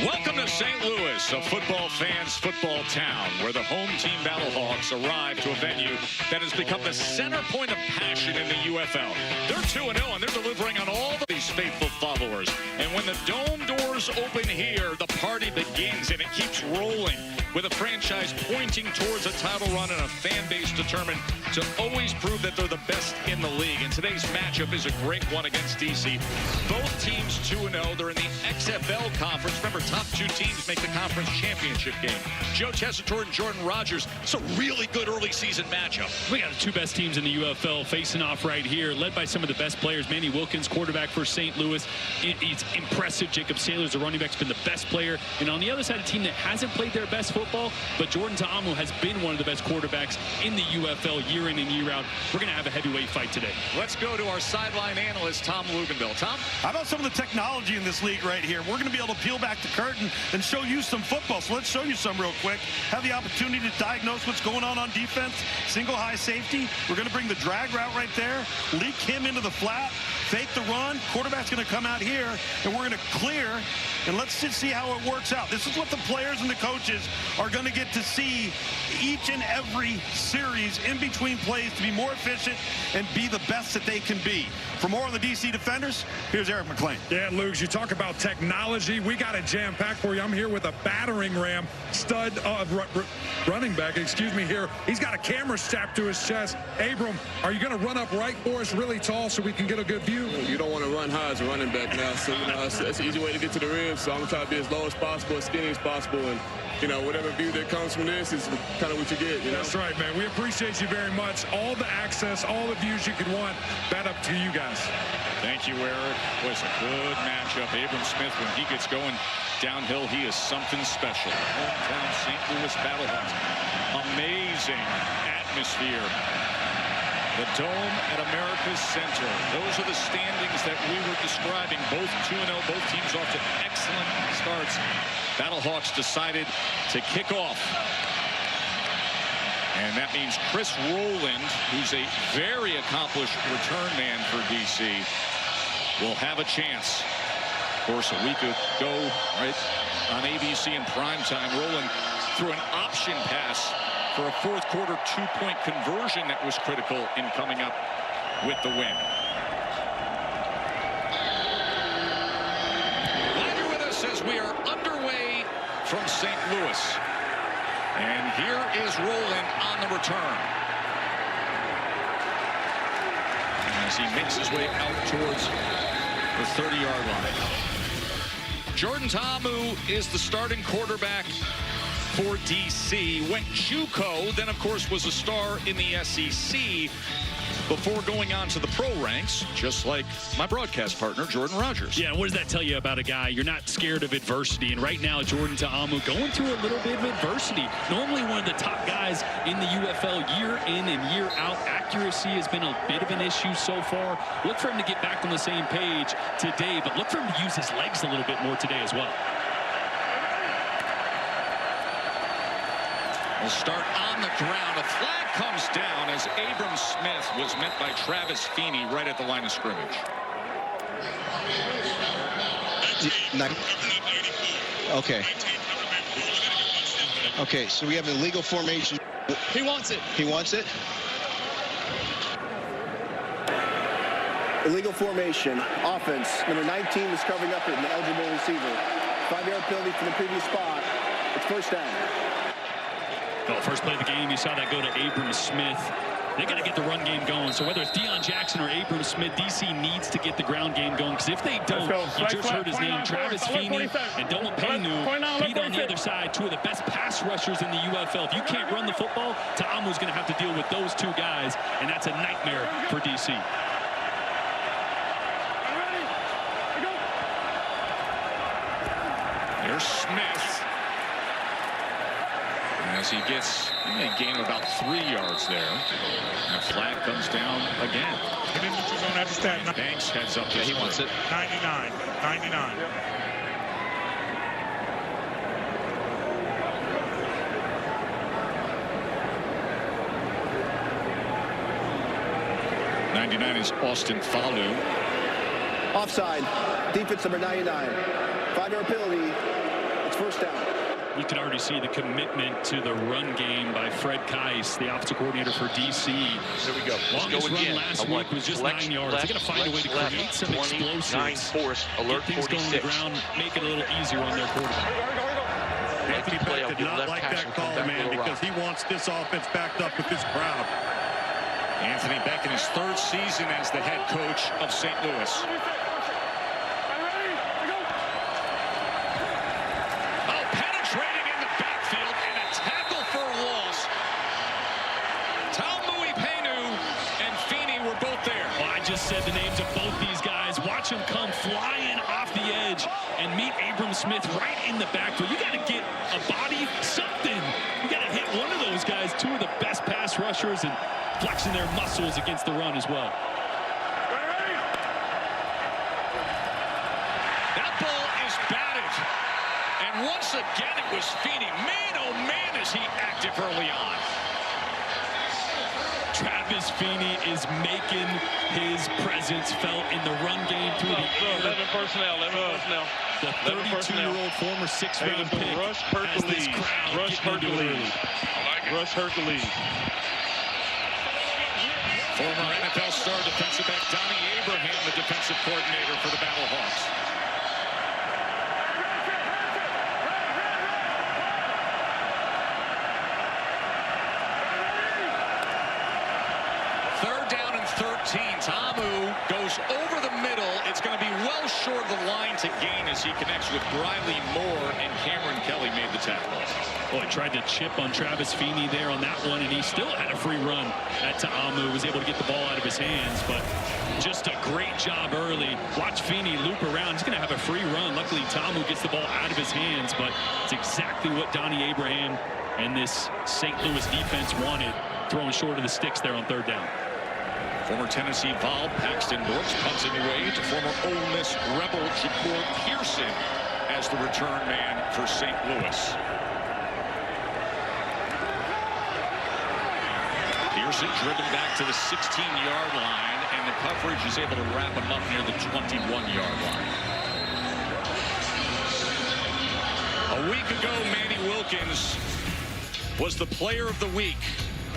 Welcome to St. Louis, a football fans' football town, where the home team Battlehawks arrive to a venue that has become the center point of passion in the UFL. They're 2-0, and they're delivering on all of these faithful followers. And when the dome doors open here, the party begins, and it keeps rolling, with a franchise pointing towards a title run and a fan base determined to always prove that they're the best in the league. And today's matchup is a great one against DC. Both teams 2-0. They're in the XFL conference. Remember, top two teams make the conference championship game. Joe Tessitore and Jordan Rogers. It's a really good early season matchup. We got the two best teams in the UFL facing off right here, led by some of the best players. Manny Wilkins, quarterback for St. Louis. It's impressive. Jacob Saylor's the running back, has been the best player. And on the other side, a team that hasn't played their best football, but Jordan Ta'amu has been one of the best quarterbacks in the UFL year in and year out. We're going to have a heavyweight fight today. Let's go to our sideline analyst, Tom Luganville. Tom? How about some of the technology in this league right here? We're going to be able to peel back the curtain and show you some football. So let's show you some real quick. Have the opportunity to diagnose what's going on defense. Single high safety. We're going to bring the drag route right there. Leak him into the flat. Fake the run. Quarterback's going to come out here, and we're going to clear. And let's just see how it works out. This is what the players and the coaches are going to get to see each and every series in between plays to be more efficient and be the best that they can be. For more on the DC Defenders, here's Eric McLean. Yeah, Luke, you talk about technology. We got a jam-packed for you. I'm here with a battering ram stud running back, excuse me, here. He's got a camera strapped to his chest. Abram, are you going to run up right for us really tall so we can get a good view? You don't want to run high as a running back now, so that's an easy way to get to the ribs. So I'm going to try to be as low as possible, as skinny as possible, and whatever view that comes from this is kind of what you get. That's right, man. We appreciate you very much. All the access, all the views you could want, that up to you guys. Thank you, Eric. Boy, it's a good matchup. Abram Smith, when he gets going downhill, he is something special. Hometown St. Louis Battlehawks. Amazing atmosphere. The Dome at America's Center. Those are the standings that we were describing. Both 2-0, both teams off to excellent starts. Battlehawks decided to kick off. And that means Chris Rowland, who's a very accomplished return man for DC, will have a chance. Of course, a week ago, right, on ABC in primetime, Rowland threw an option pass for a fourth quarter two-point conversion that was critical in coming up with the win. Glad you're with us as we are underway from St. Louis. And here is Rowland on the return. As he makes his way out towards the 30-yard line. Jordan Ta'amu is the starting quarterback for DC. Went JUCO, then of course was a star in the SEC before going on to the pro ranks, just like my broadcast partner, Jordan Rogers. Yeah, what does that tell you about a guy? You're not scared of adversity. And right now, Jordan Ta'amu going through a little bit of adversity. Normally one of the top guys in the UFL year in and year out. Accuracy has been a bit of an issue so far. Look for him to get back on the same page today, but look for him to use his legs a little bit more today as well. We'll start on the ground. A flag comes down as Abram Smith was met by Travis Feeney right at the line of scrimmage. Okay. Okay, so we have an illegal formation. He wants it. He wants it? Illegal formation. Offense. Number 19 is covering up an eligible receiver. 5-yard penalty from the previous spot. It's first down. Well, first play of the game, you saw that go to Abram Smith. They got to get the run game going. So whether it's Deion Jackson or Abram Smith, DC needs to get the ground game going. Because if they don't, you just heard his name, Travis Feeney and Doma Penu, beat on the other side, two of the best pass rushers in the UFL. If you can't run the football, Ta'amu's going to have to deal with those two guys, and that's a nightmare for DC. There's Smith. As he gets a gain of about 3 yards there. And a flag comes down again. Banks heads up. Yeah, he wants it. 99. 99. '99 is Austin Falu. Offside. Defense number 99. 5-yard penalty. first down. You can already see the commitment to the run game by Fred Keiss, the offensive coordinator for DC. There we go. Let's Longest go run again. last week was just 9 yards. They're going to find a way to create some explosives. 9 force, alert get things 46. going on the ground, make it a little easier on their quarterback. Anthony Beck did not like that call, man, because he wants this offense backed up with this crowd. Anthony Beck in his 3rd season as the head coach of St. Louis. Oh, penetrating in the backfield and a tackle for loss. Taumui Penu and Feeney were both there. Well, I just said the names of both these guys. Watch them come flying off the edge and meet Abram Smith right in the backfield. You got to get a body, something. You got to hit one of those guys, 2 of the best pass rushers, and flexing their muscles against the run as well. That ball is batted. And once again, it was Feeney. Man, oh man, is he active early on. Travis Feeney is making his presence felt in the run game through the air. 11 personnel, 11 personnel. The 32-year-old former 6th-round pick Rush has this Hercules. crowd Rush getting into it early. Hercules. Rush Hercules. Former NFL star defensive back Donnie Abraham, the defensive coordinator for the Battlehawks. Third down and 13. Tamu goes over the middle. It's going to be well short of the line to gain as he connects with Briley Moore, and Cameron Kelly made the tackle. Boy, tried to chip on Travis Feeney there on that one, and he still had a free run at Ta'amu. Was able to get the ball out of his hands, but just a great job early. Watch Feeney loop around. He's going to have a free run. Luckily, Ta'amu gets the ball out of his hands, but it's exactly what Donnie Abraham and this St. Louis defense wanted, throwing short of the sticks there on 3rd down. Former Tennessee Vol Paxton Brooks punts it away to former Ole Miss Rebel Shakur Pearson as the return man for St. Louis. Pearson driven back to the 16-yard line, and the coverage is able to wrap him up near the 21-yard line. A week ago, Manny Wilkins was the player of the week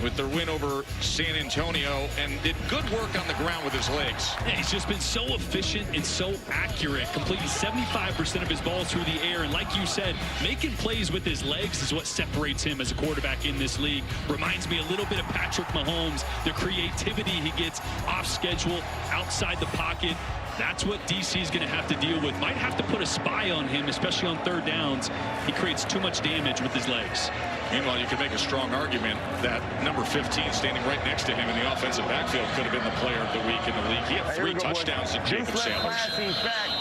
with their win over San Antonio, and did good work on the ground with his legs. Yeah, he's just been so efficient and so accurate, completing 75% of his balls through the air. And like you said, making plays with his legs is what separates him as a quarterback in this league. Reminds me a little bit of Patrick Mahomes, the creativity he gets off schedule, outside the pocket. That's what DC is going to have to deal with. Might have to put a spy on him, especially on 3rd downs. He creates too much damage with his legs. Meanwhile, you can make a strong argument that number 15 standing right next to him in the offensive backfield could have been the player of the week in the league. He had 3 touchdowns in Jacob Sailors.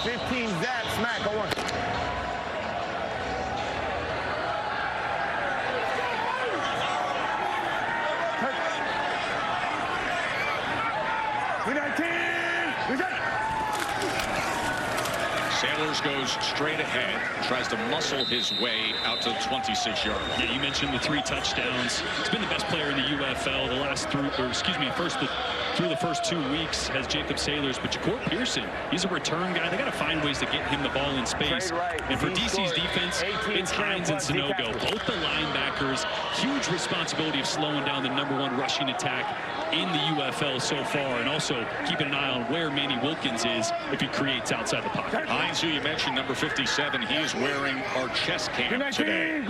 15 zap, smack, go on. Sailors goes straight ahead, tries to muscle his way out to the 26-yard line. Yeah, you mentioned the 3 touchdowns. He's been the best player in the UFL the last through the first 2 weeks has Jacob Sailors, but Shakur Pearson, he's a return guy. They got to find ways to get him the ball in space. And for DC's defense, it's Hines and Sanogo, both the linebackers. Huge responsibility of slowing down the #1 rushing attack in the UFL so far, and also keeping an eye on where Manny Wilkins is if he creates outside the pocket. Hines, who you mentioned, number 57, he is wearing our chest cam today.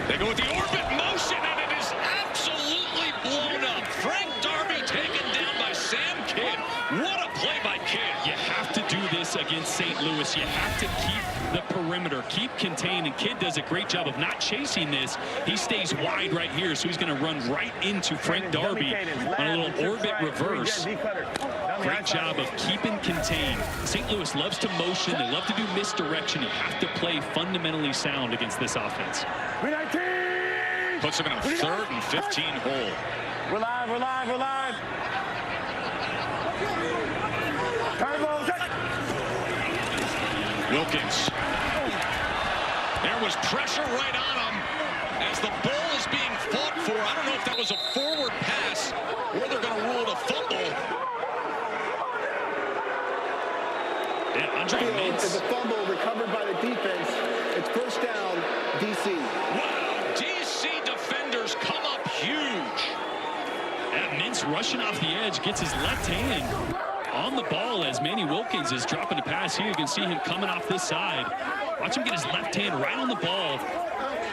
They go with the orbit motion, and it is absolutely blown up. Frank Darby taken down by Sam Kidd. What a play by Kidd. You have to do this against St. Louis. You have to keep the perimeter, keep contained, and Kidd does a great job of not chasing this. He stays wide right here, so he's going to run right into Frank Darby on a little orbit reverse. Great job of keeping contained. St. Louis loves to motion. They love to do misdirection. You have to play fundamentally sound against this offense. Puts him in a 3rd and 15 hole. We're live, we're live, we're live. Wilkins. There was pressure right on him as the ball is being fought for. I don't know if that was a forward pass or they're going to rule it a fumble. And Andre Mintz. Is a fumble recovered by the defense. It's first down, DC. Wow, DC defenders come up huge. Yeah, Mintz rushing off the edge, gets his left hand on the ball as Manny Wilkins is dropping a pass here. You can see him coming off this side. Watch him get his left hand right on the ball.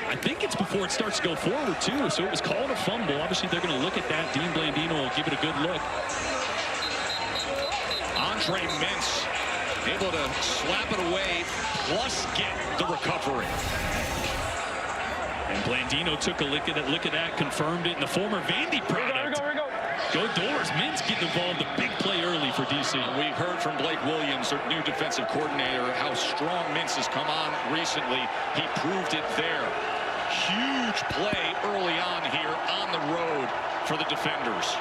I think it's before it starts to go forward, too. So it was called a fumble. Obviously, they're going to look at that. Dean Blandino will give it a good look. Andre Mintz able to slap it away, plus get the recovery. And Blandino took a look at that, confirmed it in the former Vandy product. Go Doors. Mintz getting involved. A big play early for DC. We heard from Blake Williams, their new defensive coordinator, how strong Mintz has come on recently. He proved it there. Huge play early on here on the road for the defenders.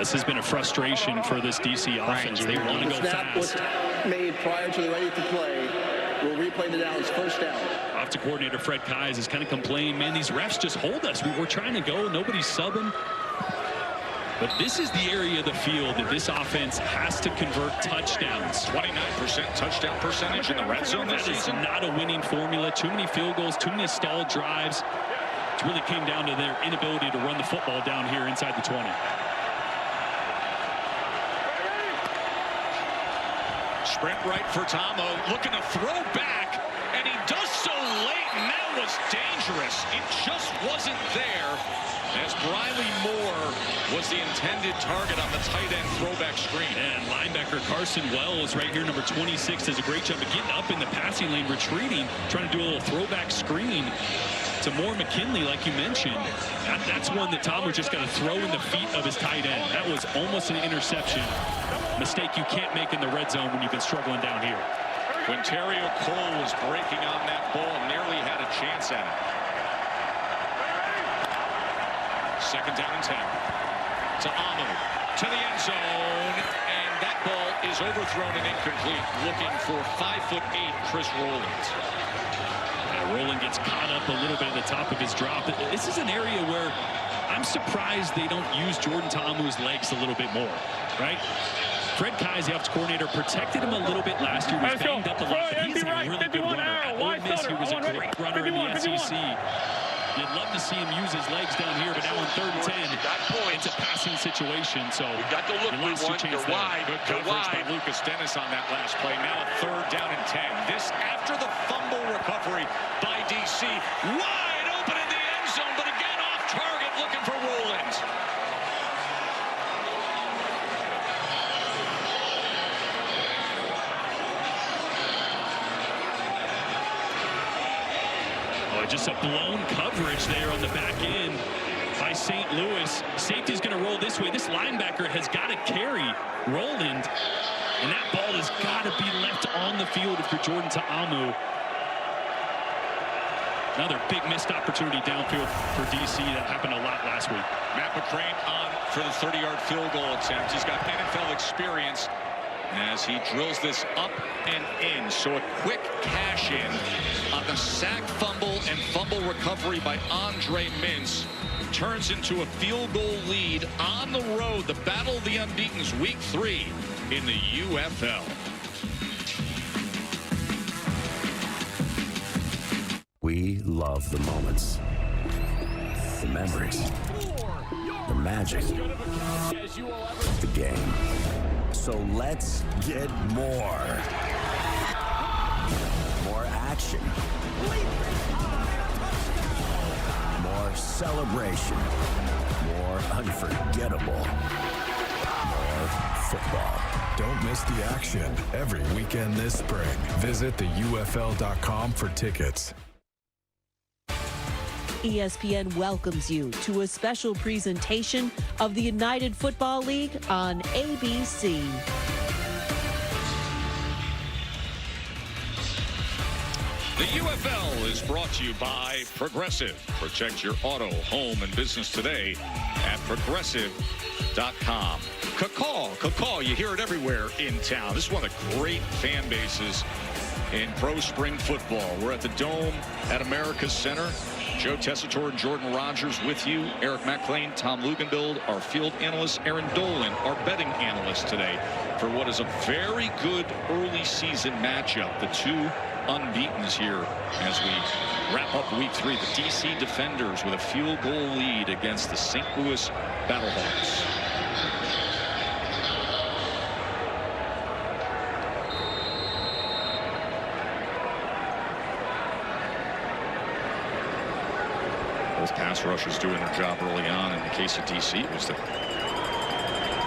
This has been a frustration for this DC offense. They want to go Snap was fast. made prior to the ready to play. We'll replay the downs. First down. Offensive coordinator Fred Keyes is kind of complaining, man, these refs just hold us. We're trying to go. Nobody's subbing. But this is the area of the field that this offense has to convert touchdowns. 29% touchdown percentage in the red zone this That is season. not a winning formula. Too many field goals, too many stalled drives. It really came down to their inability to run the football down here inside the 20. Sprint right for Tomo, looking to throw back, and he does so late, and that was dangerous. It just wasn't there, as Briley Moore was the intended target on the tight end throwback screen. And linebacker Carson Wells right here, number 26, does a great job of getting up in the passing lane, retreating, trying to do a little throwback screen to Moore McKinley, like you mentioned. That's one that Tomo just got to throw in the feet of his tight end. That was almost an interception. Mistake you can't make in the red zone when you've been struggling down here. Quinterio Cole was breaking on that ball, nearly had a chance at it. Second down and 10. To Amu, to the end zone, and that ball is overthrown and incomplete. Looking for 5'8" Chris Rowland. Rowland gets caught up a little bit at the top of his drop. This is an area where I'm surprised they don't use Jordan Ta'amu's legs a little bit more, right? Fred Keyes, the offensive coordinator, protected him a little bit last year. He was banged up a lot, but he's a really good runner. At Ole Miss, he was a great runner in the SEC. You'd love to see him use his legs down here, but now on 3rd and 10, it's a passing situation, so We got the look you we lost your want. chance You're there. wide. Good You're coverage by wide. Lucas Dennis on that last play. Now a 3rd down and 10. This after the fumble recovery by DC. Wide open in the end zone, but again off target, looking for Rowland. Just a blown coverage there on the back end by St. Louis. Safety's going to roll this way. This linebacker has got to carry Rowland, and that ball has got to be left on the field if you're Jordan Ta'amu. Another big missed opportunity downfield for DC. That happened a lot last week. Matt McCrane on for the 30-yard field goal attempt. He's got NFL experience as he drills this up and in. So a quick cash in on the sack, fumble, and fumble recovery by Andre Mintz turns into a field goal lead on the road. The Battle of the Unbeatens, Week 3 in the UFL. We love the moments, the memories, the magic, the game. So let's get more. More action. More celebration. More unforgettable. More football. Don't miss the action every weekend this spring. Visit theufl.com for tickets. ESPN welcomes you to a special presentation of the United Football League on ABC. The UFL is brought to you by Progressive. Protect your auto, home, and business today at progressive.com. Cacall, you hear it everywhere in town. This is one of the great fan bases in pro spring football. We're at the Dome at America's Center. Joe Tessitore and Jordan Rogers with you. Eric McClain, Tom Luginbill, our field analyst, Aaron Dolan, our betting analyst today for what is a very good early season matchup. The two unbeatens here as we wrap up week 3. The DC Defenders with a field goal lead against the St. Louis Battlehawks. Both pass rushers doing their job early on. In the case of DC, it was the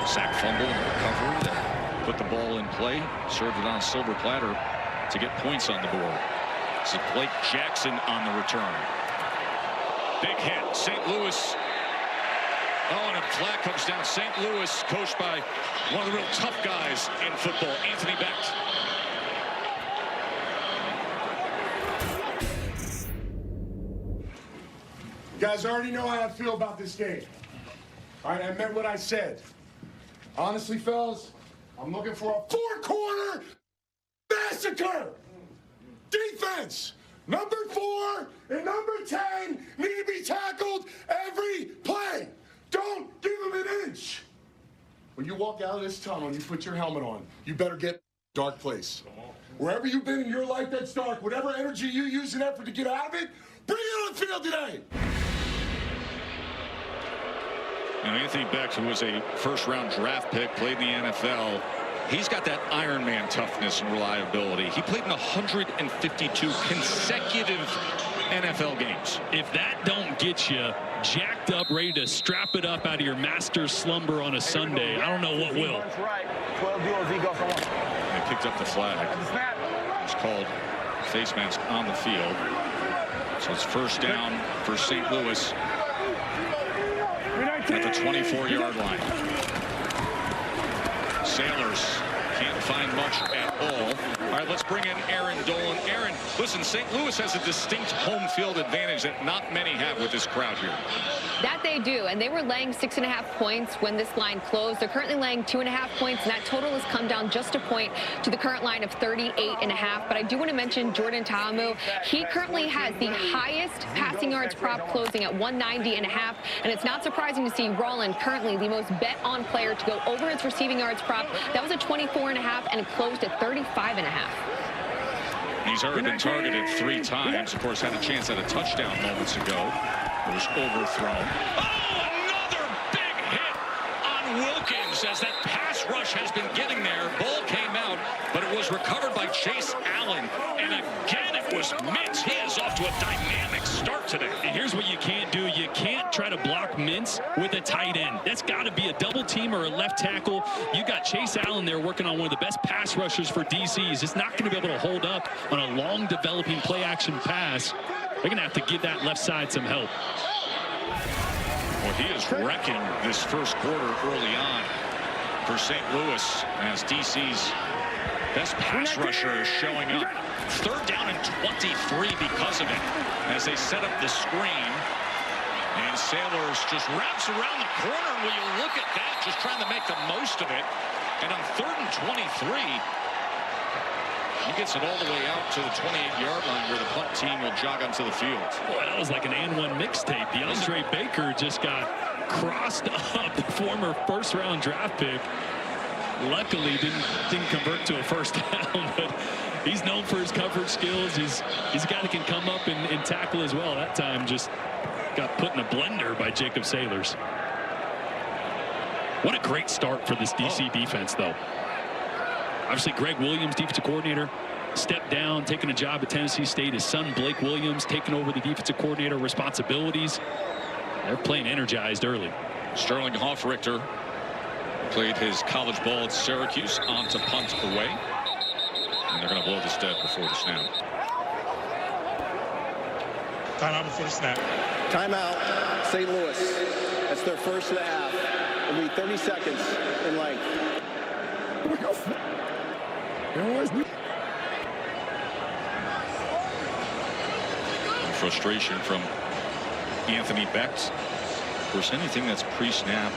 sack, fumble, and recovery that put the ball in play, served it on a silver platter to get points on the board. This is Blake Jackson on the return. Big hit. St. Louis. Oh, and a flag comes down. St. Louis, coached by one of the real tough guys in football, Anthony Becht. You guys already know how I feel about this game. All right, I meant what I said. Honestly, fellas, I'm looking for a four-quarter massacre. Defense, number 4 and number 10 need to be tackled every play. Don't give them an inch. When you walk out of this tunnel and you put your helmet on, you better get dark place. Wherever you've been in your life that's dark, whatever energy you use in effort to get out of it, bring it on the field today. Now, Anthony Becht, who was a first-round draft pick, played in the NFL. He's got that Iron Man toughness and reliability. He played in 152 consecutive NFL games. If that don't get you jacked up, ready to strap it up out of your master's slumber on a Sunday, I don't know what will. They picked up the flag. It's called face mask on the field. So it's first down for St. Louis at the 24-yard line. Sailors can't find much at all. All right, let's bring in Aaron Dolan. Aaron, listen, St. Louis has a distinct home field advantage that not many have with this crowd here. That they do, and they were laying 6.5 points when this line closed. They're currently laying 2.5 points, and that total has come down just a point to the current line of 38.5. But I do want to mention Jordan Ta'amu. He currently has the highest passing yards prop closing at 190.5, and it's not surprising to see Roland, currently the most bet on player to go over his receiving yards prop. That was a 24.5, and it closed at 35.5. He's already been targeted 3 times. Of course, had a chance at a touchdown moments ago. It was overthrown. Oh, another big hit on Wilkins as that pass rush has been getting there. Ball came out, but it was recovered by Chase Allen. And again, it was Mintz. He is off to a dynamic start today. And here's what you can't do. You can't try to block Mintz with a tight end. That's got to be a double team or a left tackle. You got Chase Allen there working on one of the best pass rushers for DC. He's just not going to be able to hold up on a long developing play action pass. They're going to have to give that left side some help. Well, he is wrecking this first quarter early on for St. Louis as DC's best pass rusher is showing up. 3rd down and 23 because of it as they set up the screen. And Sailors just wraps around the corner. Will you look at that? Just trying to make the most of it. And on 3rd and 23, he gets it all the way out to the 28-yard line where the punt team will jog onto the field. Boy, that was like an and one mixtape. DeAndre Baker just got crossed up, the former first-round draft pick. Luckily, didn't convert to a first down, but he's known for his coverage skills. He's a guy that can come up and tackle as well. That time just got put in a blender by Jacob Sailors. What a great start for this DC defense, though. Obviously, Greg Williams, defensive coordinator, stepped down, taking a job at Tennessee State. His son, Blake Williams, taking over the defensive coordinator responsibilities. They're playing energized early. Sterling Hoffrichter played his college ball at Syracuse on to punt away. And they're going to blow this dead before the snap. Timeout before the snap. Timeout, St. Louis. That's their first and a half. It'll be 30 seconds in length. Frustration from Anthony Becht. Of course, anything that's pre-snap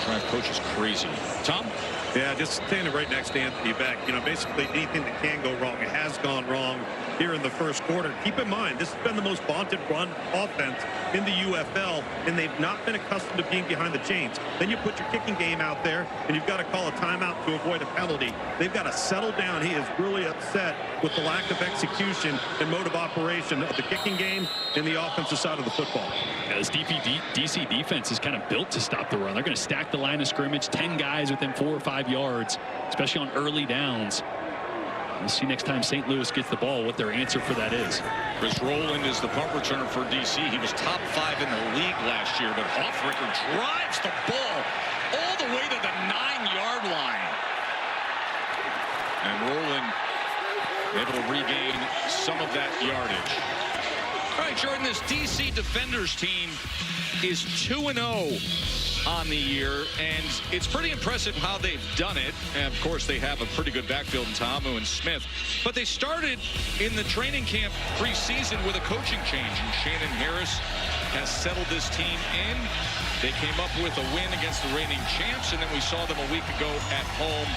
drive coach is crazy. Tom? Yeah, just standing right next to Anthony Beck. You know, basically anything that can go wrong, it has gone wrong here in the first quarter. Keep in mind, this has been the most vaunted run offense in the UFL, and they've not been accustomed to being behind the chains. Then you put your kicking game out there, and you've got to call a timeout to avoid a penalty. They've got to settle down. He is really upset with the lack of execution and mode of operation of the kicking game and the offensive side of the football. Yeah, this DC defense is kind of built to stop the run. They're going to stack the line of scrimmage, 10 guys within 4 or 5 yards, especially on early downs. We'll see next time St. Louis gets the ball what their answer for that is. Chris Rowland is the punt returner for DC. He was top 5 in the league last year, but Hoffricker drives the ball all the way to the 9-yard line. And Rowland able to regain some of that yardage. All right, Jordan, this DC Defenders team is 2-0 on the year, and it's pretty impressive how they've done it. And of course, they have a pretty good backfield in Ta'amu and Smith, but they started in the training camp preseason with a coaching change, and Shannon Harris has settled this team in. They came up with a win against the reigning champs, and then we saw them a week ago at home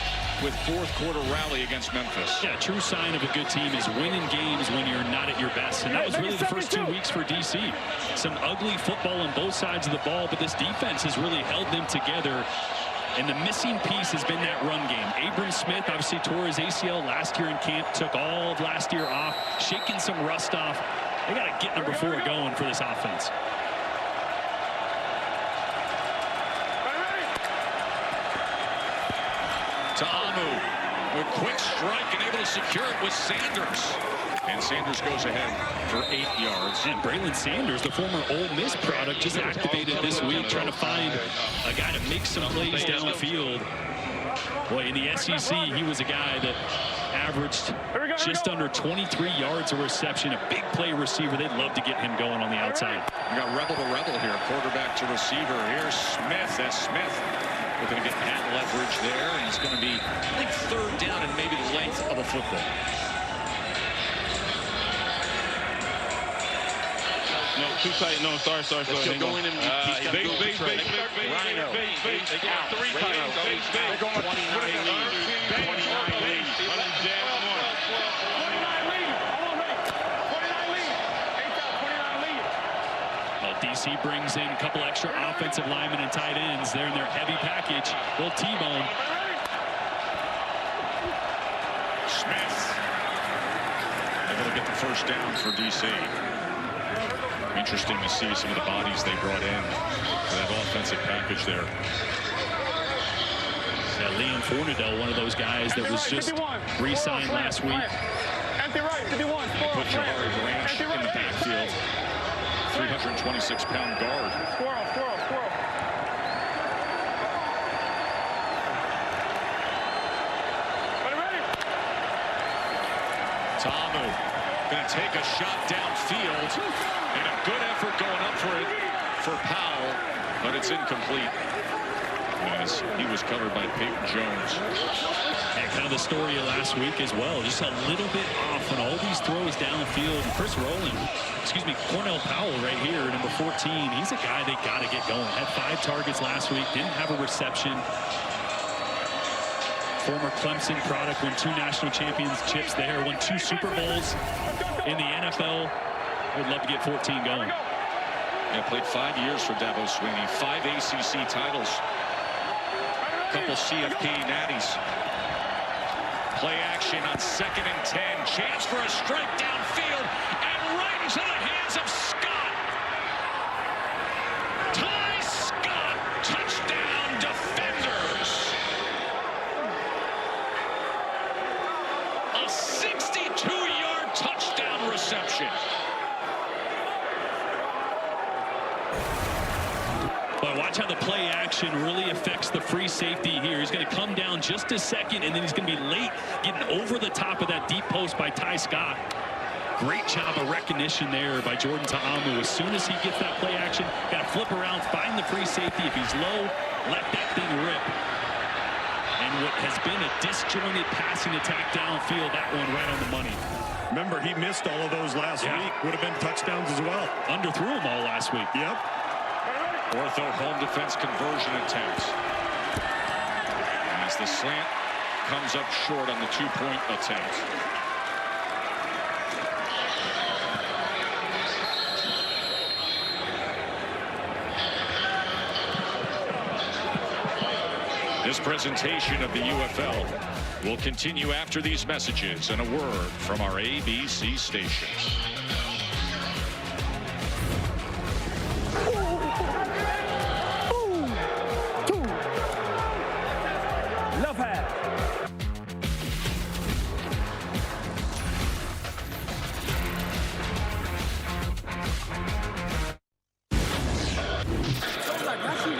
with fourth-quarter rally against Memphis. Yeah, true sign of a good team is winning games when you're not at your best, and that was really the first 2 weeks for DC. Some ugly football on both sides of the ball, but this defense has really held them together. And the missing piece has been that run game. Abram Smith obviously tore his ACL last year in camp, took all of last year off, shaking some rust off. They got to get number 4 going for this offense. Ta'amu with quick strike and able to secure it with Sanders. And Sanders goes ahead for 8 yards. And Braylon Sanders, the former Ole Miss product, just activated this week, trying to find a guy to make some plays downfield. Boy, in the SEC, he was a guy that averaged just under 23 yards of reception, a big play receiver. They'd love to get him going on the outside. We got rebel to rebel here, quarterback to receiver. Here's Smith. That's Smith. We're going to get hat leverage there, and it's going to be, I think, 3rd down and maybe the length of a football. No, too tight. No, sorry. Let's go in and he's big. Rhino. They got 3 tight. They're going 29 lead. 29 lead. DC brings in a couple extra offensive linemen and tight ends. They're in their heavy package. Little T-bone. Smith able to get the first down for DC. Interesting to see some of the bodies they brought in for that offensive package there. Liam Fornadell, one of those guys that was just re-signed last week. Put Jahari Branch in the backfield. 326-pound guard. Ta'amu going to take a shot downfield, and a good effort going up for it for Powell, but it's incomplete as he was covered by Peyton Jones. And kind of the story of last week as well, just a little bit off on all these throws downfield. Chris Cornell Powell right here, number 14. He's a guy they got to get going. Had 5 targets last week, didn't have a reception. Former Clemson product, won 2 national championships there, won 2 Super Bowls in the NFL. Would love to get 14 going. Yeah, played 5 years for Dabo Swinney, 5 ACC titles, couple CFP natties. Play action on 2nd and 10. Chance for a strike downfield and right into the hands of Scott. Ty Scott, touchdown Defenders. A 62-yard touchdown reception. But watch how the play action really affects the free safety here. He's going to come down just a second, and then he's going to be late getting over the top of that deep post by Ty Scott. Great job of recognition there by Jordan Ta'amu. As soon as he gets that play action, got to flip around, find the free safety. If he's low, let that thing rip. And what has been a disjointed passing attack downfield, that one right on the money. Remember, he missed all of those last week. Would have been touchdowns as well. Underthrew them all last week. Yep. Ortho home defense conversion attempt. As as the slant comes up short on the two-point attempt. This presentation of the UFL will continue after these messages and a word from our ABC stations. Love hat.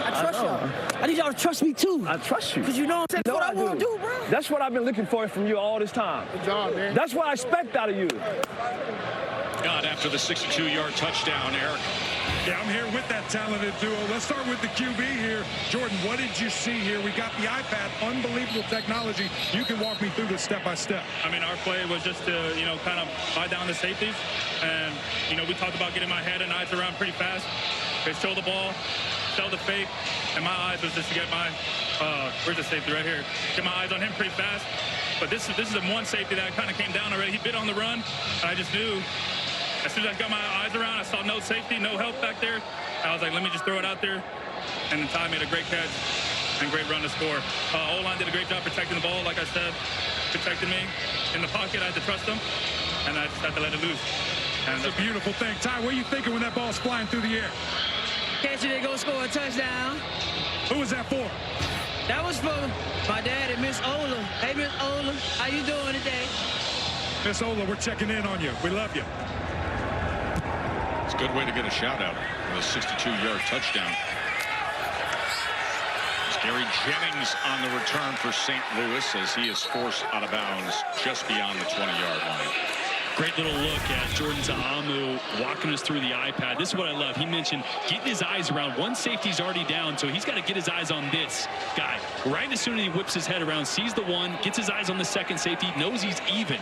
I trust y'all. I need y'all to trust me too. I trust you. Because you know what I want to do, bro. That's what I've been looking for from you all this time. Good job, man. That's what I expect out of you. God, after the 62-yard touchdown, Eric. Yeah, I'm here with that talented duo. Let's start with the QB here. Jordan, what did you see here? We got the iPad, unbelievable technology. You can walk me through this step by step. I mean, our play was just to, kind of buy down the safeties. And, we talked about getting my head and eyes around pretty fast. They show the ball, sell the fake, and my eyes was just to get my, where's the safety right here? Get my eyes on him pretty fast. But this is the one safety that kind of came down already. He bit on the run, and I just knew. As soon as I got my eyes around, I saw no safety, no help back there. I was like, let me just throw it out there. And then Ty made a great catch and great run to score. O-line did a great job protecting the ball, like I said, protecting me. In the pocket, I had to trust them, and I just had to let it loose. And that's a beautiful thing. Ty, what are you thinking when that ball's flying through the air? Catch it and go score a touchdown. Who was that for? That was for my dad and Miss Ola. Hey, Miss Ola, how you doing today? Miss Ola, we're checking in on you. We love you. It's a good way to get a shout out with a 62-yard touchdown. It's Gary Jennings on the return for St. Louis as he is forced out of bounds just beyond the 20-yard line. Great little look at Jordan Ta'amu walking us through the iPad. This is what I love. He mentioned getting his eyes around. One safety's already down, so he's got to get his eyes on this guy. Right as soon as he whips his head around, sees the one, gets his eyes on the second safety, knows he's even.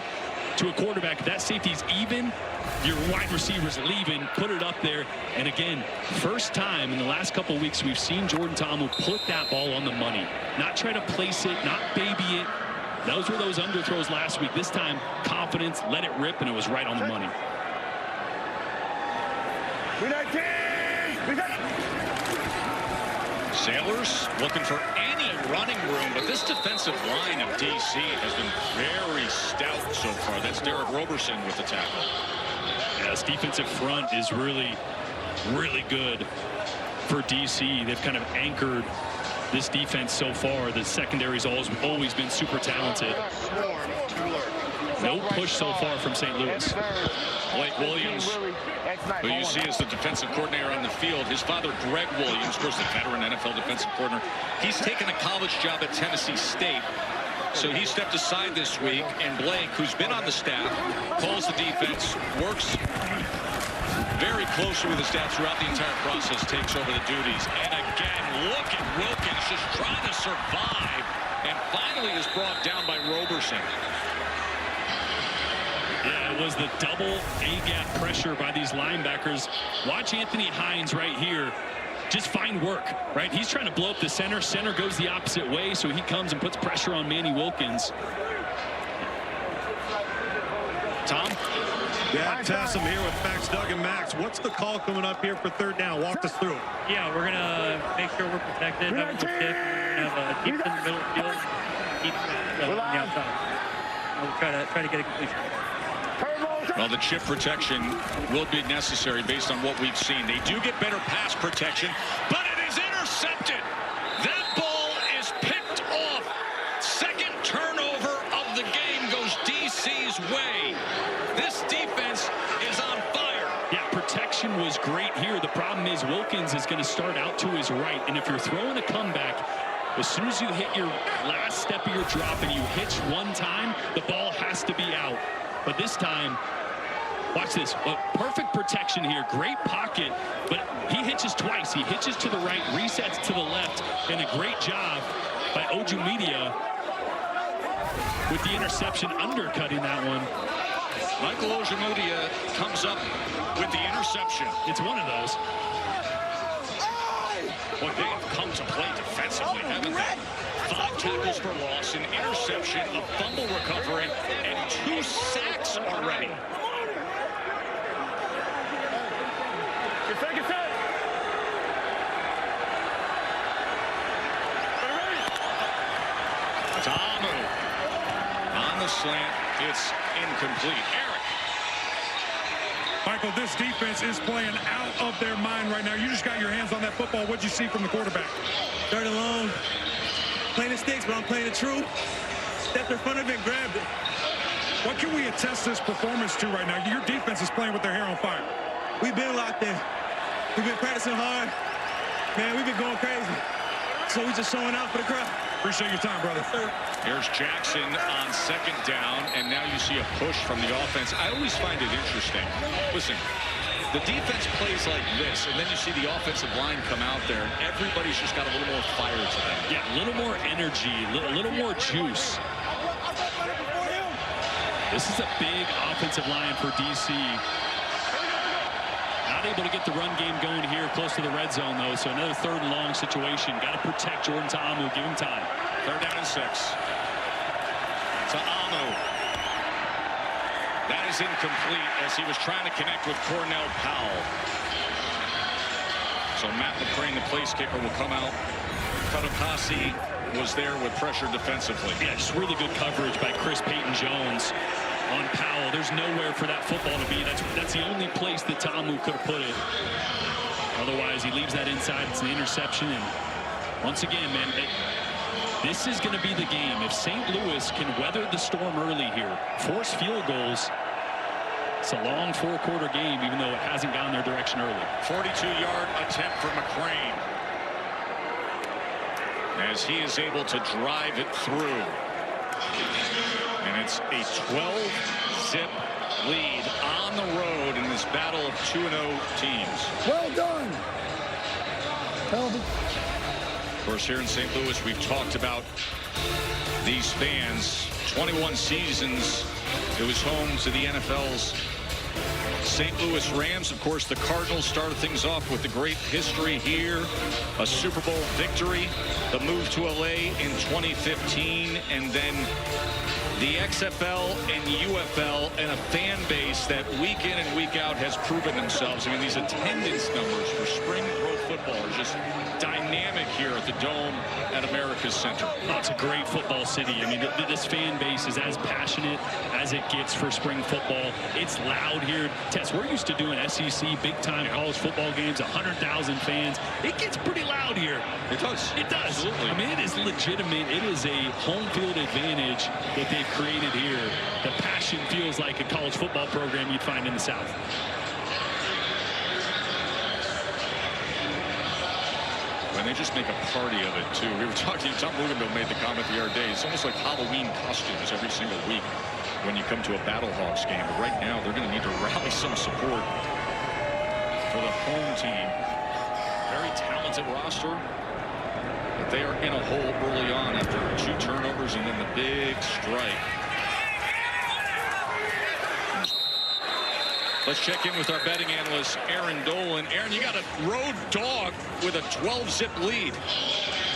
To a quarterback, if that safety's even, your wide receiver's leaving, put it up there. And again, first time in the last couple of weeks we've seen Jordan Ta'amu put that ball on the money. Not try to place it, not baby it. Those were those underthrows last week. This time, confidence, let it rip, and it was right on the money. Sailors looking for any running room, but this defensive line of DC has been very stout so far. That's Derek Roberson with the tackle. Yeah, this defensive front is really, really good for DC. They've kind of anchored this defense so far. The secondary's always been super talented. No push so far from St. Louis. Blake Williams, who you see as the defensive coordinator on the field. His father, Greg Williams, of course, the veteran NFL defensive coordinator. He's taken a college job at Tennessee State. So he stepped aside this week, and Blake, who's been on the staff, calls the defense, works very closely with the staff throughout the entire process, takes over the duties. And again, look at Wilkins just trying to survive, and finally is brought down by Roberson. Yeah, it was the double A-gap pressure by these linebackers. Watch Anthony Hines right here. Just find work, right? He's trying to blow up the center. Center goes the opposite way, so he comes and puts pressure on Manny Wilkins. Tom? Yeah, Tess, I'm here with Max, Doug, and Max. What's the call coming up here for third down? Walk us through it. Yeah, we're going to make sure we're protected. Have a good tip. Have a deep in the middle of the field. Keep on the outside. We'll try to get a completion. Well, the chip protection will be necessary based on what we've seen. They do get better pass protection, but it is intercepted. That ball is picked off. Second turnover of the game goes DC's way. This defense is on fire. Yeah, protection was great here. The problem is Wilkins is going to start out to his right, and if you're throwing a comeback, as soon as you hit your last step of your drop and you hitch one time, the ball has to be out. But this time, watch this. Well, perfect protection here. Great pocket, but he hitches twice. He hitches to the right, resets to the left, and a great job by Ojumedia with the interception, undercutting that one. Michael Ojumedia comes up with the interception. It's one of those. Well, they have come to play defensively, haven't they? 5 tackles for loss, an interception, a fumble recovery, and 2 sacks already. Tamu on the slant. It's incomplete. Eric. Michael, this defense is playing out of their mind right now. You just got your hands on that football. What'd you see from the quarterback? Third and long. Playing the sticks, but I'm playing it true. Stepped in front of it and grabbed it. What can we attest this performance to right now? Your defense is playing with their hair on fire. We've been locked in. We've been practicing hard. Man, we've been going crazy. So we're just showing out for the crowd. Appreciate your time, brother. Here's Jackson on 2nd down, and now you see a push from the offense. I always find it interesting. Listen, the defense plays like this, and then you see the offensive line come out there, and everybody's just got a little more fire to them. Yeah, a little more energy, a little more juice. This is a big offensive line for DC. Not able to get the run game going here close to the red zone, though, so another 3rd and long situation. Got to protect Jordan Ta'amu, give him time. 3rd down and 6. Ta'amu. That is incomplete as he was trying to connect with Cornell Powell. So Matt McCrane, the place kicker, will come out. Kadokasi was there with pressure defensively. Yeah, just really good coverage by Chris Payton-Jones on Powell. There's nowhere for that football to be. That's the only place that Ta'amu could have put it. Otherwise, he leaves that inside. It's an interception. And once again, man, this is going to be the game. If St. Louis can weather the storm early here, force field goals, it's a long 4-quarter game, even though it hasn't gone their direction early. 42-yard attempt for McCrane, as he is able to drive it through. And it's a 12-zip lead on the road in this battle of 2-0 teams. Well done. Of course, here in St. Louis, we've talked about these fans. 21 seasons, it was home to the NFL's St. Louis Rams. Of course, the Cardinals started things off with the great history here. A Super Bowl victory, the move to LA in 2015, and then the XFL and UFL, and a fan base that week in and week out has proven themselves. I mean, these attendance numbers for spring pro football are just dynamic here at the Dome at America's Center. Oh, it's a great football city. I mean, this fan base is as passionate as it gets for spring football. It's loud here. Tess, we're used to doing SEC big-time college football games, 100,000 fans. It gets pretty loud here. It does. It does. Absolutely. I mean, it is legitimate. It is a home field advantage that they've created here. The passion feels like a college football program you'd find in the South. And they just make a party of it, too. We were talking, Tom Luganville made the comment the other day, it's almost like Halloween costumes every single week when you come to a Battlehawks game. But right now, they're going to need to rally some support for the home team. Very talented roster, but they are in a hole early on after 2 turnovers and then the big strike. Let's check in with our betting analyst, Aaron Dolan. Aaron, you got a road dog with a 12-zip lead.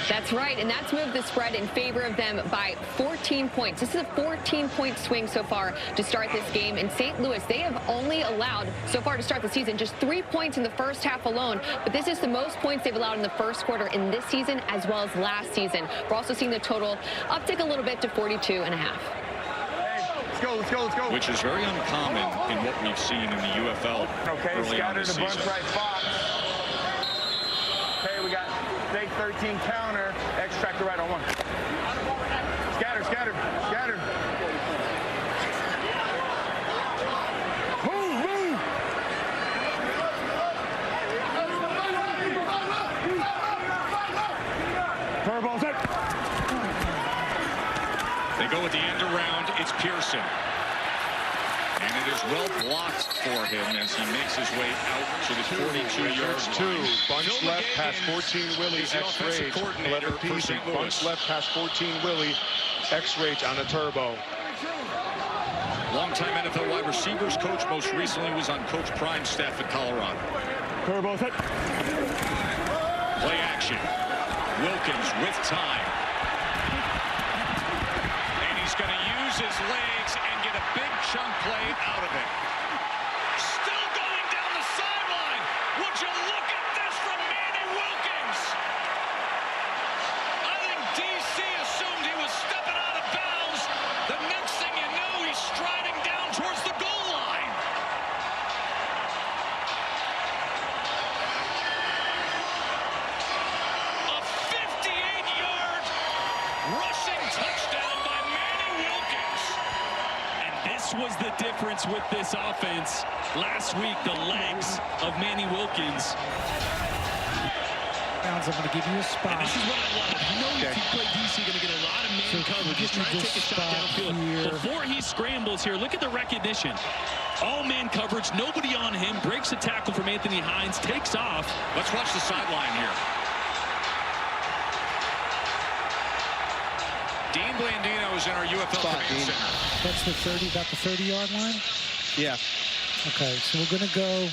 That's right, and that's moved the spread in favor of them by 14 points. This is a 14-point swing so far to start this game. In St. Louis, they have only allowed, so far to start the season, just 3 points in the first half alone. But this is the most points they've allowed in the first quarter in this season as well as last season. We're also seeing the total uptick a little bit to 42.5. Let's go. Which is very uncommon in what we've seen in the UFL early on this season. Bunch right box. Okay, we got fake 13 counter, extract the right on 1. Scatter. Move. Turbo's it. They go with the end around. It's Pearson. And it is well blocked for him as he makes his way out to the 42-yard line. Bunch left past 14 Willie, X-Rage. 11 pieces. Bunch left past 14 Willie, X-Rage on a turbo. Longtime NFL wide receivers coach, most recently was on Coach Prime's staff at Colorado. Turbo's hit. Play action. Wilkins with time. his legs and get a big chunk play out of it. Still going down the sideline. Would you look at this from Manny Wilkins? I think DC assumed he was stepping out of bounds. The next thing you know, he's striding down towards the goal line. A 58-yard rushing touchdown by Manny Wilkins. And this was the difference with this offense. Last week, the legs of Manny Wilkins. I'm going to give you a spot. And this is what I love. You know, if you play DC, you're going to get a lot of man coverage. He's trying to take a shot downfield. Here. Before he scrambles here, look at the recognition. All man coverage, nobody on him. Breaks the tackle from Anthony Hines, takes off. Let's watch the sideline here. Dean Blandino is in our UFL Command Center. That's the 30, about the 30-yard line? Yeah. Okay, so we're going to go,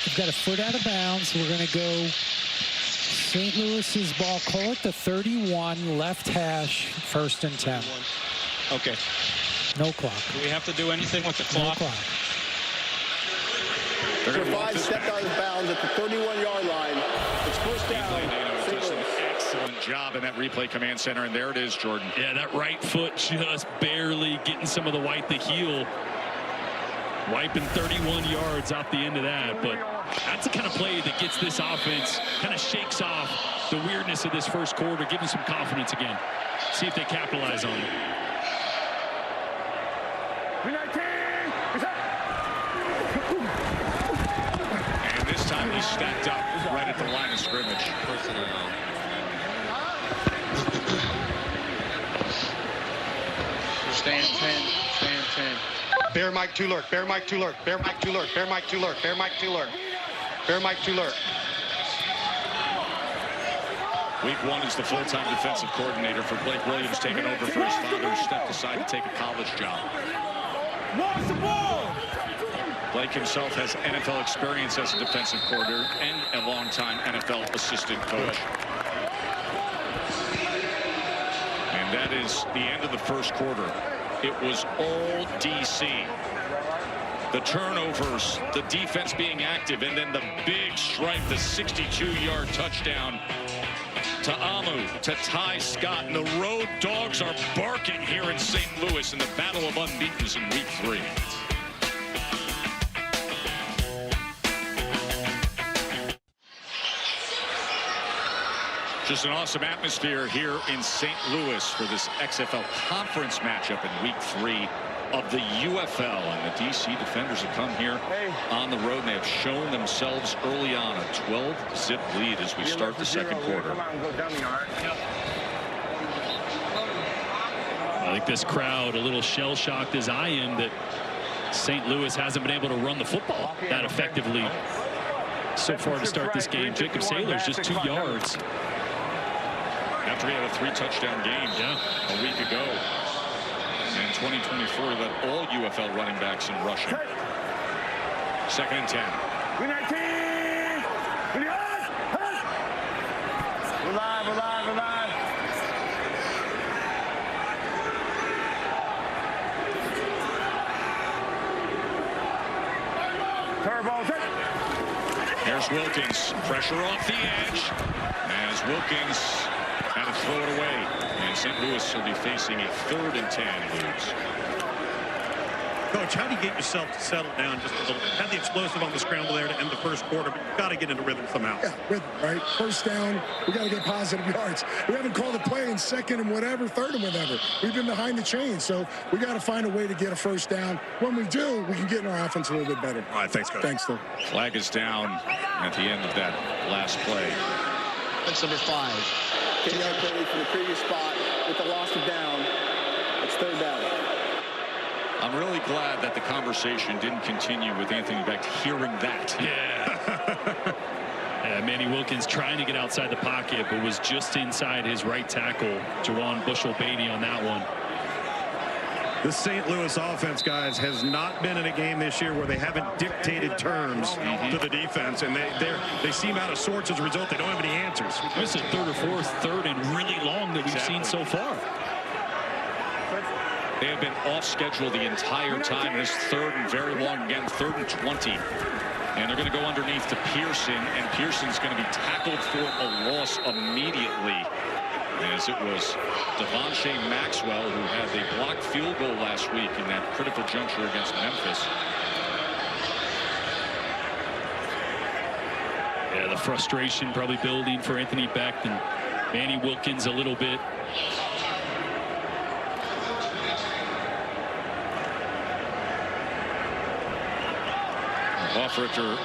we've got a foot out of bounds. We're going to go St. Louis's ball. Call it the 31, left hash, 1st and 10. Okay. No clock. Do we have to do anything with the clock? No clock. They're 5 stepped out of bounds at the 31-yard line. It's first down. Blandino does an excellent job in that replay command center, and there it is, Jordan. Yeah, that right foot just barely getting some of the heel. Wiping 31 yards off the end of that, but that's the kind of play that gets this offense, kind of shakes off the weirdness of this first quarter, give them some confidence again. See if they capitalize on it. And this time he's stacked up right at the line of scrimmage. Stand 10, stand 10. Bear Mike to lurk, bear Mike to lurk, bear Mike to lurk, bear Mike to lurk, bear Mike to lurk, bear Mike to lurk. Week 1 is the full-time defensive coordinator for Blake Williams, taking over for his father, who stepped aside to take a college job. Watch the ball! Blake himself has NFL experience as a defensive coordinator and a long-time NFL assistant coach. And that is the end of the first quarter. It was all DC. The turnovers, the defense being active, and then the big strike, the 62-yard touchdown to Amu, to Ty Scott. And the Road Dogs are barking here in St. Louis in the Battle of Unbeatens in Week 3. Just an awesome atmosphere here in St. Louis for this XFL conference matchup in Week 3 of the UFL. And the DC defenders have come here on the road, and they have shown themselves early on a 12-zip lead as we start the second quarter. I think this crowd a little shell-shocked as I am that St. Louis hasn't been able to run the football that effectively so far to start this game. Jacob Saylor's just 2 yards. After he had a 3-touchdown game a week ago. In 2024, he led all UFL running backs in rushing. 2nd and 10. We're live. Turbo. Here's Wilkins. Pressure off the edge. As Wilkins had to throw it away. And St. Louis will be facing a 3rd and 10. Coach, how do you get yourself to settle down just a little bit? Had the explosive on the scramble there to end the first quarter, but you've got to get into rhythm somehow. Yeah, rhythm, right? First down, we got to get positive yards. We haven't called a play in 2nd and whatever, 3rd and whatever. We've been behind the chains, so we got to find a way to get a first down. When we do, we can get in our offense a little bit better. All right, thanks, Coach. Thanks, Phil. Flag is down at the end of that last play. That's number 5. 10-yard penalty from the previous spot with the loss of down. It's 3rd down. I'm really glad that the conversation didn't continue with Anthony Beck hearing that. Yeah, Manny Wilkins trying to get outside the pocket, but was just inside his right tackle, Jawan Bushell-Beatty, on that one. The St. Louis offense, guys, has not been in a game this year where they haven't dictated terms to the defense, and they seem out of sorts as a result. They don't have any answers. This is 3rd or 4th, 3rd and really long that we've seen so far. They have been off schedule the entire time. This third and very long again, 3rd and 20. And they're going to go underneath to Pearson, and Pearson's going to be tackled for a loss immediately. As it was Devontae Maxwell who had the blocked field goal last week in that critical juncture against Memphis. Yeah, the frustration probably building for Anthony Becht and Manny Wilkins a little bit. Hofrichter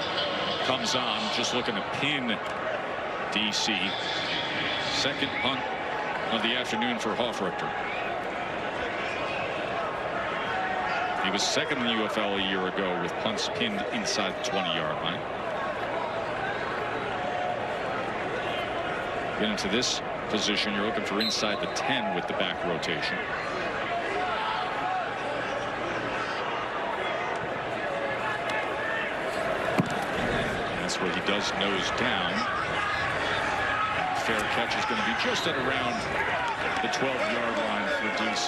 comes on, just looking to pin DC. Second punt of the afternoon for Hofrichter. He was second in the UFL a year ago with punts pinned inside the 20-yard line. Get into this position, you're looking for inside the 10 with the back rotation. That's where he does nose down. Fair catch is going to be just at around the 12-yard line for DC.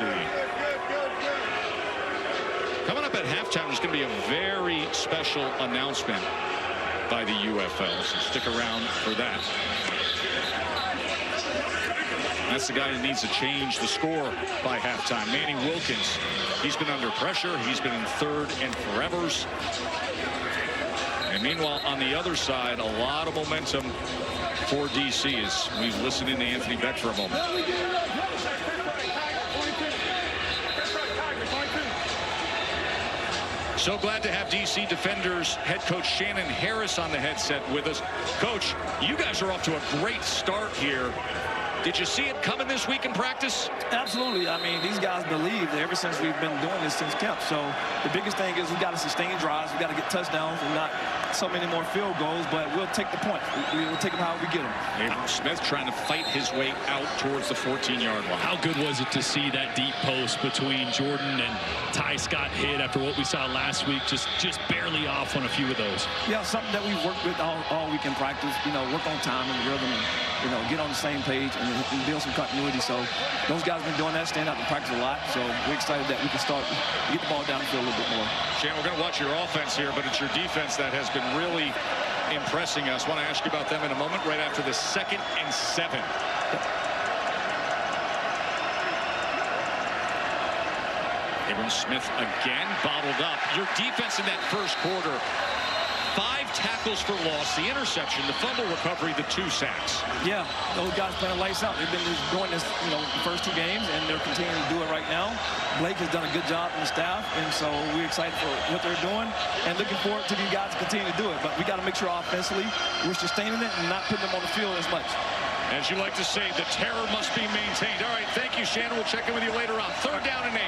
Coming up at halftime, there's going to be a very special announcement by the UFL, so stick around for that. That's the guy who needs to change the score by halftime. Manny Wilkins, he's been under pressure. He's been in 3rd and forevers. And meanwhile, on the other side, a lot of momentum for DC as we listen in to Anthony Becht for a moment. So glad to have DC Defenders head coach Shannon Harris on the headset with us. Coach, you guys are off to a great start here. Did you see it coming this week in practice? Absolutely. I mean, these guys believe that ever since we've been doing this since camp. So the biggest thing is we got to sustain drives. We got to get touchdowns and not so many more field goals, but we'll take the points. We'll take them how we get them. Abram Smith trying to fight his way out towards the 14-yard line. How good was it to see that deep post between Jordan and Ty Scott hit after what we saw last week, just barely off on a few of those? Yeah, something that we've worked with all week in practice, you know, work on time and rhythm and, you know, get on the same page and build some continuity. So those guys have been doing that, stand out in practice a lot. So we're excited that we can start get the ball down the field a little bit more. Shan, we're going to watch your offense here, but it's your defense that has been really impressing us. I want to ask you about them in a moment, right after the 2nd and 7. Abram Smith again bottled up. Your defense in that first quarter, 5 tackles for loss, the interception, the fumble recovery, the 2 sacks. Yeah, those guys playing lights out. They've been just doing this, you know, the first 2 games, and they're continuing to do it right now. Blake has done a good job in the staff, and so we're excited for what they're doing and looking forward to these guys to continue to do it. But we got to make sure offensively we're sustaining it and not putting them on the field as much. As you like to say, the terror must be maintained. All right, thank you, Shannon. We'll check in with you later on. 3rd down and 8.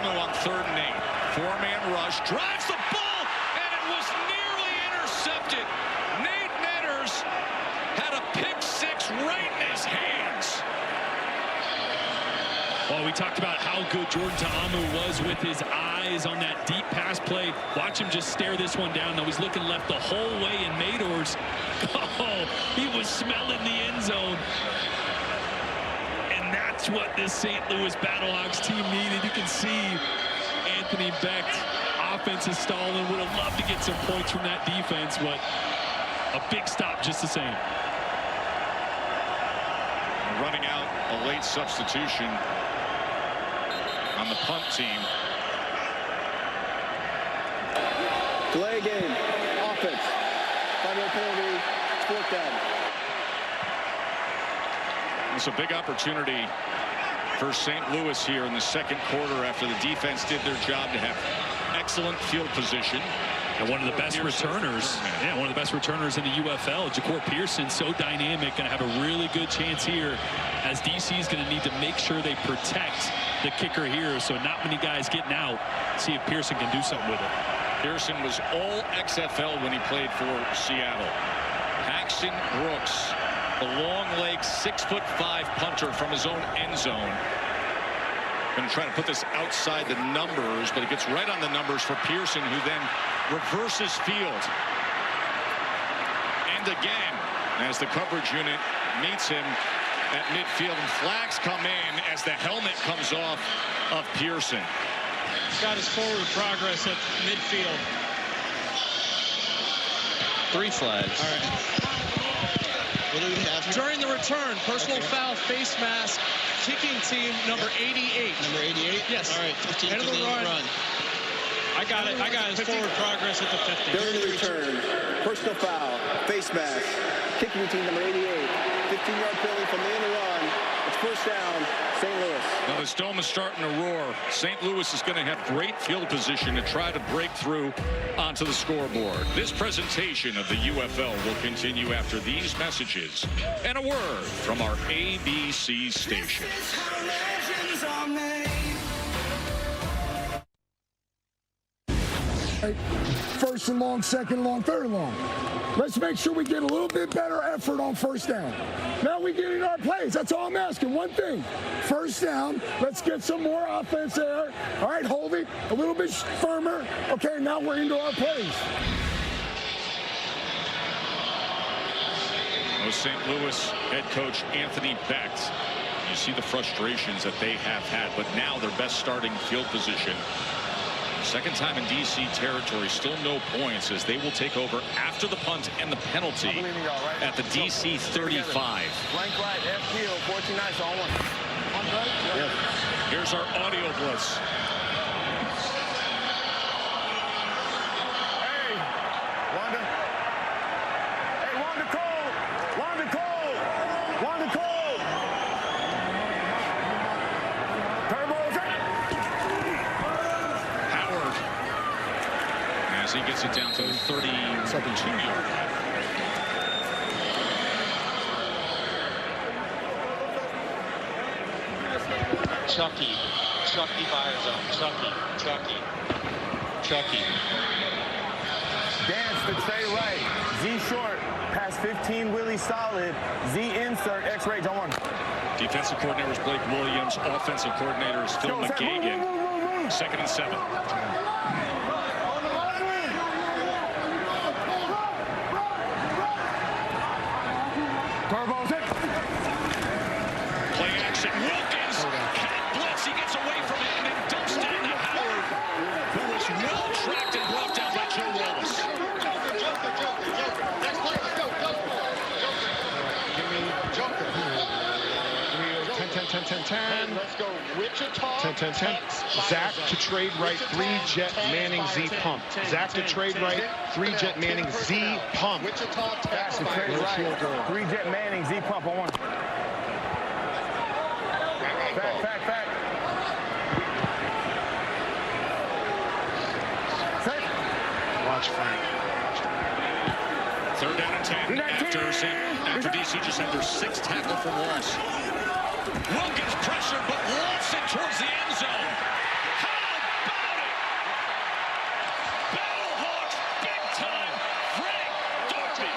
On 3rd and 8. 4-man rush, drives the ball, and it was nearly intercepted. Nate Netters had a pick 6 right in his hands. Well, we talked about how good Jordan Ta'amu was with his eyes on that deep pass play. Watch him just stare this one down. Now he's looking left the whole way in Mador's. Oh, he was smelling the end zone. That's what this St. Louis Battlehawks team needed. You can see Anthony Becht, offense is stalling. Would have loved to get some points from that defense, but a big stop just the same. Running out a late substitution on the punt team. Delay game, offense. 5-yard penalty, 4th down. It's a big opportunity for St. Louis here in the 2nd quarter after the defense did their job to have excellent field position. And one of the best returners, one of the best returners in the UFL, Ja'Cour Pearson, so dynamic, going to have a really good chance here as DC is going to need to make sure they protect the kicker here, so not many guys getting out. See if Pearson can do something with it. Pearson was all XFL when he played for Seattle. Paxton Brooks, the long leg 6'5" punter from his own end zone. Going to try to put this outside the numbers, but it gets right on the numbers for Pearson, who then reverses field. jammed again as the coverage unit meets him at midfield, and flags come in as the helmet comes off of Pearson. Got his forward progress at midfield. 3 flags. All right. What do we have here? During the return, personal foul, face mask, kicking team number 88. Number 88? Yes. All right, 15 End of the run. I got it. I got his forward progress at the 50. During the return, personal foul, face mask, kicking team number 88, 15-yard penalty from the end of the run. It's first down, St. Louis. Now the Dome is starting to roar. St. Louis is going to have great field position to try to break through onto the scoreboard. This presentation of the UFL will continue after these messages and a word from our ABC station. First and long, second and long, third and long. Let's make sure we get a little bit better effort on first down. Now we get in our plays. That's all I'm asking. One thing. First down. Let's get some more offense there. All right, hold it a little bit firmer. Okay, now we're into our plays. St. Louis head coach Anthony Becht. You see the frustrations that they have had, but now their best starting field position. Second time in DC territory, still no points as they will take over after the punt and the penalty at the DC 35. Blank right, FQ, 14 nights on one. Yes. Here's our audio blitz. Hey, Wanda. Hey, Wanda Cole. Wanda Cole. Wanda Cole. Turbo's up. Howard, as he gets it down to the 32-yard line. Chucky fire zone. Chucky. Dance to Trey right. Z short. Pass 15, Willie solid. Z insert, X-rays on one. Defensive coordinator is Blake Williams. Offensive coordinator is Phil McGagan. 2nd and 7. Turbo's it. Play action. Wilkins. Cat blitz. He gets away from it and then dumps down to Howard, who was well tracked and brought down by Joe Wallace. Next play. Let's go. Give me Joker. 10. Let's go. Wichita. 10. Zach to trade right. 3-jet Manning Z pump. Zach to trade right. 3-jet Manning Z pump. Wichita tax Trade right. 3-jet Manning Z pump on one. Fact. Watch Frank. 3rd down and 10 after DC just had their 6th tackle for loss. Wilkins pressured, but lofts it towards the end zone. How about it? Battlehawks, big time. Frank Darby.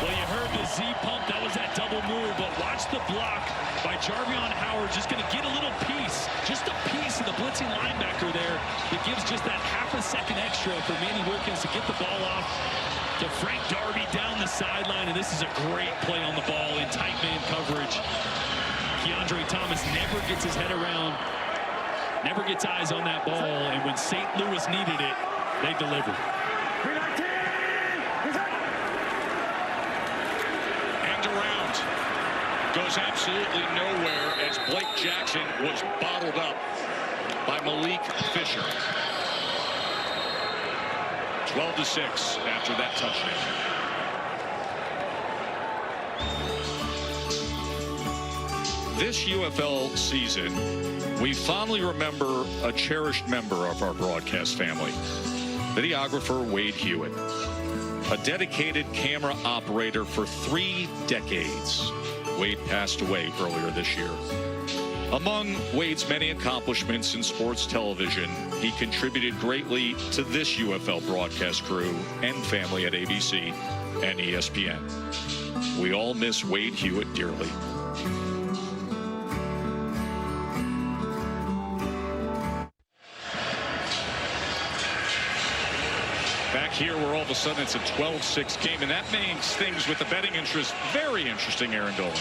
Well, you heard the Z pump. That was that double move, but watch the block by Jarvion Howard. Just going to get a little piece, just a piece of the blitzing linebacker there that gives just that half a second extra for Manny Wilkins to get the ball off to Frank Darby down the sideline. And this is a great play on the ball in tight man coverage. Keandre Thomas never gets his head around, never gets eyes on that ball. And when St. Louis needed it, they delivered. Goes absolutely nowhere as Blake Jackson was bottled up by Malik Fisher. 12-6 after that touchdown. This UFL season, we fondly remember a cherished member of our broadcast family, videographer Wade Hewitt, a dedicated camera operator for 3 decades. Wade passed away earlier this year. Among Wade's many accomplishments in sports television, he contributed greatly to this UFL broadcast crew and family at ABC, and ESPN. We all miss Wade Hewitt dearly. Back here, where all of a sudden it's a 12-6 game, and that makes things with the betting interest very interesting, Aaron Dolan.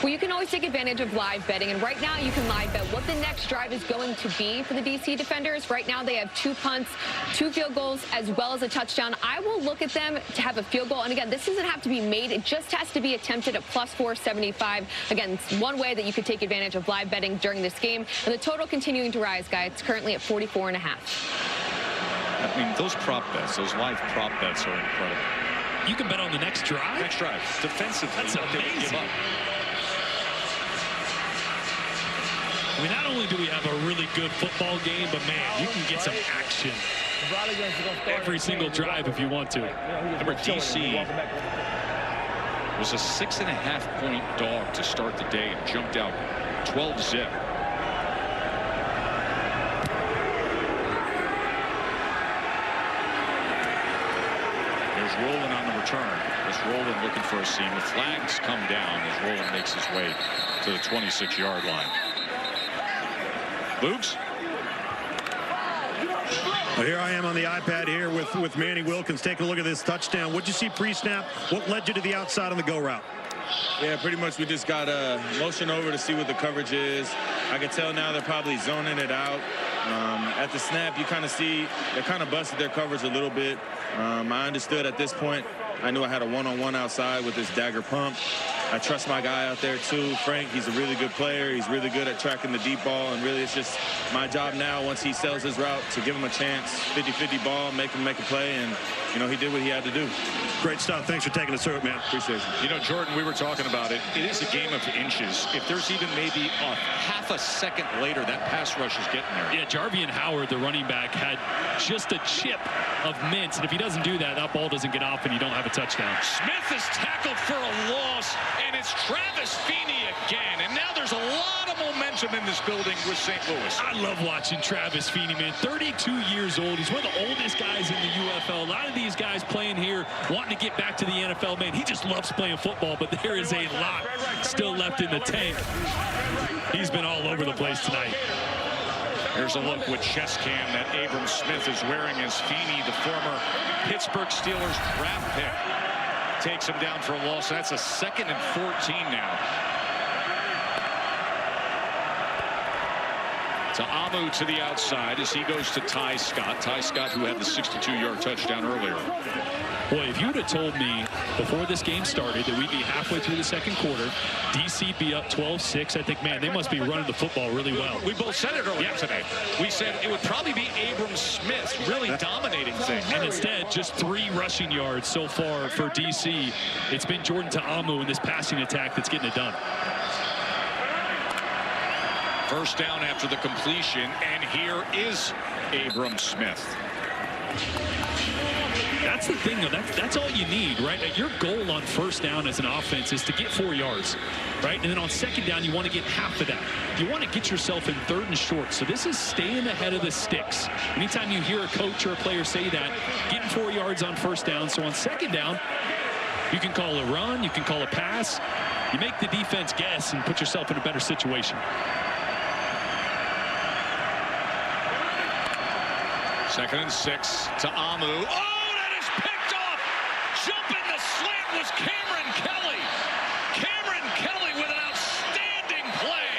Well, you can always take advantage of live betting, and right now you can live bet what the next drive is going to be for the DC Defenders. Right now they have 2 punts, 2 field goals, as well as a touchdown. I will look at them to have a field goal, and again, this doesn't have to be made. It just has to be attempted at plus 475. Again, it's one way that you could take advantage of live betting during this game, and the total continuing to rise, guys. It's currently at 44.5. I mean, those prop bets, those live prop bets are incredible. You can bet on the next drive? Next drive. Defensively, that's amazing. I mean, not only do we have a really good football game, but man, you can get some action every single drive if you want to. Remember, DC was a 6.5-point dog to start the day and jumped out 12-zip. There's Rowland on the return. There's Rowland looking for a seam. The flags come down as Rowland makes his way to the 26-yard line. Luke's. Well, here I am on the iPad here with Manny Wilkins taking a look at this touchdown. What'd you see pre-snap? What led you to the outside on the go route? Yeah, pretty much we just got motion over to see what the coverage is. I can tell now they're probably zoning it out. At the snap, you kind of see they kind of busted their coverage a little bit. I understood at this point. I knew I had a one-on-one outside with this dagger pump. I trust my guy out there too, Frank. He's a really good player. He's really good at tracking the deep ball, and really it's just my job now once he sells his route to give him a chance, 50-50 ball, make him make a play, and you know he did what he had to do. Great stuff. Thanks for taking us through it, man. Appreciate it. You know, Jordan, we were talking about it. It is a game of inches. If there's even maybe a half a second later, that pass rush is getting there. Yeah, Jarvian Howard, the running back, had just a chip of mints, and if he doesn't do that, that ball doesn't get off and you don't have a touchdown. Smith is tackled for a loss, and it's Travis Feeney again. And now there's a lot of momentum in this building with St. Louis. I love watching Travis Feeney, man. 32 years old. He's one of the oldest guys in the UFL. A lot of these guys playing here wanting to get back to the NFL, man. He just loves playing football, but there is a lot still left in the tank. He's been all over the place tonight. Here's a look with chest cam that Abram Smith is wearing as Feeney, the former Pittsburgh Steelers draft pick, takes him down for a loss. That's a 2nd and 14 now. To Amu to the outside as he goes to Ty Scott. Ty Scott, who had the 62-yard touchdown earlier. Boy, if you would have told me before this game started that we'd be halfway through the second quarter, DC'd be up 12-6, I think, man, they must be running the football really well. We both said it earlier today. We said it would probably be Abram Smith really dominating things. And instead, just 3 rushing yards so far for DC. It's been Jordan Ta'amu in this passing attack that's getting it done. First down after the completion, and here is Abram Smith. That's the thing, though. That's all you need, right? Like, your goal on first down as an offense is to get 4 yards, right? And then on second down, you want to get half of that. You want to get yourself in 3rd and short. So this is staying ahead of the sticks. Anytime you hear a coach or a player say that, getting 4 yards on first down. So on second down, you can call a run, you can call a pass. You make the defense guess and put yourself in a better situation. 2nd and 6 to Amu. Oh, that is picked off. Jumping the slant was Cameron Kelly. Cameron Kelly with an outstanding play.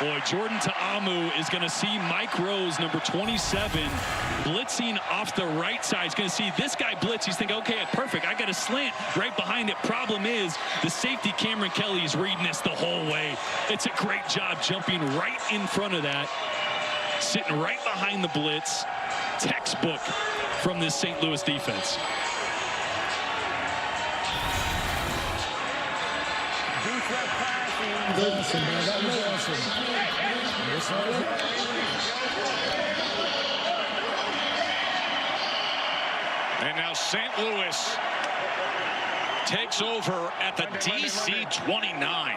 Boy, Jordan Ta'amu is going to see Mike Rose, number 27, blitzing off the right side. He's going to see this guy blitz. He's thinking, okay, perfect. I got a slant right behind it. Problem is, the safety, Cameron Kelly, is reading this the whole way. It's a great job jumping right in front of that, sitting right behind the blitz. Textbook from this St. Louis defense. Awesome, man. That was awesome. And now St. Louis takes over at the DC 29.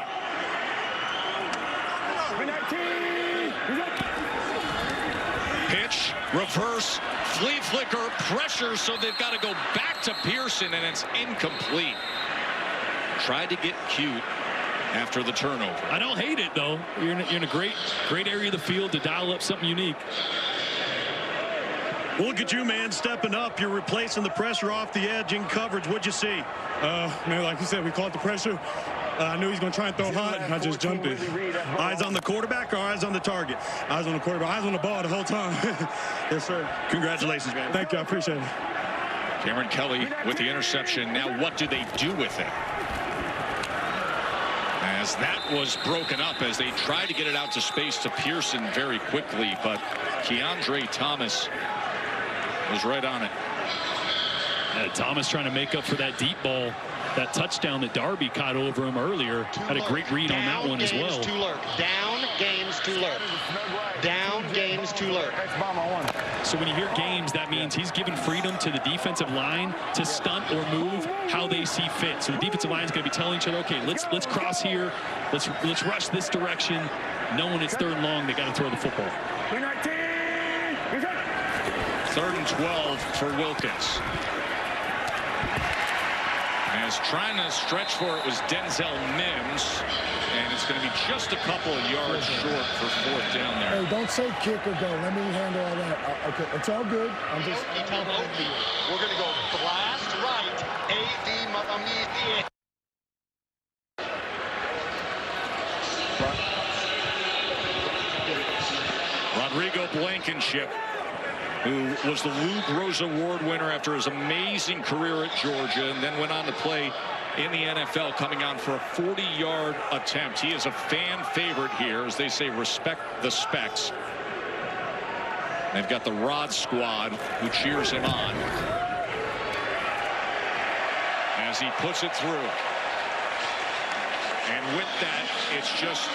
Pitch, reverse, flea flicker, pressure, so they've got to go back to Pearson, and it's incomplete. Tried to get cute after the turnover. I don't hate it, though. You're in a great area of the field to dial up something unique. Well, look at you, man, stepping up. You're replacing the pressure off the edge in coverage. What'd you see? Man, like you said, we caught the pressure. I knew he was going to try and throw hot, and I just jumped it. Eyes on the quarterback or eyes on the target? Eyes on the quarterback. Eyes on the ball the whole time. Yes, sir. Congratulations, man. Thank you. I appreciate it. Cameron Kelly with the interception. Now what do they do with it? As that was broken up as they tried to get it out to space to Pearson very quickly, but Keandre Thomas was right on it. Thomas trying to make up for that deep ball, that touchdown that Darby caught over him earlier. Had a great read on that one as well. To lurk. Down, games to lurk. Down, games to lurk. So when you hear games, that means he's given freedom to the defensive line to stunt or move how they see fit. So the defensive line is going to be telling each other, okay, let's cross here, let's rush this direction. Knowing it's 3rd and long, they got to throw the football. 3rd and 12 for Wilkins. As trying to stretch for it was Denzel Mims, and it's going to be just a couple of yards short for 4th down there. Hey, don't say kick or go. Let me handle all that. Okay, it's all good. I'm just. We're going to go blast right. A.D. Mamamidi. Rodrigo Blankenship, who was the Lou Groza Award winner after his amazing career at Georgia and then went on to play in the NFL, coming on for a 40-yard attempt. He is a fan favorite here, as they say, respect the specs. They've got the Rod squad who cheers him on as he puts it through. And with that, it's just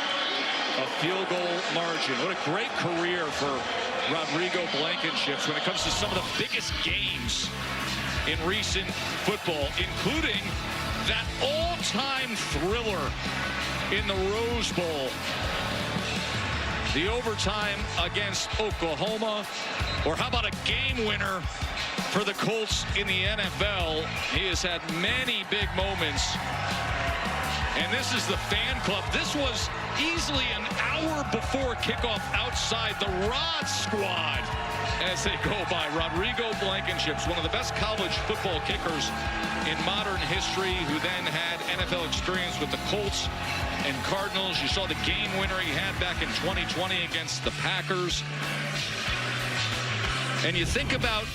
a field goal margin. What a great career for Rodrigo Blankenship when it comes to some of the biggest games in recent football, including that all-time thriller in the Rose Bowl. The overtime against Oklahoma, or how about a game winner for the Colts in the NFL? He has had many big moments. And this is the fan club. This was easily an hour before kickoff outside the Rod squad as they go by. Rodrigo Blankenship's one of the best college football kickers in modern history, who then had NFL experience with the Colts and Cardinals. You saw the game winner he had back in 2020 against the Packers. And you think about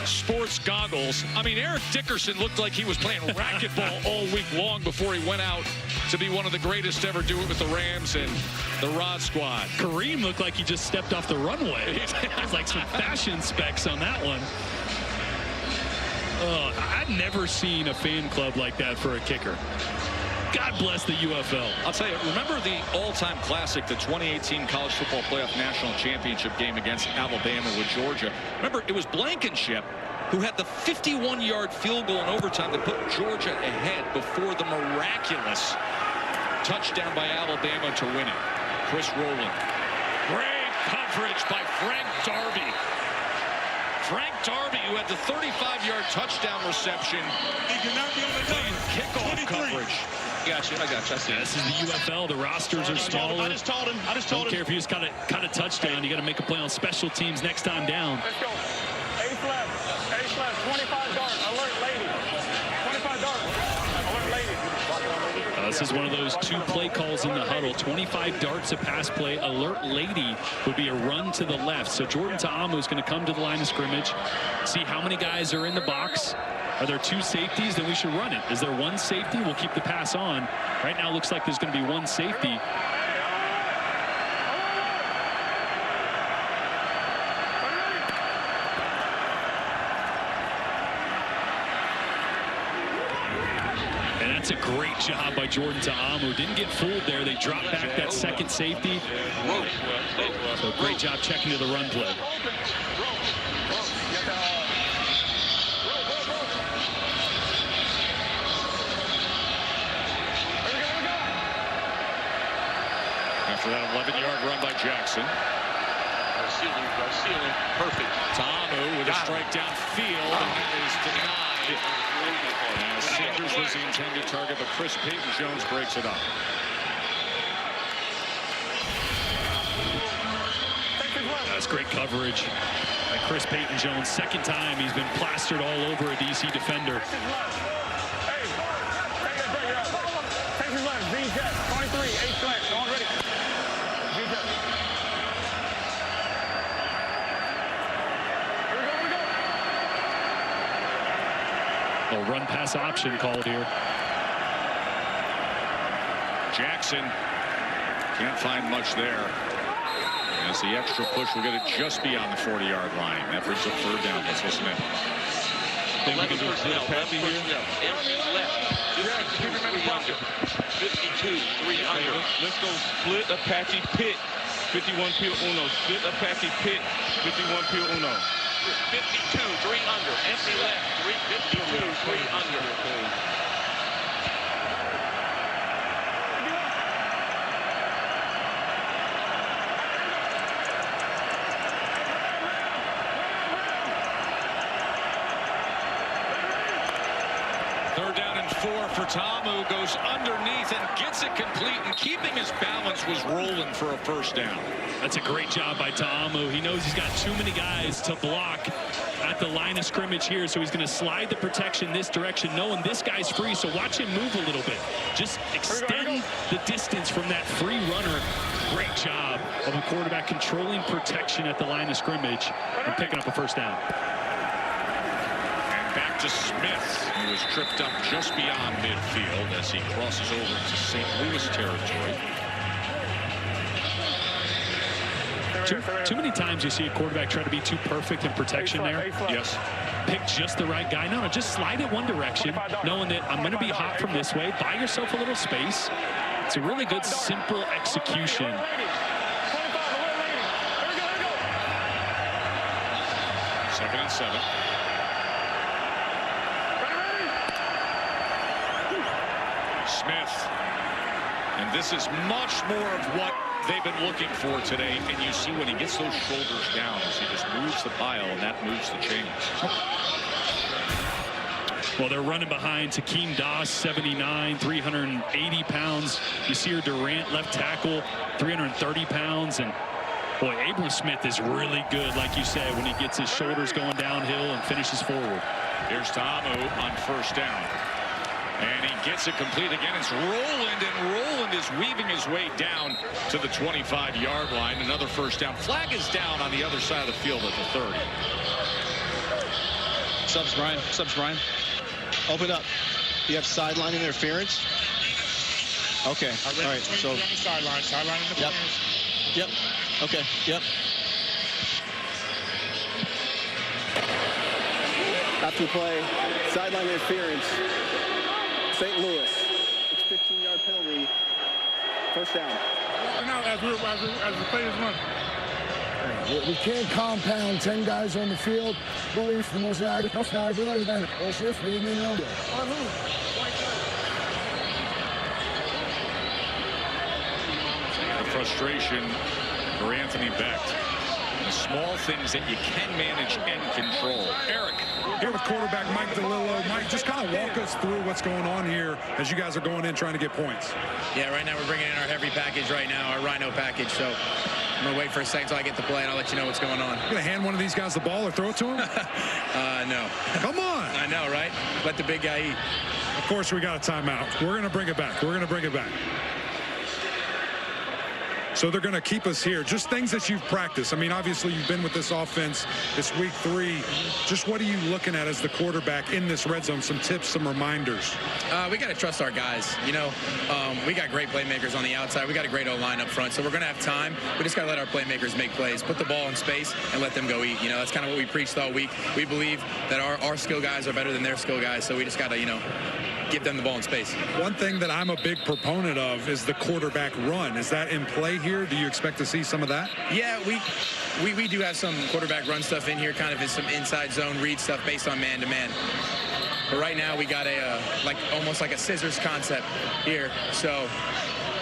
sports goggles. I mean, Eric Dickerson looked like he was playing racquetball all week long before he went out to be one of the greatest to ever do it with the Rams and the Rod squad. Kareem looked like he just stepped off the runway. It's like some fashion specs on that one. I've never seen a fan club like that for a kicker. God bless the UFL. I'll tell you, remember the all-time classic, the 2018 College Football Playoff National Championship game against Alabama with Georgia? Remember, it was Blankenship who had the 51-yard field goal in overtime that put Georgia ahead before the miraculous touchdown by Alabama to win it. Chris Rowland. Great coverage by Frank Darby. Frank Darby, who had the 35-yard touchdown reception, playing kickoff coverage. I got you. Yeah, this is the UFL. The rosters are smaller. I just told him. Don't care if you just caught a touchdown. You got to make a play on special teams next time down. Let's go. Ace left. 25 dart. Alert lady. 25 dart. Alert lady. This is one of those 2 play calls in the huddle. 25 darts a pass play. Alert lady would be a run to the left. So Jordan Ta'amu is going to come to the line of scrimmage, see how many guys are in the box. Are there 2 safeties? Then we should run it. Is there 1 safety? We'll keep the pass on. Right now, it looks like there's going to be 1 safety. And that's a great job by Jordan Ta'amu. Didn't get fooled there. They dropped back that second safety. So great job checking to the run play. After that 11-yard run by Jackson. Ceiling. Perfect. Ta'amu with a strike downfield, and that is denied. As Sanders was the intended target, but Chris Payton-Jones breaks it up. That's great coverage by Chris Payton-Jones. Second time he's been plastered all over a DC defender. A run pass option called here. Jackson can't find much there. As the extra push will get it just beyond the 40-yard line. That brings up third down. Let's listen in. Think we can do a split Apache here? Empty left. 52, 3 under. 52, 3 under. Let's go split Apache pit. 51 peel uno. Split Apache pit. 51 peel uno. 52, 3 under. Empty left. 52, 3 under. Third down and 4 for Ta'amu. Goes underneath and gets it complete, and keeping his balance was rolling for a first down. That's a great job by Ta'amu. He knows he's got too many guys to block at the line of scrimmage here, so he's going to slide the protection this direction, knowing this guy's free, so watch him move a little bit. Just extend the distance from that free runner. Great job of a quarterback controlling protection at the line of scrimmage and picking up a first down. Back to Smith, who was tripped up just beyond midfield as he crosses over into St. Louis territory. Too many times you see a quarterback try to be too perfect in protection there. Yes. Pick just the right guy. No, just slide it one direction, knowing that I'm going to be hot from this way. Buy yourself a little space. It's a really good, simple execution. Second and 7. Smith, and this is much more of what they've been looking for today, and you see when he gets those shoulders down as he just moves the pile, and that moves the chains. Well, they're running behind Takeem Doss, 79, 380 pounds. Yasir Durant, left tackle, 330 pounds, and boy, Abram Smith is really good, like you said, when he gets his shoulders going downhill and finishes forward. Here's Ta'amu on first down. And he gets it complete again. It's Roland, and Roland is weaving his way down to the 25-yard line. Another first down. Flag is down on the other side of the field at the 30. Subs, Brian. Subs, Brian. Open up. You have sideline interference? Okay. All right. So. Sideline interference. Yep. Okay. Yep. After the play, sideline interference. St. Louis. It's 15-yard penalty. First down. Right now, as the players run. We can't compound 10 guys on the field. Believe the most The frustration for Anthony Becht. The small things that you can manage and control. Eric. Here with quarterback Mike DeLillo. Mike, just kind of walk us through what's going on here as you guys are going in trying to get points. Yeah, right now we're bringing in our heavy package right now, our Rhino package. So I'm going to wait for a second until I get the play, and I'll let you know what's going on. You going to hand one of these guys the ball or throw it to him? No. Come on. I know, right? Let the big guy eat. Of course, we got a timeout. We're going to bring it back. We're going to bring it back. So they're going to keep us here. Just things that you've practiced. I mean, obviously, you've been with this offense. It's week 3. Just what are you looking at as the quarterback in this red zone? Some tips, some reminders. We got to trust our guys. You know, we got great playmakers on the outside. We got a great O-line up front. So we're going to have time. We just got to let our playmakers make plays, put the ball in space, and let them go eat. You know, that's kind of what we preached all week. We believe that our skill guys are better than their skill guys. So we just got to, you know, give them the ball in space. One thing that I'm a big proponent of is the quarterback run. Is that in play here? Do you expect to see some of that? Yeah, we do have some quarterback run stuff in here, kind of in some inside zone read stuff based on man-to-man. But right now we got a almost like a scissors concept here. So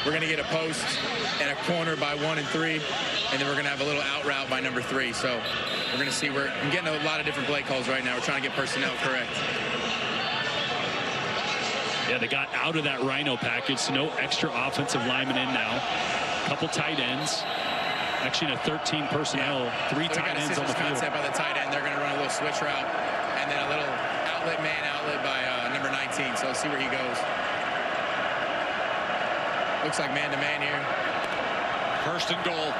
we're going to get a post and a corner by 1 and 3, and then we're going to have a little out route by number 3. So we're going to see. I'm getting a lot of different play calls right now. We're trying to get personnel correct. Yeah, they got out of that Rhino package, so no extra offensive linemen in now. Couple tight ends. Actually, in a 13 personnel, 3 tight ends on the field. Concept by the tight end. They're going to run a little switch route, and then a little outlet by number 19. So let's see where he goes. Looks like man-to-man here. First and goal.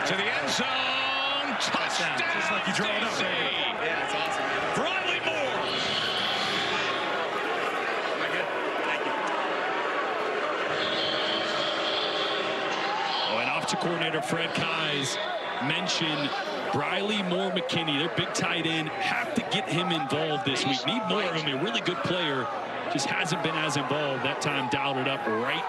To the end zone. Touchdown. Just like you draw it up. Yeah, it's awesome, man. Bradley Moore. Am I good? Thank you. Oh, and offensive coordinator Fred Keyes mentioned Briley Moore McKinney, their big tight end. Have to get him involved this week. Need more of him. A really good player. Just hasn't been as involved. That time dialed it up right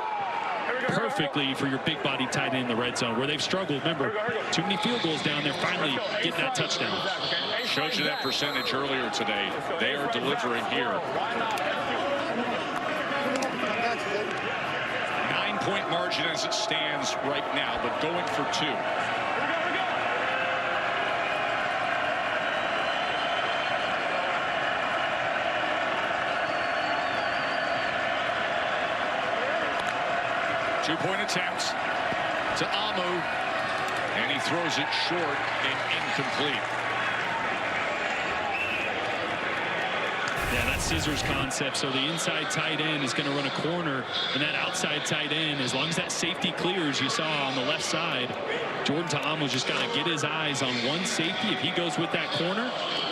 perfectly for your big body tight end in the red zone, where they've struggled. Remember, too many field goals down there. Finally getting that touchdown. Showed you that percentage earlier today. They are delivering here. 9-point margin as it stands right now, but going for 2. Two-point attempt to Amu, and he throws it short and incomplete. Yeah, that scissors concept. So the inside tight end is going to run a corner, and that outside tight end, as long as that safety clears, you saw on the left side, Jordan Ta'amu's just got to get his eyes on one safety. If he goes with that corner,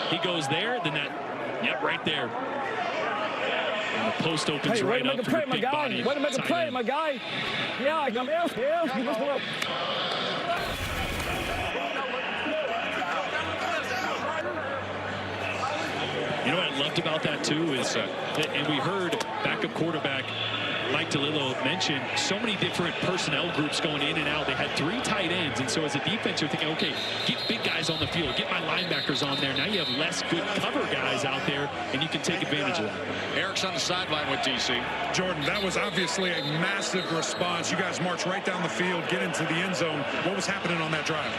he goes there, then that, yep, right there. And the post opens right up for your big body. Way to make a play, my guy. Yeah, I come here. Yeah. You know what I loved about that too is, and we heard backup quarterback Mike DeLillo mentioned so many different personnel groups going in and out. They had 3 tight ends, and so as a defense, you're thinking, okay, get big guys on the field, get my linebackers on there. Now you have less good cover guys out there, and you can take advantage of that. Eric's on the sideline with DC. Jordan, that was obviously a massive response. You guys marched right down the field, get into the end zone. What was happening on that drive?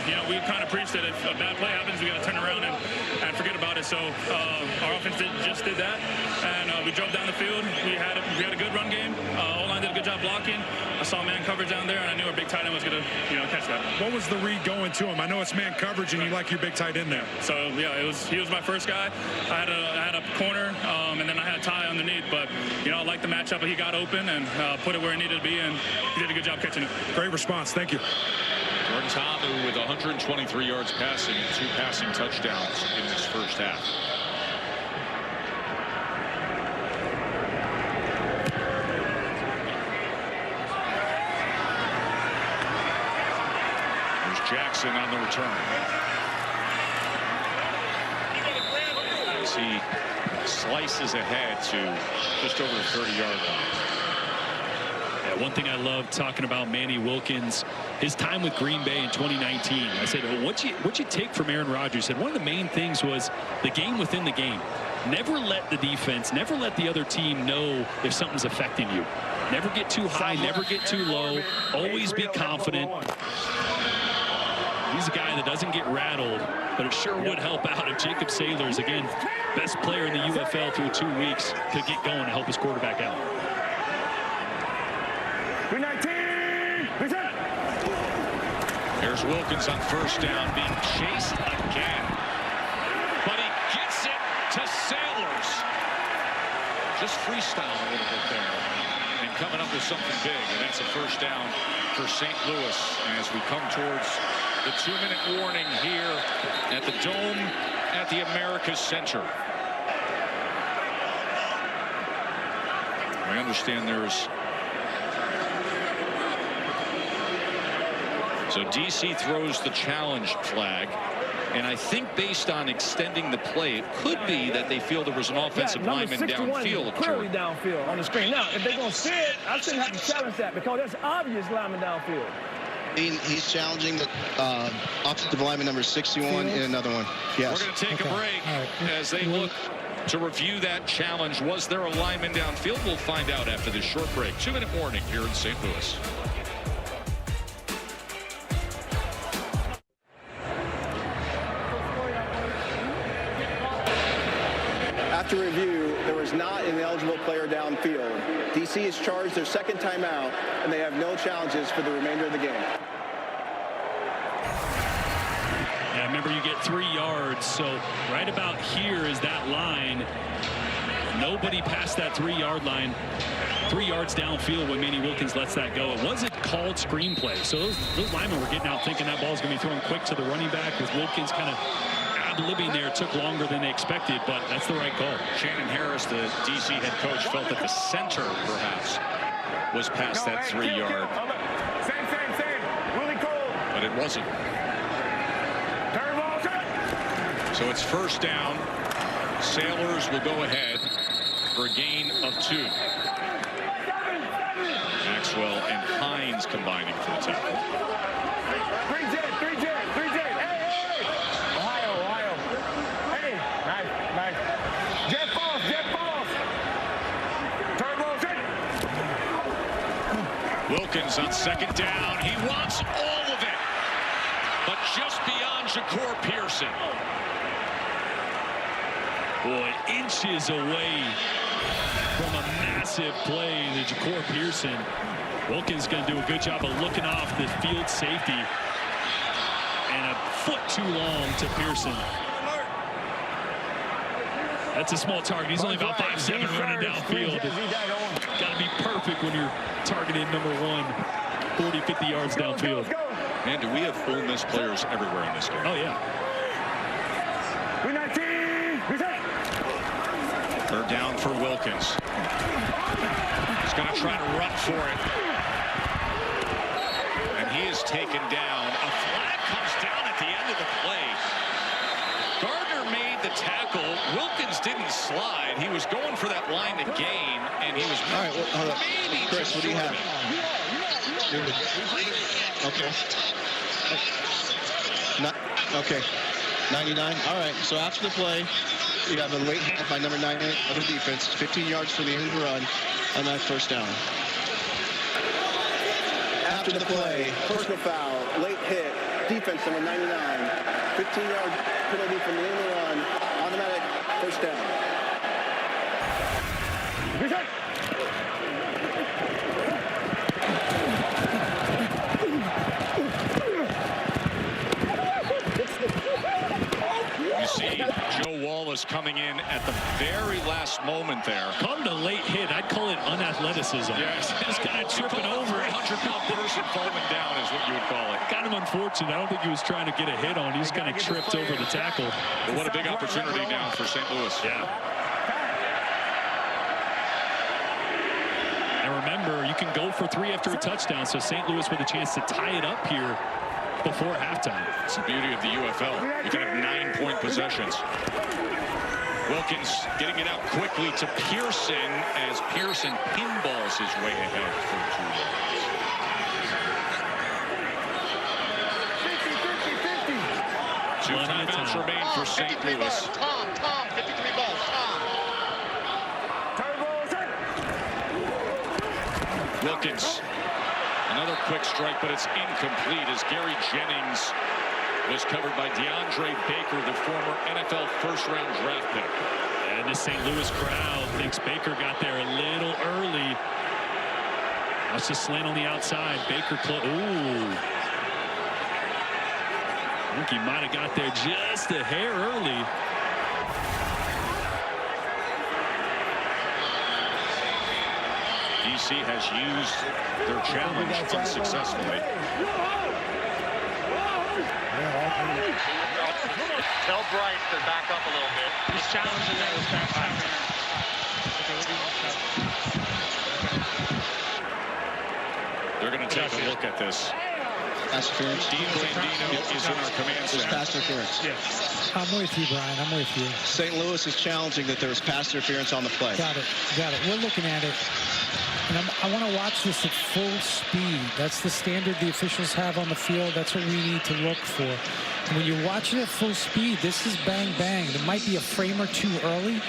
You know, we kind of preached that if a bad play happens, we got to turn around and forget about it. So our offense just did that, and we drove down the field. We had a good run game. O-line did a good job blocking. I saw man coverage down there, and I knew our big tight end was going to, catch that. What was the read going to him? I know it's man coverage, and you like your big tight end there. So yeah, he was my first guy. I had a corner, and then I had Ty underneath. But I liked the matchup. He got open and put it where it needed to be, and he did a good job catching it. Great response. Thank you. Jordan Ta'amu with 123 yards passing and 2 passing touchdowns in this first half. There's Jackson on the return. As he slices ahead to just over the 30-yard line. One thing I love talking about Manny Wilkins, his time with Green Bay in 2019. I said, well, what'd you take from Aaron Rodgers? He said one of the main things was the game within the game. Never let the defense, never let the other team know if something's affecting you. Never get too high, never get too low. Always be confident. He's a guy that doesn't get rattled, but it sure would help out if Jacob Saylors, again, best player in the UFL through 2 weeks, could get going to help his quarterback out. 319. Here's Wilkins on first down, being chased again. But he gets it to Saylors. Just freestyle a little bit there. And coming up with something big, and that's a first down for St. Louis as we come towards the 2-minute warning here at the Dome at the America's Center. I understand there's... So DC throws the challenge flag, and I think based on extending the play, it could be that they feel there was an offensive lineman downfield. Clearly downfield on the screen. Now, if they're going to see it, I shouldn't have to challenge that because that's obvious lineman downfield. He's challenging the offensive lineman number 61 in another one. Yes. We're going to take a break as they look to review that challenge. Was there a lineman downfield? We'll find out after this short break. 2-minute warning here in St. Louis. After review, there was not an eligible player downfield. DC has charged their second timeout, and they have no challenges for the remainder of the game. Yeah, remember you get 3 yards, so right about here is that line. Nobody past that 3-yard line. 3 yards downfield when Manny Wilkins lets that go. It wasn't called screenplay, so those linemen were getting out thinking that ball's going to be thrown quick to the running back with Wilkins kind of ad-libbing there. It took longer than they expected, but that's the right call. Shannon Harris, the DC head coach, felt that the center perhaps was past that 3-yard. Same. Willie Cole. But it wasn't. So it's first down. Sailors will go ahead for a gain of 2. Maxwell and Hines combining for the tackle. 3 J. Hey. Ohio. Hey, nice. Jet falls. Turbo. Wilkins on second down. He wants all of it, but just beyond Shakur Pearson. Boy, inches away from a massive play to Shakur Pearson. Wilkins going to do a good job of looking off the field safety. And a foot too long to Pearson. That's a small target. He's only about 5'7" running downfield. Got to be perfect when you're targeting number 1, 40, 50 yards downfield. Man, do we have full miss players everywhere in this game? Oh, yeah. Third down for Wilkins. He's going to try to run for it. And he is taken down. A flag comes down at the end of the play. Gardner made the tackle. Wilkins didn't slide. He was going for that line to gain, and he was all right, well, hold up. Chris, what do you have? Okay. 99. All right, so after the play, you have a late hit by number 98 of the defense, 15 yards from the end of the run on that first down. After the play, personal foul, late hit, defense number 99, 15-yard penalty from the end of the run, automatic first down. See Joe Wallace coming in at the very last moment there. Called it a late hit. I'd call it unathleticism. Yes. Just kind of tripping over. 100-pound person falling down is what you would call it. Got him unfortunate. I don't think he was trying to get a hit on. He just kind of tripped over the tackle. But what a big opportunity now for St. Louis. Yeah. And remember, you can go for 3 after a touchdown, so St. Louis with a chance to tie it up here before halftime. It's the beauty of the UFL. You can have 9-point possessions. Wilkins getting it out quickly to Pearson as Pearson pinballs his way ahead for 2 yards. 2 timeouts remain for St. Louis. Tom, 53 balls, Tom. Wilkins. Another quick strike, but it's incomplete as Gary Jennings was covered by DeAndre Baker, the former NFL first-round draft pick. And the St. Louis crowd thinks Baker got there a little early. That's a slant on the outside. Baker, ooh. I think he might have got there just a hair early. DC has used their challenge unsuccessfully. Tell Bryce to back up a little bit. He's challenging that was back time. They're going to take a look at this. Pass interference. Dean Blandino is in our command center. Pass interference. Yes. I'm with you, Brian. I'm with you. St. Louis is challenging that there was pass interference on the play. Got it. We're looking at it. And I want to watch this at full speed. That's the standard the officials have on the field. That's what we need to look for. And when you watch it at full speed, this is bang, bang. There might be a frame or two early,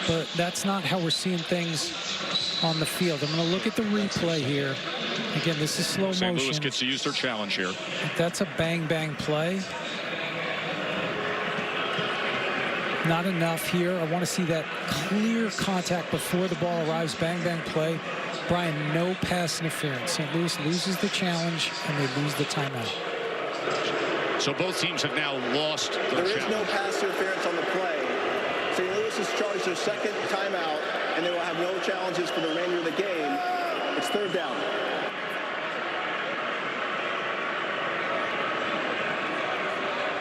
but that's not how we're seeing things on the field. I'm going to look at the replay here. Again, this is slow motion. St. Louis gets to use their challenge here. That's a bang-bang play. Not enough here. I want to see that clear contact before the ball arrives. Bang-bang play. Brian, no pass interference. St. Louis loses the challenge, and they lose the timeout. So both teams have now lost their There is challenge. no pass interference on the play. St. Louis has charged their second timeout, and they will have no challenges for the remainder of the game. It's third down.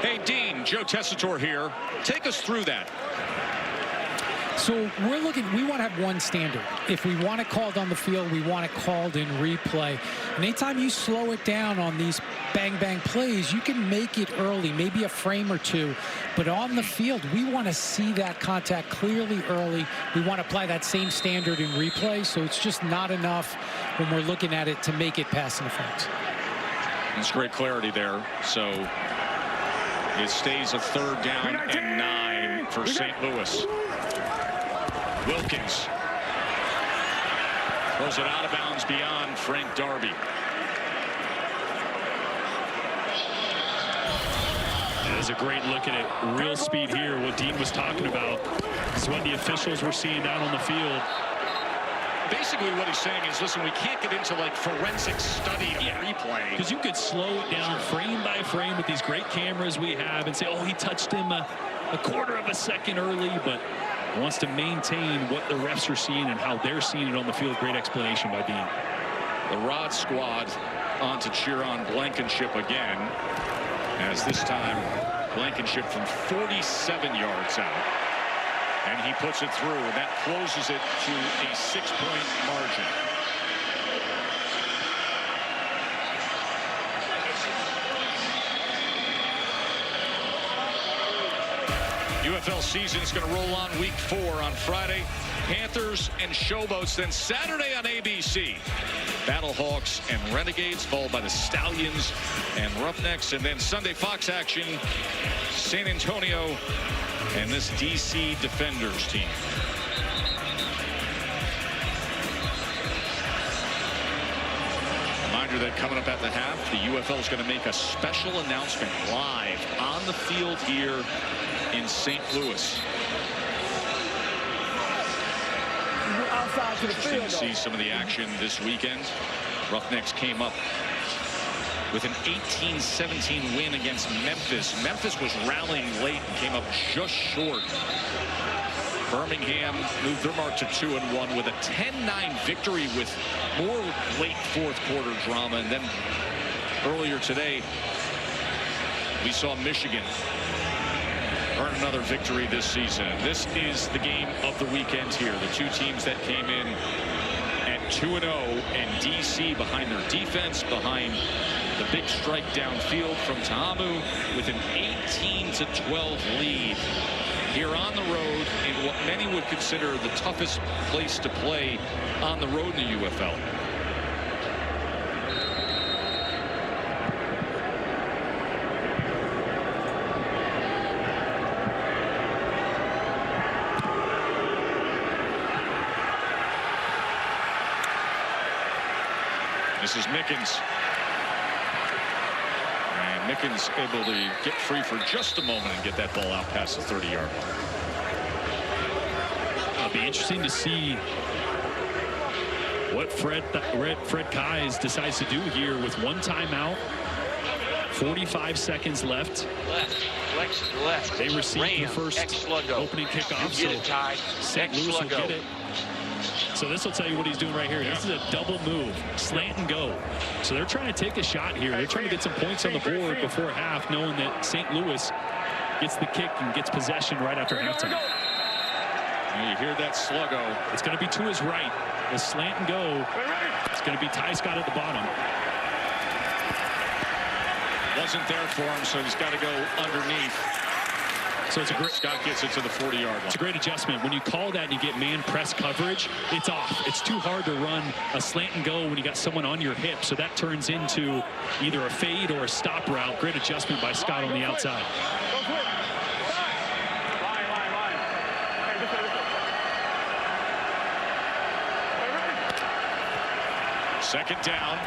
Hey, Dean, Joe Tessitore here. Take us through that. So we're looking, we want to have one standard. If we want it called on the field, we want it called in replay. And anytime you slow it down on these bang-bang plays, you can make it early, maybe a frame or two. But on the field, we want to see that contact clearly early. We want to apply that same standard in replay, so it's just not enough when we're looking at it to make it pass interference. There's great clarity there. So it stays a third down and 9 for St. Louis. Wilkins throws it out of bounds beyond Frank Darby. There's a great look at it. Real speed here. What Dean was talking about is what the officials were seeing down on the field. Basically what he's saying is, listen, we can't get into like forensic study of replay. Because you could slow it down frame by frame with these great cameras we have and say, oh, he touched him a quarter of a second early, but wants to maintain what the refs are seeing and how they're seeing it on the field. Great explanation by Dean. The Rod squad on to cheer on Blankenship again, as this time Blankenship from 47 yards out. And he puts it through, and that closes it to a 6-point margin. UFL season is going to roll on week 4 on Friday. Panthers and Showboats. Then Saturday on ABC, Battlehawks and Renegades, followed by the Stallions and Roughnecks. And then Sunday Fox action, San Antonio and this DC Defenders team. Reminder that coming up at the half, the UFL is going to make a special announcement live on the field here in St. Louis. Outside to the Interesting field, to see some of the action this weekend. Roughnecks came up with an 18-17 win against Memphis. Memphis was rallying late and came up just short. Birmingham moved their mark to 2-1 with a 10-9 victory with more late fourth quarter drama. And then earlier today, we saw Michigan earn another victory this season. This is the game of the weekend here. The two teams that came in at 2-0, and DC behind their defense, behind the big strike downfield from Ta'amu with an 18-12 lead here on the road in what many would consider the toughest place to play on the road in the UFL. This is Mickens. And Mickens able to get free for just a moment and get that ball out past the 30-yard line. It'll be interesting to see what Fred Keyes decides to do here with one timeout, 45 seconds left. Left. They received the first opening kickoff, so St. Louis will get it. So this will tell you what he's doing right here. This is a double move, slant and go. So they're trying to take a shot here. They're trying to get some points on the board before half, knowing that St. Louis gets the kick and gets possession right after halftime. And you hear that sluggo. It's going to be to his right. The slant and go. It's going to be Ty Scott at the bottom. Wasn't there for him, so he's got to go underneath. So it's a great. Scott gets it to the 40-yard line. It's a great adjustment. When you call that and you get man press coverage, it's off. It's too hard to run a slant and go when you got someone on your hip. So that turns into either a fade or a stop route. Great adjustment by Scott on the outside. Second down.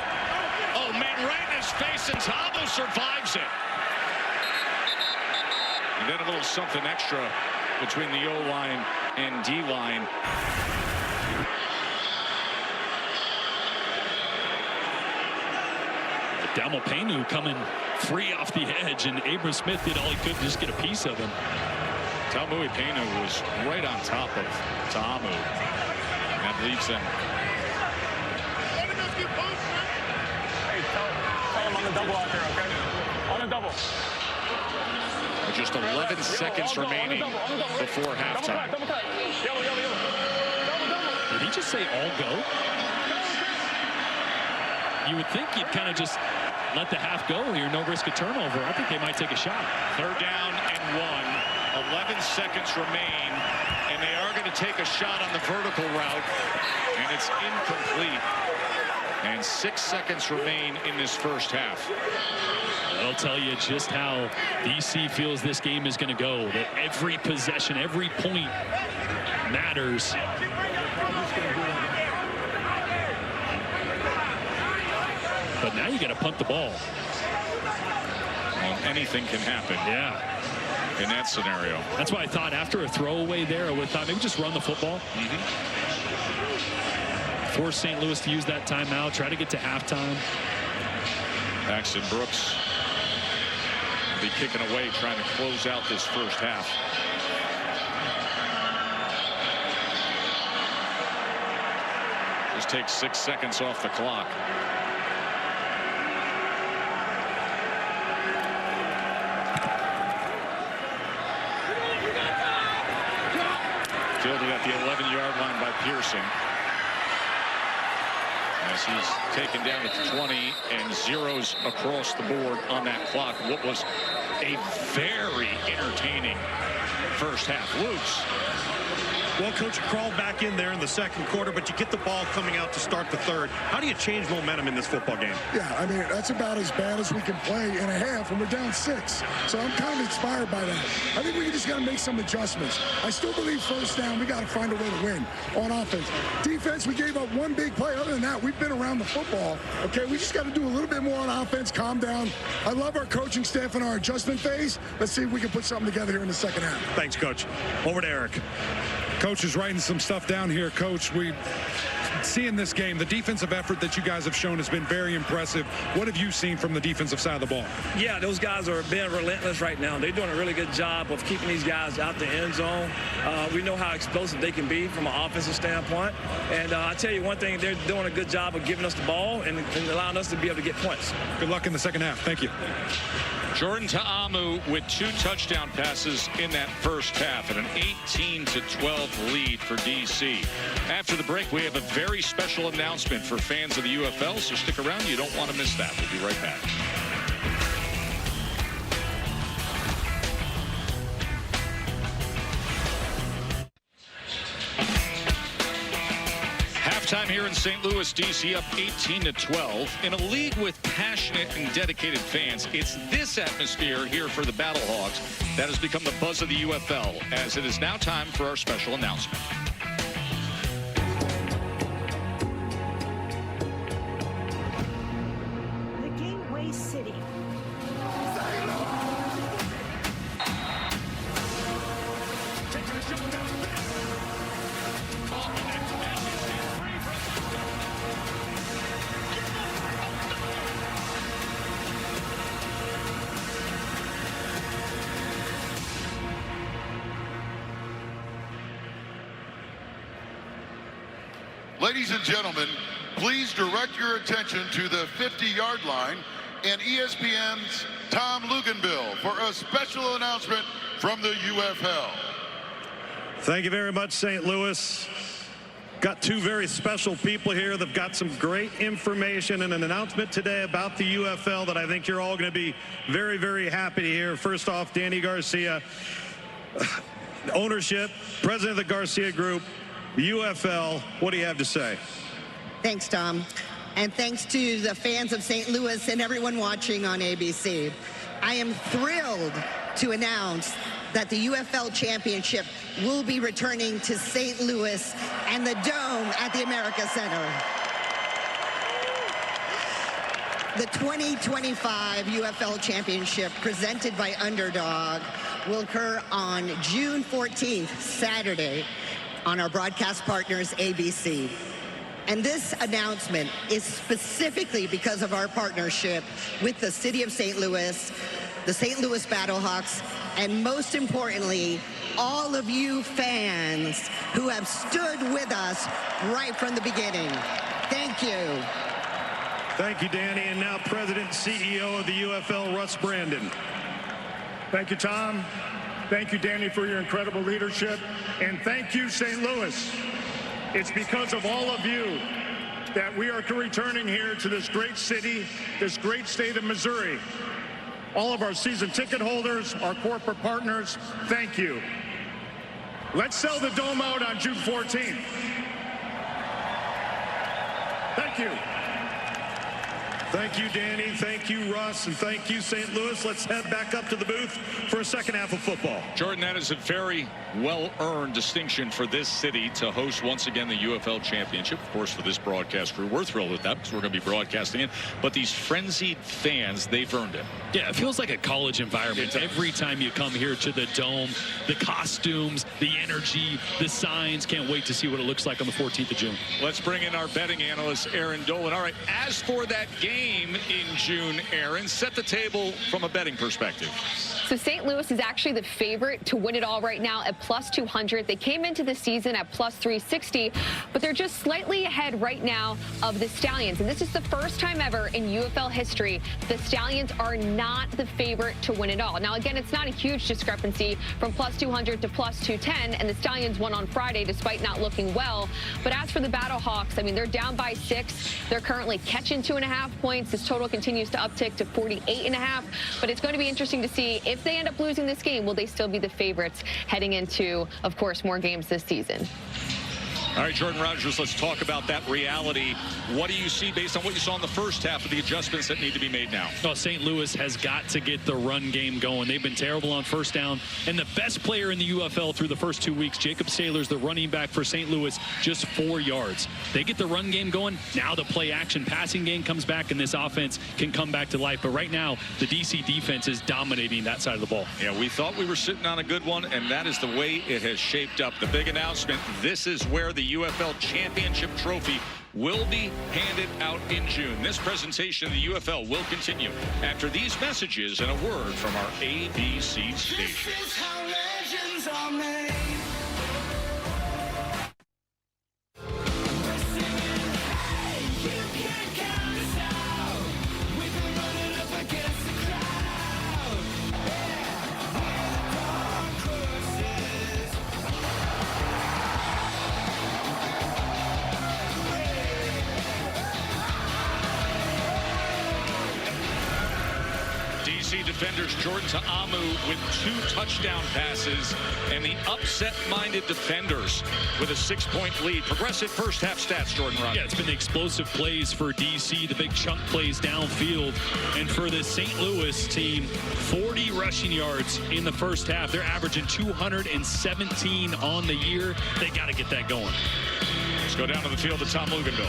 Oh, man, right in his face, and Tabo survives it. And then a little something extra between the O-line and D-line. Dalmopanu coming free off the edge, and Abram Smith did all he could to just get a piece of him. Dalmopanu was right on top of Ta'amu. And that leaves them. Hey, tell him on the double out there, okay? On the double. With just 11 seconds remaining before halftime. Did he just say all go? You would think you'd kind of just let the half go here, no risk of turnover. I think they might take a shot. Third down and 1. 11 seconds remain, and they are going to take a shot on the vertical route, and it's incomplete. And 6 seconds remain in this first half. That'll tell you just how DC feels this game is going to go. That every possession, every point matters. But now you got to punt the ball. Well, anything can happen. Yeah. In that scenario. That's why I thought after a throwaway there, I would have thought maybe just run the football. Force St. Louis to use that timeout. Try to get to halftime. Paxton Brooks will be kicking away, trying to close out this first half. Just takes 6 seconds off the clock. Fielded at the 11-yard line by Pearson. As he's taken down at the 20 and zeros across the board on that clock. What was a very entertaining first half. Luce. Well, Coach, crawled back in there in the second quarter, but you get the ball coming out to start the third. How do you change momentum in this football game? Yeah, I mean, that's about as bad as we can play in a half when we're down 6. So I'm kind of inspired by that. I think we just got to make some adjustments. I still believe first down, we got to find a way to win on offense. Defense, we gave up one big play. Other than that, we've been around the football. Okay, we just got to do a little bit more on offense, calm down. I love our coaching staff in our adjustment phase. Let's see if we can put something together here in the second half. Thanks, Coach. Over to Eric. Coach is writing some stuff down here. Coach, we see in this game, the defensive effort that you guys have shown has been very impressive. What have you seen from the defensive side of the ball? Yeah, those guys are being relentless right now. They're doing a really good job of keeping these guys out the end zone. We know how explosive they can be from an offensive standpoint. And I tell you one thing, they're doing a good job of giving us the ball and allowing us to be able to get points. Good luck in the second half. Thank you. Jordan Ta'amu with 2 touchdown passes in that first half and an 18-12 lead for DC. After the break, we have a very special announcement for fans of the UFL, so stick around. You don't want to miss that. We'll be right back. Halftime here in St. Louis, DC up 18-12. In a league with passionate and dedicated fans, it's this atmosphere here for the Battlehawks that has become the buzz of the UFL, as it is now time for our special announcement. The Gateway City. Ladies and gentlemen, please direct your attention to the 50-yard line and ESPN's Tom Luganville for a special announcement from the UFL. Thank you very much, St. Louis. Got 2 very special people here that've got some great information and an announcement today about the UFL that I think you're all going to be very, very happy to hear. First off, Danny Garcia, ownership, president of the Garcia Group, the UFL. What do you have to say? Thanks, Tom. And thanks to the fans of St. Louis and everyone watching on ABC. I am thrilled to announce that the UFL Championship will be returning to St. Louis and the Dome at the America Center. The 2025 UFL Championship presented by Underdog will occur on June 14th, Saturday, on our broadcast partners, ABC. And this announcement is specifically because of our partnership with the City of St. Louis, the St. Louis Battlehawks, and most importantly, all of you fans who have stood with us right from the beginning. Thank you. Thank you, Danny. And now President and CEO of the UFL, Russ Brandon. Thank you, Tom. Thank you, Danny, for your incredible leadership. And thank you, St. Louis. It's because of all of you that we are returning here to this great city, this great state of Missouri. All of our season ticket holders, our corporate partners, thank you. Let's sell the dome out on June 14th. Thank you. Thank you, Danny. Thank you, Russ. And thank you, St. Louis. Let's head back up to the booth for a second half of football. Jordan, that is a very well-earned distinction for this city to host once again the UFL Championship. Of course, for this broadcast crew, we're thrilled with that because we're going to be broadcasting it. But these frenzied fans, they've earned it. Yeah, it feels like a college environment. Every time you come here to the Dome, the costumes, the energy, the signs. Can't wait to see what it looks like on the 14th of June. Let's bring in our betting analyst, Aaron Dolan. All right, as for that game in June, Aaron, set the table from a betting perspective. So St. Louis is actually the favorite to win it all right now at plus 200. They came into the season at plus 360, but they're just slightly ahead right now of the Stallions. And this is the first time ever in UFL history the Stallions are not the favorite to win it all. Now, again, it's not a huge discrepancy from plus 200 to plus 210, and the Stallions won on Friday despite not looking well. But as for the Battlehawks, I mean, they're down by 6. They're currently catching 2.5 points. This total continues to uptick to 48.5. But it's going to be interesting to see if they end up losing this game, will they still be the favorites heading into, of course, more games this season? All right, Jordan Rogers, let's talk about that reality. What do you see based on what you saw in the first half of the adjustments that need to be made now? Well, St. Louis has got to get the run game going. They've been terrible on first down. And the best player in the UFL through the first 2 weeks, Jacob Saylor's the running back for St. Louis, just 4 yards. They get the run game going. Now the play action passing game comes back, and this offense can come back to life. But right now, the DC defense is dominating that side of the ball. Yeah, we thought we were sitting on a good one, and that is the way it has shaped up. The big announcement, this is where the UFL Championship Trophy will be handed out in June. This presentation of the UFL will continue after these messages and a word from our ABC station. This is how legends are made. DC defenders Jordan Ta'amu with 2 touchdown passes, and the upset-minded defenders with a 6-point lead. Progressive first half stats, Jordan Rogers. Yeah, it's been the explosive plays for DC, the big chunk plays downfield. And for the St. Louis team, 40 rushing yards in the first half. They're averaging 217 on the year. They got to get that going. Let's go down to the field to Tom Luganville.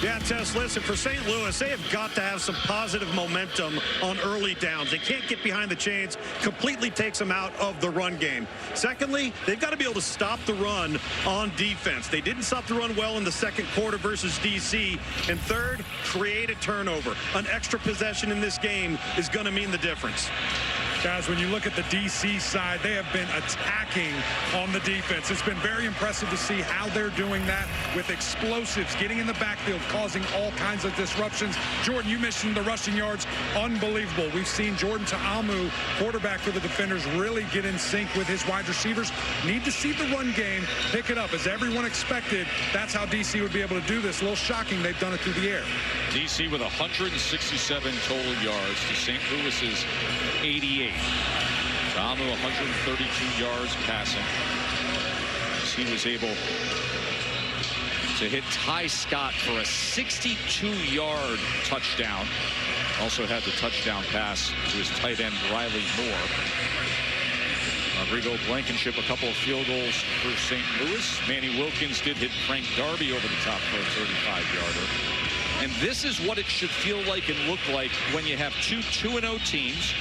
Yeah, Tess, listen, for St. Louis, they have got to have some positive momentum on early downs. They can't get behind the chains, completely takes them out of the run game. Secondly, they've got to be able to stop the run on defense. They didn't stop the run well in the second quarter versus DC. And third, create a turnover. An extra possession in this game is going to mean the difference. Guys, when you look at the DC side, they have been attacking on the defense. It's been very impressive to see how they're doing that with explosives, getting in the backfield, causing all kinds of disruptions. Jordan, you mentioned the rushing yards. Unbelievable. We've seen Jordan Ta'amu, quarterback for the defenders, really get in sync with his wide receivers. Need to see the run game pick it up. As everyone expected, that's how DC would be able to do this. A little shocking they've done it through the air. DC with 167 total yards to St. Louis's 88. Ta'amu 132 yards passing. He was able to hit Ty Scott for a 62-yard touchdown. Also had the touchdown pass to his tight end, Riley Moore. Rodrigo Blankenship, a couple of field goals for St. Louis. Manny Wilkins did hit Frank Darby over the top for a 35-yarder. And this is what it should feel like and look like when you have two 2-0 teams,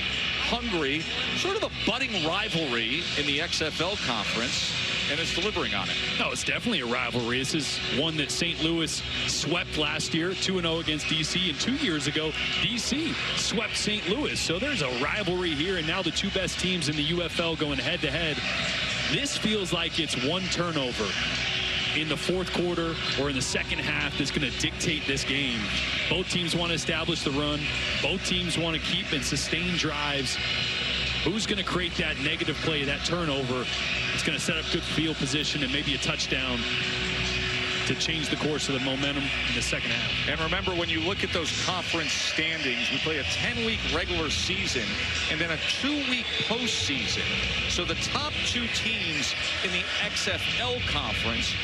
hungry, sort of a budding rivalry in the XFL conference, and it's delivering on it. No, it's definitely a rivalry. This is one that St. Louis swept last year, 2-0 against DC, and 2 years ago, DC swept St. Louis. So there's a rivalry here, and now the two best teams in the UFL going head-to-head. This feels like it's one turnover in the fourth quarter or in the second half that's going to dictate this game. Both teams want to establish the run. Both teams want to keep and sustain drives. Who's going to create that negative play, that turnover? It's going to set up good field position and maybe a touchdown to change the course of the momentum in the second half. And remember, when you look at those conference standings, we play a 10-week regular season and then a 2-week postseason. So the top two teams in the XFL conference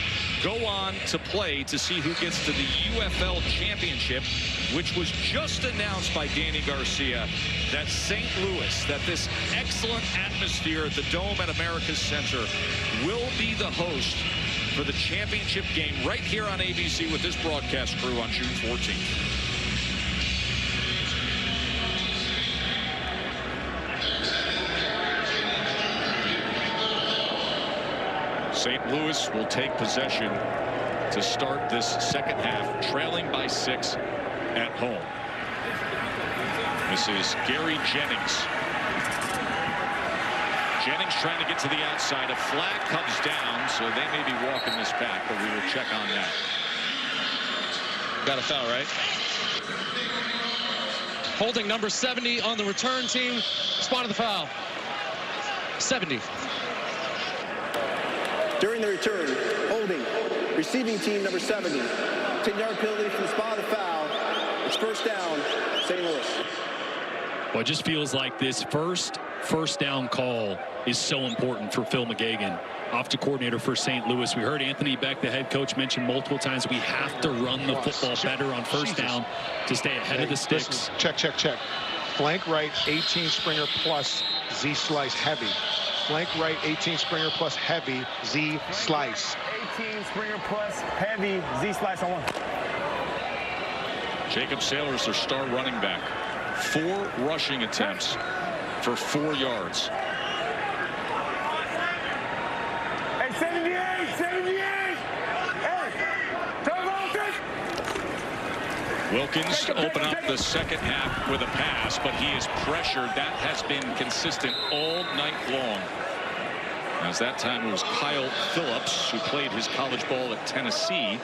go on to play to see who gets to the UFL championship, which was just announced by Danny Garcia, that St. Louis, that this excellent atmosphere at the Dome at America's Center will be the host for the championship game right here on ABC with this broadcast crew on June 14th. St. Louis will take possession to start this second half, trailing by 6 at home. This is Gary Jennings. Jennings trying to get to the outside. A flag comes down, so they may be walking this back, but we will check on that. Got a foul, right? Holding number 70 on the return team. Spotted the foul. 70. During the return, holding, receiving team number 70. 10-yard penalty from the spot of the foul. It's first down, St. Louis. Well, it just feels like this first down call is so important for Phil McGagan, offensive coordinator for St. Louis. We heard Anthony Beck, the head coach, mention multiple times we have to run the football better on first down to stay ahead of the sticks. Check. Flank right, 18 Springer plus Z slice heavy. Flank right, 18 Springer plus heavy, Z slice. 18 Springer plus heavy, Z slice on one. Jacob Saylor's their star running back. 4 rushing attempts for 4 yards. Hey, 78! Hey, Wilkins open up the second half with a pass, but he is pressured. That has been consistent all night long. As that time it was Kyle Phillips, who played his college ball at Tennessee,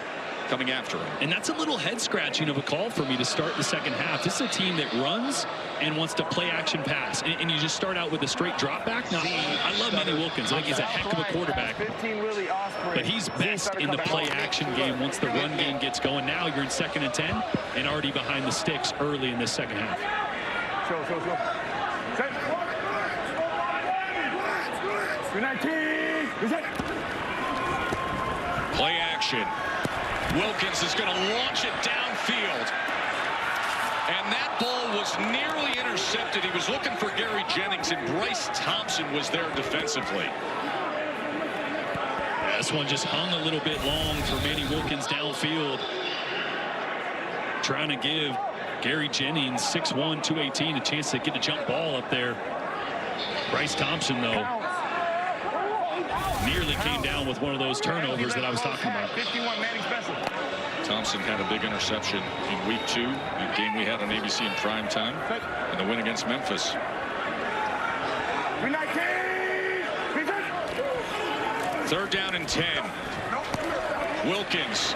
coming after him. And that's a little head scratching of a call for me to start the second half. This is a team that runs and wants to play action pass. And you just start out with a straight drop back. Now, I love Manny Wilkins. I think he's a heck of a quarterback. But he's best in the play action game once the run game gets going. Now you're in 2nd and 10 and already behind the sticks early in this second half. Play action. Wilkins is going to launch it downfield. And that ball was nearly intercepted. He was looking for Gary Jennings, and Bryce Thompson was there defensively. Yeah, this one just hung a little bit long for Manny Wilkins downfield. Trying to give Gary Jennings, 6'1", 218, a chance to get a jump ball up there. Bryce Thompson, though, nearly came down with one of those turnovers that I was talking about. Thompson had a big interception in week 2, the game we had on ABC in prime time, and the win against Memphis. Third down and 10. Wilkins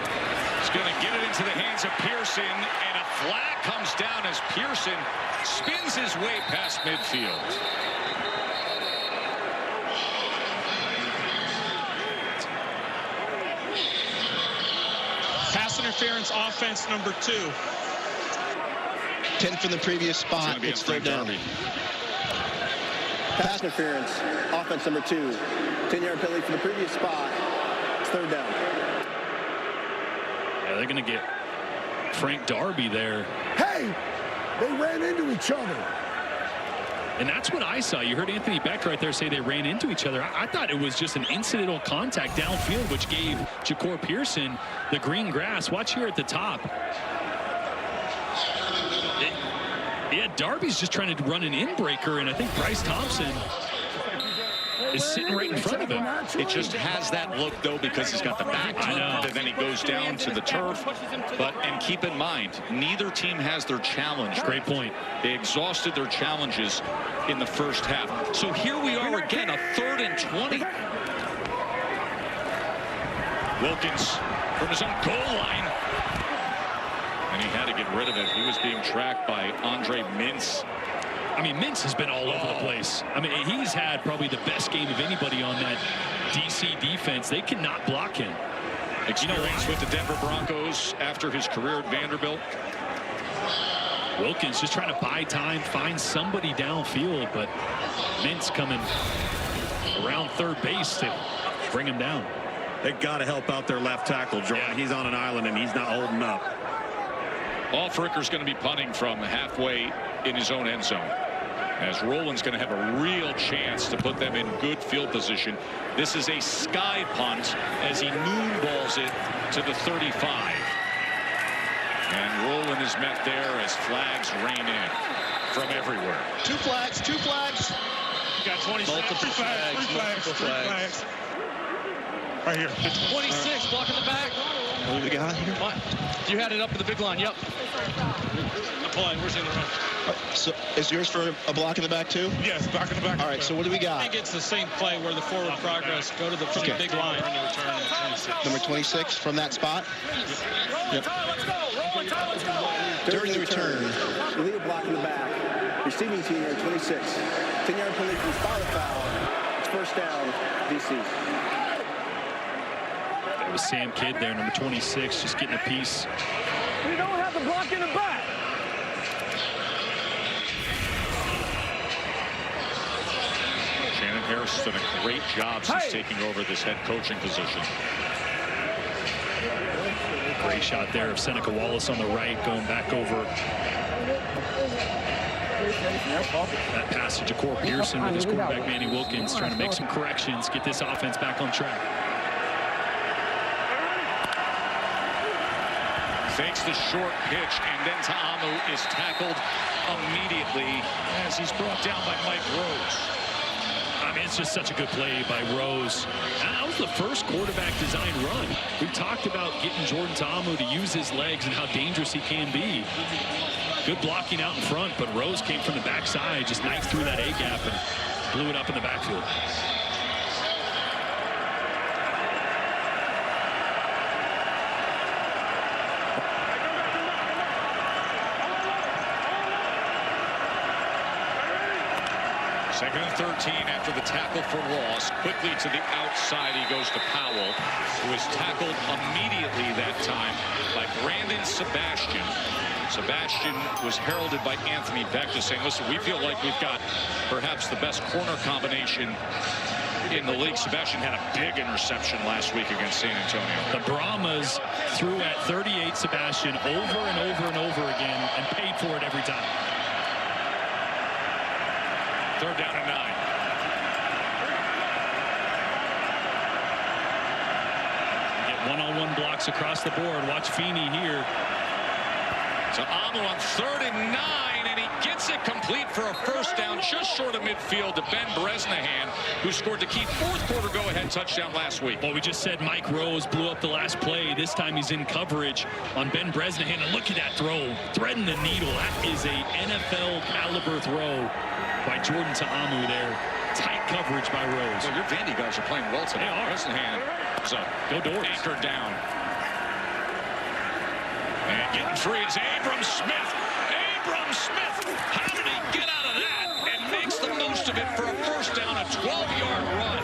is going to get it into the hands of Pearson, and a flag comes down as Pearson spins his way past midfield. Pass interference, offense number 2. 10 from the previous spot. It's third down. Pass interference, offense number 2. 10-yard penalty from the previous spot. It's third down. Yeah, they're going to get Frank Darby there. Hey, they ran into each other. And that's what I saw. You heard Anthony Beck right there say they ran into each other. I thought it was just an incidental contact downfield, which gave Ja'Cour Pearson the green grass. Watch here at the top. Yeah, Darby's just trying to run an in-breaker, and I think Bryce Thompson is sitting right in front of him. It just has that look, though, because he's got the back turned, and then he goes down to the turf. And keep in mind, neither team has their challenge. Great point. They exhausted their challenges in the first half. So here we are again, a 3rd and 20. Wilkins from his own goal line. And he had to get rid of it. He was being tracked by Andre Mintz. I mean, Mintz has been all over the place. I mean, he's had probably the best game of anybody on that DC defense. They cannot block him. Experience with the Denver Broncos after his career at Vanderbilt. Wilkins just trying to buy time, find somebody downfield, but Mintz coming around third base to bring him down. They got to help out their left tackle, Jordan. Yeah. He's on an island, and he's not holding up. Fricker's going to be punting from halfway in his own end zone, as Roland's going to have a real chance to put them in good field position. This is a sky punt as he moonballs it to the 35. And Roland is met there as flags rain in from everywhere. Two flags. You got 26. Multiple flags. Right here. 26 blocking the back. What do we got here? You had it up in the big line. Yep. The play. Where's the run? So is yours for a block in the back too? Yes, block in the back. All right. So what do we got? I think it's the same play where the forward progress go to the big line when you return to 26. Number 26 from that spot. Yep. Let's go. During the return. Illegal block in the back. Receiving team at 26. 10-yard penalty from spot foul. It's first down, DC. That was Sam Kidd there, number 26, just getting a piece. We don't have the block in the back. Shannon Harris has done a great job since taking over this head coaching position. Great shot there of Seneca Wallace on the right, going back over. That pass to Ja'Cour Pearson with his quarterback Manny Wilkins, trying to make some corrections, get this offense back on track. Fakes the short pitch, and then Ta'amu is tackled immediately as he's brought down by Mike Rose. I mean, it's just such a good play by Rose. That was the first quarterback design run. We talked about getting Jordan Ta'amu to use his legs and how dangerous he can be. Good blocking out in front, but Rose came from the backside, just knifed through that A-gap and blew it up in the backfield. Second and 13 after the tackle for loss. Quickly to the outside, he goes to Powell, who is tackled immediately that time by Brandon Sebastian. Sebastian was heralded by Anthony Beck as saying, listen, we feel like we've got perhaps the best corner combination in the league. Sebastian had a big interception last week against San Antonio. The Brahmas threw at 38 Sebastian over and over and over again and paid for it every time. Third down and 9. Get one-on-one blocks across the board. Watch Feeney here. So Amu on 3rd and 9, and he gets it complete for a first down just short of midfield to Ben Bresnahan, who scored the key fourth quarter go-ahead touchdown last week. Well, we just said Mike Rose blew up the last play. This time he's in coverage on Ben Bresnahan, and look at that throw, threading the needle. That is a NFL caliber throw by Jordan Ta'amu there. Tight coverage by Rose. Well, your Vandy guys are playing well today. They are. Bresnahan is Go Doors. Anchored down. And getting free is Abram Smith. Abram Smith, how did he get out of that? And makes the most of it for a first down, a 12-yard run.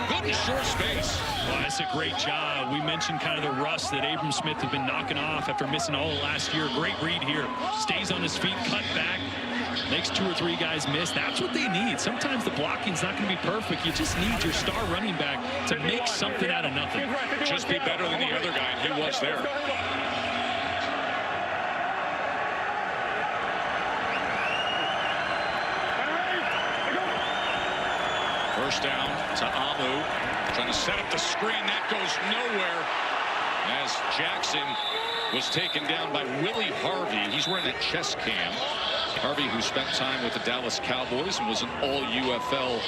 Good in short space. Well, that's a great job. We mentioned kind of the rust that Abram Smith has been knocking off after missing all of last year. Great read here. Stays on his feet, cut back. Makes 2 or 3 guys miss. That's what they need. Sometimes the blocking's not going to be perfect. You just need your star running back to make something out of nothing. Just be better than the other guy, and he was there. first down to Amu. Trying to set up the screen. That goes nowhere as Jackson was taken down by Willie Harvey. He's wearing that chest cam. Harvey, who spent time with the Dallas Cowboys and was an all-UFL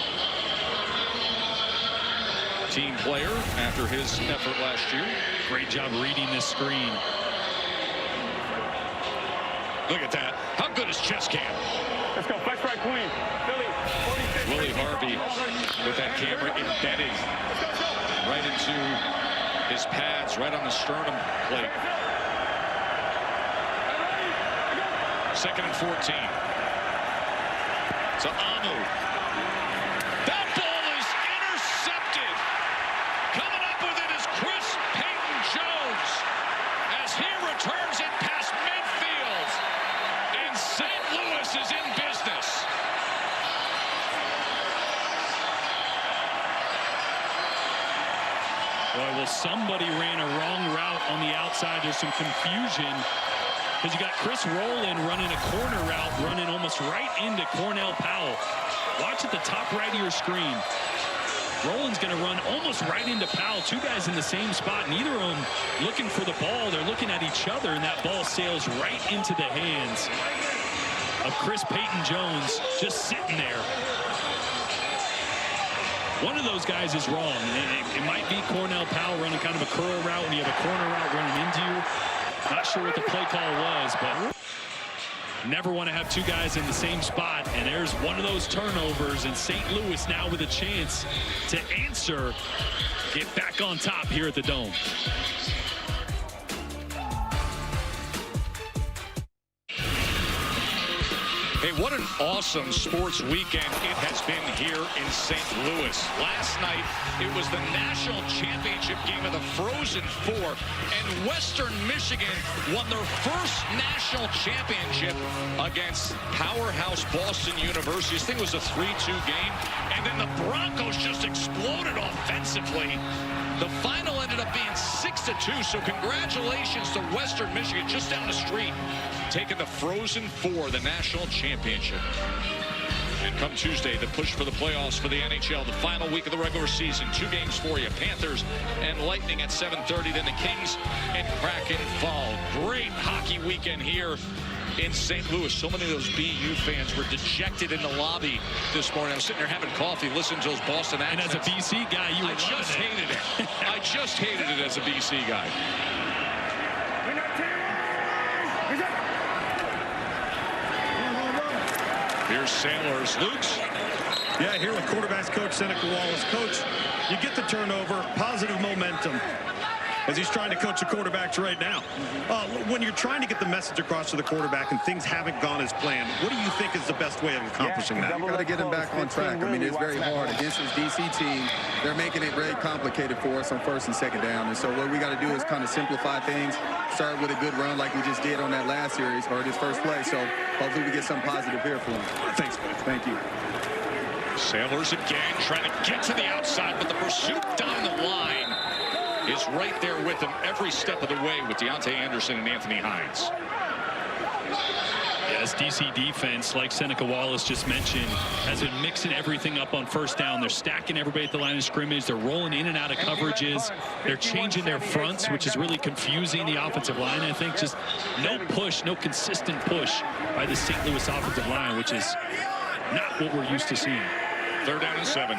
team player after his effort last year. Great job reading this screen. Look at that. How good is chest cam? Let's go. Flex right, Queen. Philly. 46. Willie Harvey with that camera embedded right into his pads, right on the sternum plate. 2nd and 14. So Amu. That ball is intercepted. Coming up with it is Chris Payton-Jones as he returns it past midfield. And St. Louis is in business. Boy, well, somebody ran a wrong route on the outside. There's some confusion because you got Chris Rowland running a corner route, running almost right into Cornell Powell. Watch at the top right of your screen. Rowland's going to run almost right into Powell. Two guys in the same spot. Neither of them looking for the ball. They're looking at each other, and that ball sails right into the hands of Chris Payton-Jones, just sitting there. One of those guys is wrong. It might be Cornell Powell running kind of a curl route when you have a corner route running into you. Not sure what the play call was, but never want to have two guys in the same spot. And there's one of those turnovers, and St. Louis now with a chance to answer, get back on top here at the Dome. Hey, what an awesome sports weekend it has been here in St. Louis. Last night, it was the national championship game of the Frozen Four, and Western Michigan won their first national championship against powerhouse Boston University. This thing was a 3-2 game, and then the Broncos just exploded offensively. The final ended up being 6-2, so congratulations to Western Michigan just down the street, taking the Frozen Four, the national championship. And come Tuesday, the push for the playoffs for the NHL, the final week of the regular season. 2 games for you, Panthers and Lightning at 7:30, then the Kings and Kraken fall. Great hockey weekend here in St. Louis. So many of those BU fans were dejected in the lobby this morning. I was sitting there having coffee, listening to those Boston accents. And as a BC guy, you were just hated it. I just hated it as a BC guy. Here's Sailors. Luke's. Yeah, here with quarterbacks coach Seneca Wallace. Coach, you get the turnover, positive momentum as he's trying to coach the quarterbacks right now. When you're trying to get the message across to the quarterback and things haven't gone as planned, what do you think is the best way of accomplishing that? You got to get him back on track. I mean, it's very hard against this DC team. They're making it very complicated for us on 1st and 2nd down. And so what we got to do is kind of simplify things, start with a good run like we just did on that last series or this first play. So hopefully we get something positive here for him. Thanks, Coach. Thank you. Sailors again trying to get to the outside, but the pursuit down the line is right there with them every step of the way with Deontay Anderson and Anthony Hines. Yes, DC defense, like Seneca Wallace just mentioned, has been mixing everything up on 1st down. They're stacking everybody at the line of scrimmage. They're rolling in and out of coverages. They're changing their fronts, which is really confusing the offensive line. I think just no push, no consistent push by the St. Louis offensive line, which is not what we're used to seeing. 3rd down and 7.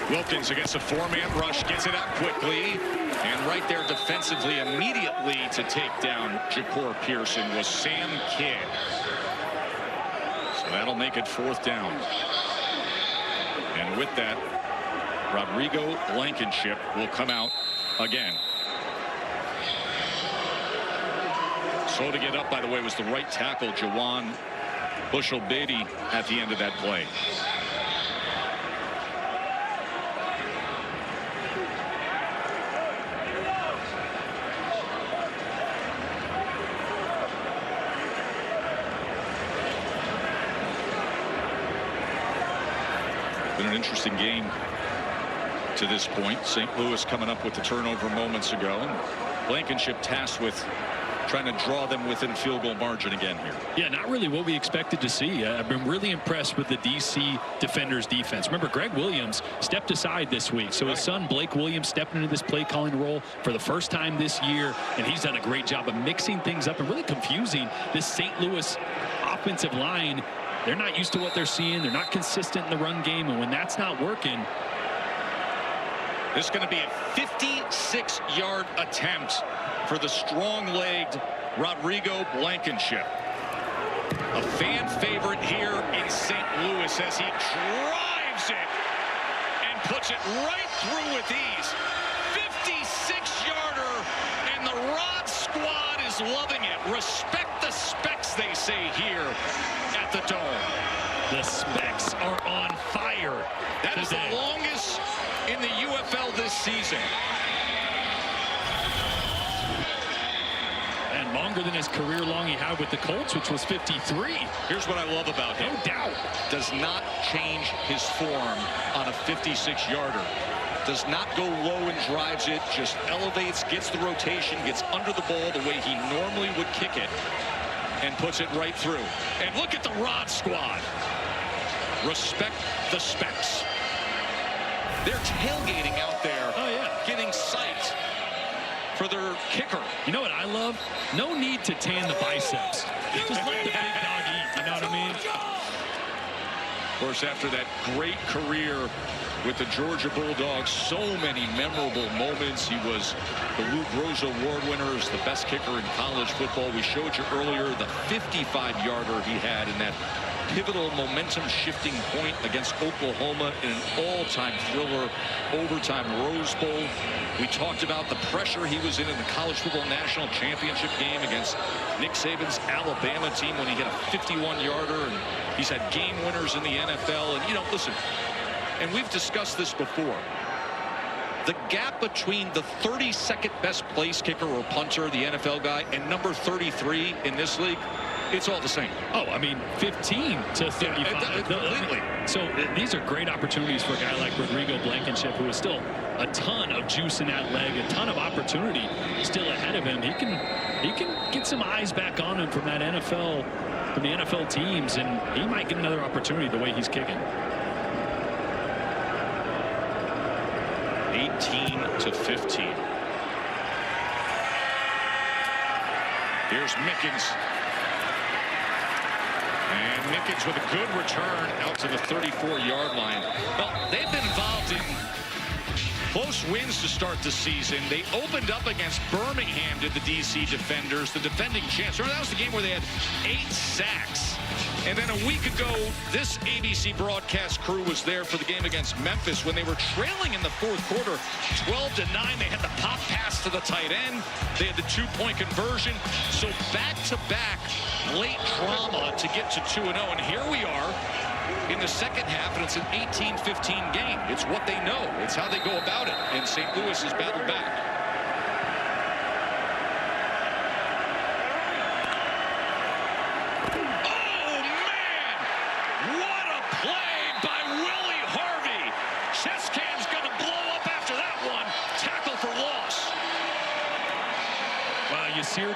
Wilkins against a 4-man rush, gets it out quickly, and right there defensively immediately to take down Ja'Cour Pearson was Sam Kidd. So that'll make it 4th down. And with that, Rodrigo Blankenship will come out again. Slow to get up, by the way, was the right tackle, Jawan Bushell-Beatty, at the end of that play. Been an interesting game to this point. St. Louis coming up with the turnover moments ago. And Blankenship tasked with trying to draw them within field goal margin again here. Yeah, not really what we expected to see. I've been really impressed with the DC defenders defense. Remember, Greg Williams stepped aside this week, so his son Blake Williams stepped into this play calling role for the first time this year, and he's done a great job of mixing things up and really confusing this St. Louis offensive line. They're not used to what they're seeing. They're not consistent in the run game, and when that's not working. This is going to be a 56-yard attempt for the strong-legged Rodrigo Blankenship. A fan favorite here in St. Louis as he drives it and puts it right through with ease. 56-yarder, and the Rod squad is loving it. Respect the specs, they say here at the Dome. The specs are on fire. That is the longest in the UFL this season. And longer than his career long he had with the Colts, which was 53. Here's what I love about him. No doubt. Does not change his form on a 56-yarder. Does not go low and drives it. Just elevates, gets the rotation, gets under the ball the way he normally would kick it, and puts it right through. And look at the Rod squad. Respect the specs. They're tailgating out there. Oh, yeah. Getting sight for their kicker. You know what I love? No need to tan the biceps. Just let the big dog eat. You know what I mean? Of course, after that great career with the Georgia Bulldogs, so many memorable moments. He was the Lou Groza Award winner as the best kicker in college football. We showed you earlier the 55-yarder he had in that pivotal momentum-shifting point against Oklahoma in an all-time thriller overtime Rose Bowl. We talked about the pressure he was in the College Football National Championship game against Nick Saban's Alabama team when he hit a 51-yarder, and he's had game winners in the NFL. And, you know, listen, and we've discussed this before. The gap between the 32nd best place kicker or punter, the NFL guy, and number 33 in this league, it's all the same. Oh, I mean, 15 to 35. Completely. So these are great opportunities for a guy like Rodrigo Blankenship, who is still a ton of juice in that leg, a ton of opportunity still ahead of him. He can get some eyes back on him from that NFL, from the NFL teams, and he might get another opportunity the way he's kicking. 18 to 15. Here's Mickens. And Mickens with a good return out to the 34-yard line. Well, they've been involved in close wins to start the season. They opened up against Birmingham, did the DC defenders, the defending champs. Remember, that was the game where they had 8 sacks. And then a week ago, this ABC broadcast crew was there for the game against Memphis when they were trailing in the fourth quarter, 12-9. They had the pop pass to the tight end. They had the 2-point conversion. So back-to-back late drama to get to 2-0. And here we are in the second half, and it's an 18-15 game. It's what they know. It's how they go about it. And St. Louis has battled back.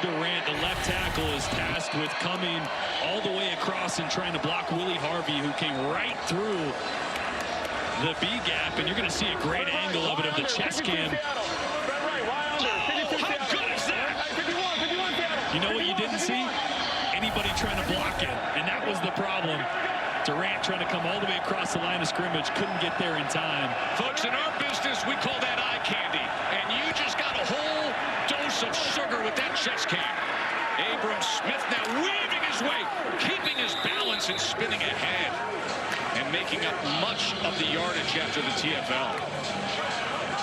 Durant, the left tackle, is tasked with coming all the way across and trying to block Willie Harvey, who came right through the B gap, and you're going to see a great angle of it of the chest cam. How good is that? You know what you didn't see? Anybody trying to block it, and that was the problem. Durant trying to come all the way across the line of scrimmage, couldn't get there in time. Folks, in our business, we call that eye candy, and you just got a whole dose of sugar with that chest cam. Abram Smith now weaving his way, keeping his balance and spinning ahead, and making up much of the yardage after the TFL.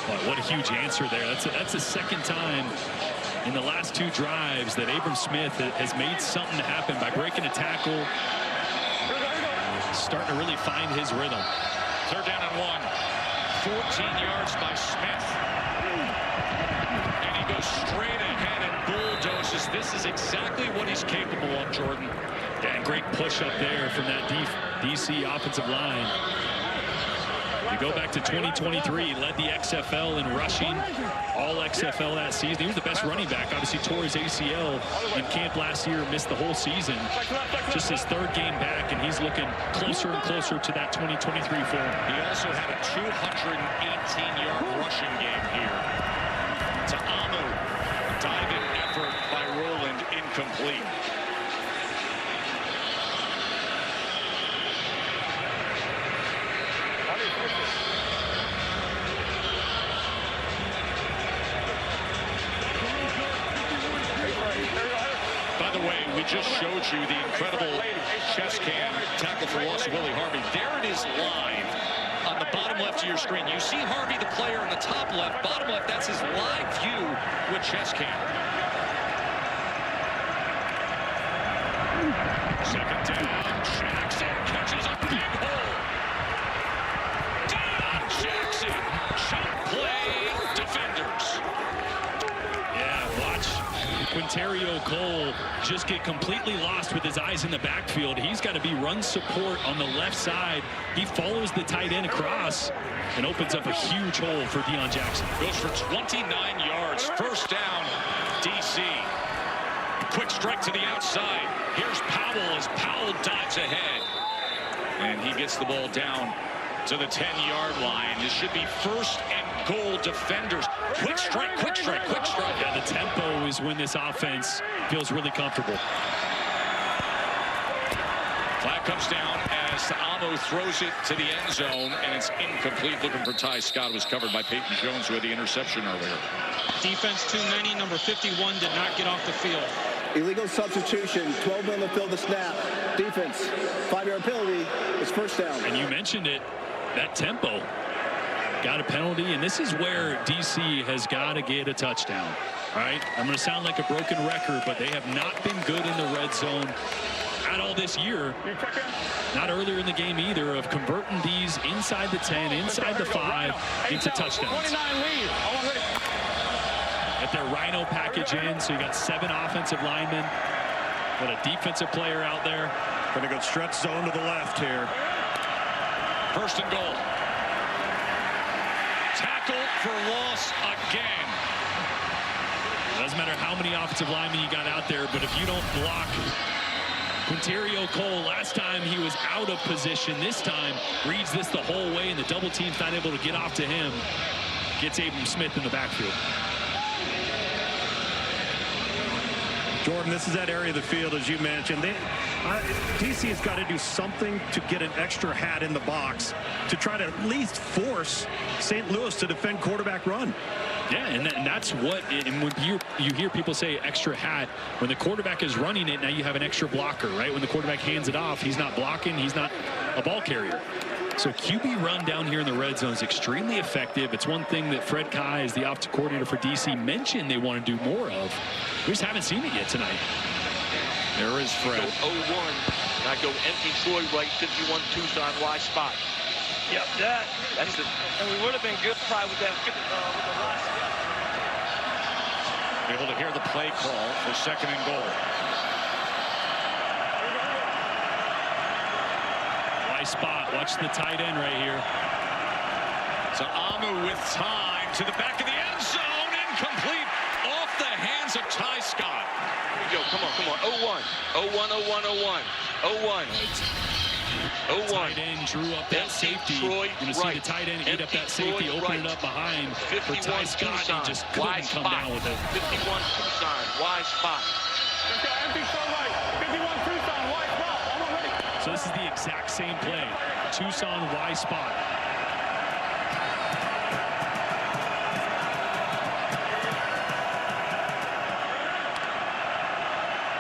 Well, what a huge answer there. That's the second time in the last 2 drives that Abram Smith has made something happen by breaking a tackle, starting to really find his rhythm. 3rd down and 1. 14 yards by Smith. And he goes straight ahead and bulldozes. This is exactly what he's capable of, Jordan. Yeah, and great push up there from that DC offensive line. You go back to 2023, he led the XFL in rushing, all XFL that season. He was the best running back. Obviously tore his ACL in camp last year, missed the whole season. Just his third game back, and he's looking closer and closer to that 2023 form. He also had a 218-yard rushing game here. To Amu, diving effort by Roland, incomplete. By the way, we just showed you the incredible chest cam tackle for loss of Willie Harvey. There it is live on the bottom left of your screen. You see Harvey, the player, in the top left, bottom left. That's his live view with chest cam. Second down, Jackson catches a big hole. Down, Jackson. Chunk play, defenders. Yeah, watch Quinterio Cole just get completely lost with his eyes in the backfield. He's got to be run support on the left side. He follows the tight end across and opens up a huge hole for Deion Jackson. Goes for 29 yards. First down, DC. Quick strike to the outside. Here's Powell as Powell dives ahead. And he gets the ball down to the 10-yard line. This should be first and goal, defenders. Quick strike, quick strike, quick strike. Yeah, the tempo is when this offense feels really comfortable. Flag comes down as Amo throws it to the end zone, and it's incomplete. Looking for Ty Scott. Was covered by Peyton Jones, who had the interception earlier. Defense too many. Number 51 did not get off the field. Illegal substitution, 12 men to fill the snap. Defense, 5-yard penalty. It's first down. And you mentioned it, that tempo. Got a penalty, and this is where DC has got to get a touchdown. All right, I'm going to sound like a broken record, but they have not been good in the red zone at all this year. Not earlier in the game either, of converting these inside the 10, inside the 5 into touchdowns. At their Rhino package in, so you got 7 offensive linemen. Got a defensive player out there. Going to go stretch zone to the left here. First and goal. Tackle for loss again. It doesn't matter how many offensive linemen you got out there, but if you don't block Quinterio Cole, last time he was out of position. This time reads this the whole way, and the double team's not able to get off to him. Gets Abram Smith in the backfield. Jordan, this is that area of the field, as you mentioned. DC has got to do something to get an extra hat in the box to try to at least force St. Louis to defend quarterback run. Yeah, and that's what, and when you hear people say extra hat, when the quarterback is running it, now you have an extra blocker, right? When the quarterback hands it off, he's not blocking, he's not a ball carrier. So QB run down here in the red zone is extremely effective. It's one thing that Fred Kai, as the offensive coordinator for DC, mentioned they want to do more of. We just haven't seen it yet tonight. There is Fred. Go 0-1. I go empty Troy right, 51 Tucson Y spot. Yep, that's it. And we would have been good probably with that with the last step. Able to hear the play call for second and goal. Spot. Watch the tight end right here. So Amu with time to the back of the end zone. Incomplete. Off the hands of Ty Scott. Here we go. Come on, come on. 0-1. 0-1, 0-1, 0-1. 0-1. Tight end drew up that safety. You're going to see the tight end eat up that safety, open it up behind for Ty Scott. He just couldn't come down with it. 51 Tucson, Y spot. Empty Troy right. 51 Tucson, Y spot. So this is the exact same play. Tucson Y spot.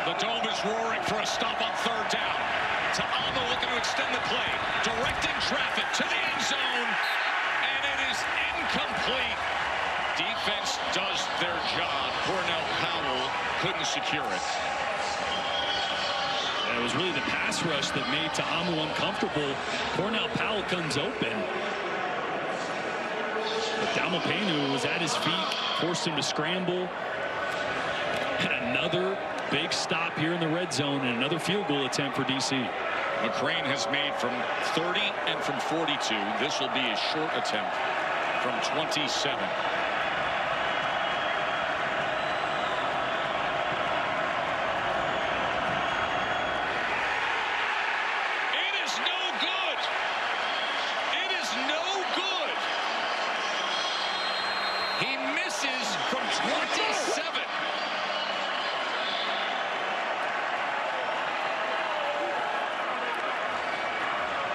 The dome is roaring for a stop on third down. Ta'ama looking to extend the play. Directing traffic to the end zone. And it is incomplete. Defense does their job. Cornell Powell couldn't secure it. It was really the pass rush that made Ta'amu uncomfortable. Cornell Powell comes open. But Dalmapenu was at his feet, forced him to scramble. And another big stop here in the red zone and another field goal attempt for DC. McCrane has made from 30 and from 42. This will be a short attempt from 27. It is no good. It is no good. He misses from 27.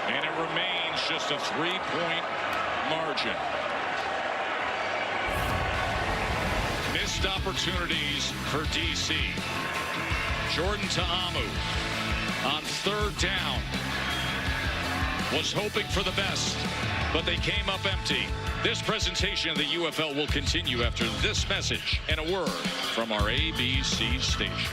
And it remains just a 3-point margin. Missed opportunities for DC. Jordan Ta'amu on 3rd down was hoping for the best, but they came up empty. This presentation of the UFL will continue after this message and a word from our ABC stations.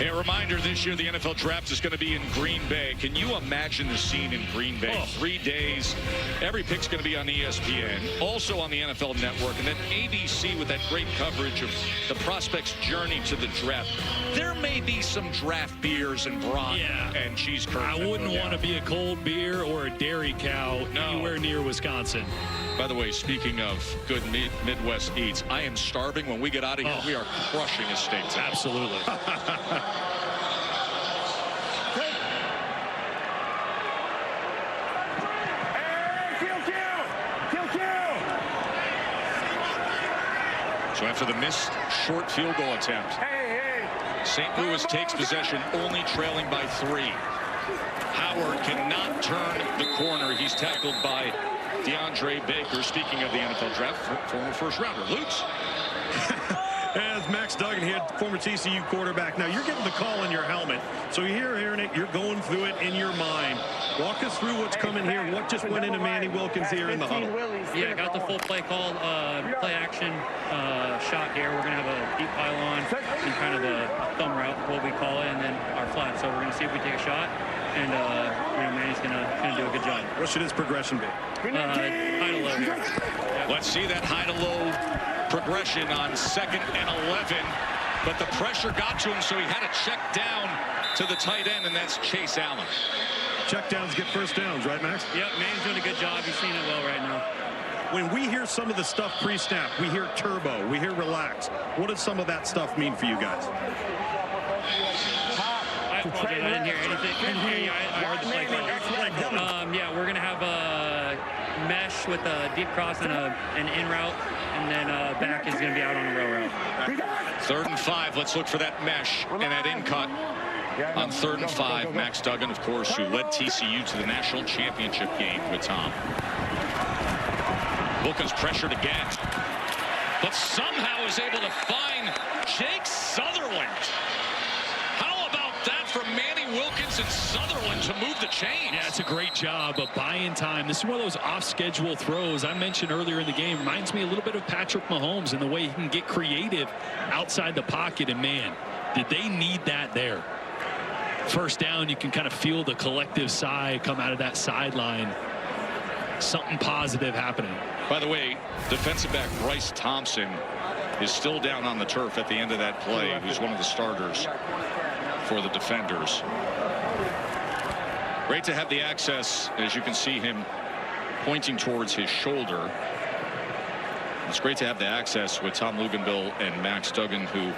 A reminder, this year the NFL Draft is going to be in Green Bay. Can you imagine the scene in Green Bay? 3 days. Every pick's going to be on ESPN, also on the NFL Network, and then ABC with that great coverage of the prospect's journey to the draft. There may be some draft beers and broth and cheese curds. I wouldn't want to be a cold beer or a dairy cow anywhere near Wisconsin. By the way, speaking of good Midwest eats, I am starving. When we get out of here, we are crushing a steak tonight. Absolutely. So after the missed short field goal attempt, St. Louis takes possession, only trailing by 3. Howard cannot turn the corner. He's tackled by DeAndre Baker. Speaking of the NFL Draft, former first-rounder. Lutz. As Max Duggan here, former TCU quarterback. Now, you're getting the call in your helmet. So you're hearing it. You're going through it in your mind. Walk us through what's coming here. What just went into Manny Wilkins here in the huddle? Yeah, got the full play call, play action shot here. We're going to have a deep pylon and kind of a thumb route, what we call it, and then our flat. So we're going to see if we take a shot. And Manny's gonna do a good job. What should his progression be? High to low here. Let's see that high to low progression on 2nd and 11. But the pressure got to him, so he had to check down to the tight end, and that's Chase Allen. Check downs get first downs, right, Max? Yep, Manny's doing a good job. He's seen it well right now. When we hear some of the stuff pre-snap, we hear turbo, we hear relax. What does some of that stuff mean for you guys? I apologize, I didn't hear anything. I heard the play call. Yeah, we're going to have a mesh with a deep cross and an in route, and then back is going to be out on a row route. 3rd and 5. Let's look for that mesh and that in cut. On 3rd and 5, Max Duggan, of course, who led TCU to the national championship game with Tom. Wilkins pressured again, but somehow is able to find Jake Sutherland. How about that from Manny Wilkins and Sutherland to move the chains? Yeah, it's a great job of buying time. This is one of those off-schedule throws I mentioned earlier in the game. Reminds me a little bit of Patrick Mahomes and the way he can get creative outside the pocket. And, man, did they need that there. First down, you can kind of feel the collective sigh come out of that sideline. Something positive happening. By the way, defensive back Bryce Thompson is still down on the turf at the end of that play. He's one of the starters for the defenders. Great to have the access, as you can see him pointing towards his shoulder. It's great to have the access with Tom Luginbill and Max Duggan, who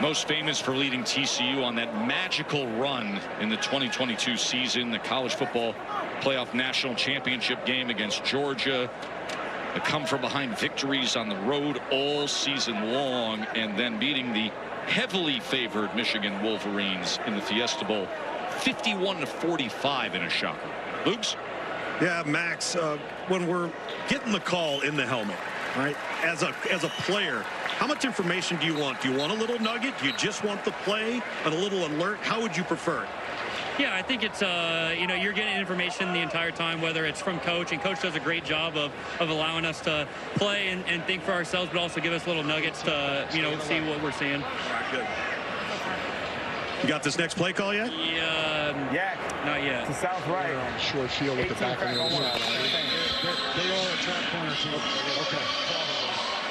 most famous for leading TCU on that magical run in the 2022 season, the college football playoff national championship game against Georgia, the come from behind victories on the road all season long, and then beating the heavily favored Michigan Wolverines in the Fiesta Bowl 51-45 in a shocker. Luke's? Yeah, Max, when we're getting the call in the helmet, right, as a player, how much information do you want? Do you want a little nugget? Do you just want the play and a little alert? How would you prefer it? Yeah, I think it's, you know, you're getting information the entire time, whether it's from Coach, and Coach does a great job of allowing us to play and think for ourselves, but also give us little nuggets to, you know, see what we're seeing. Good. You got this next play call yet? Yeah, not yet. To south right. Short field with the back on the other side. They are a trap corner team. Okay.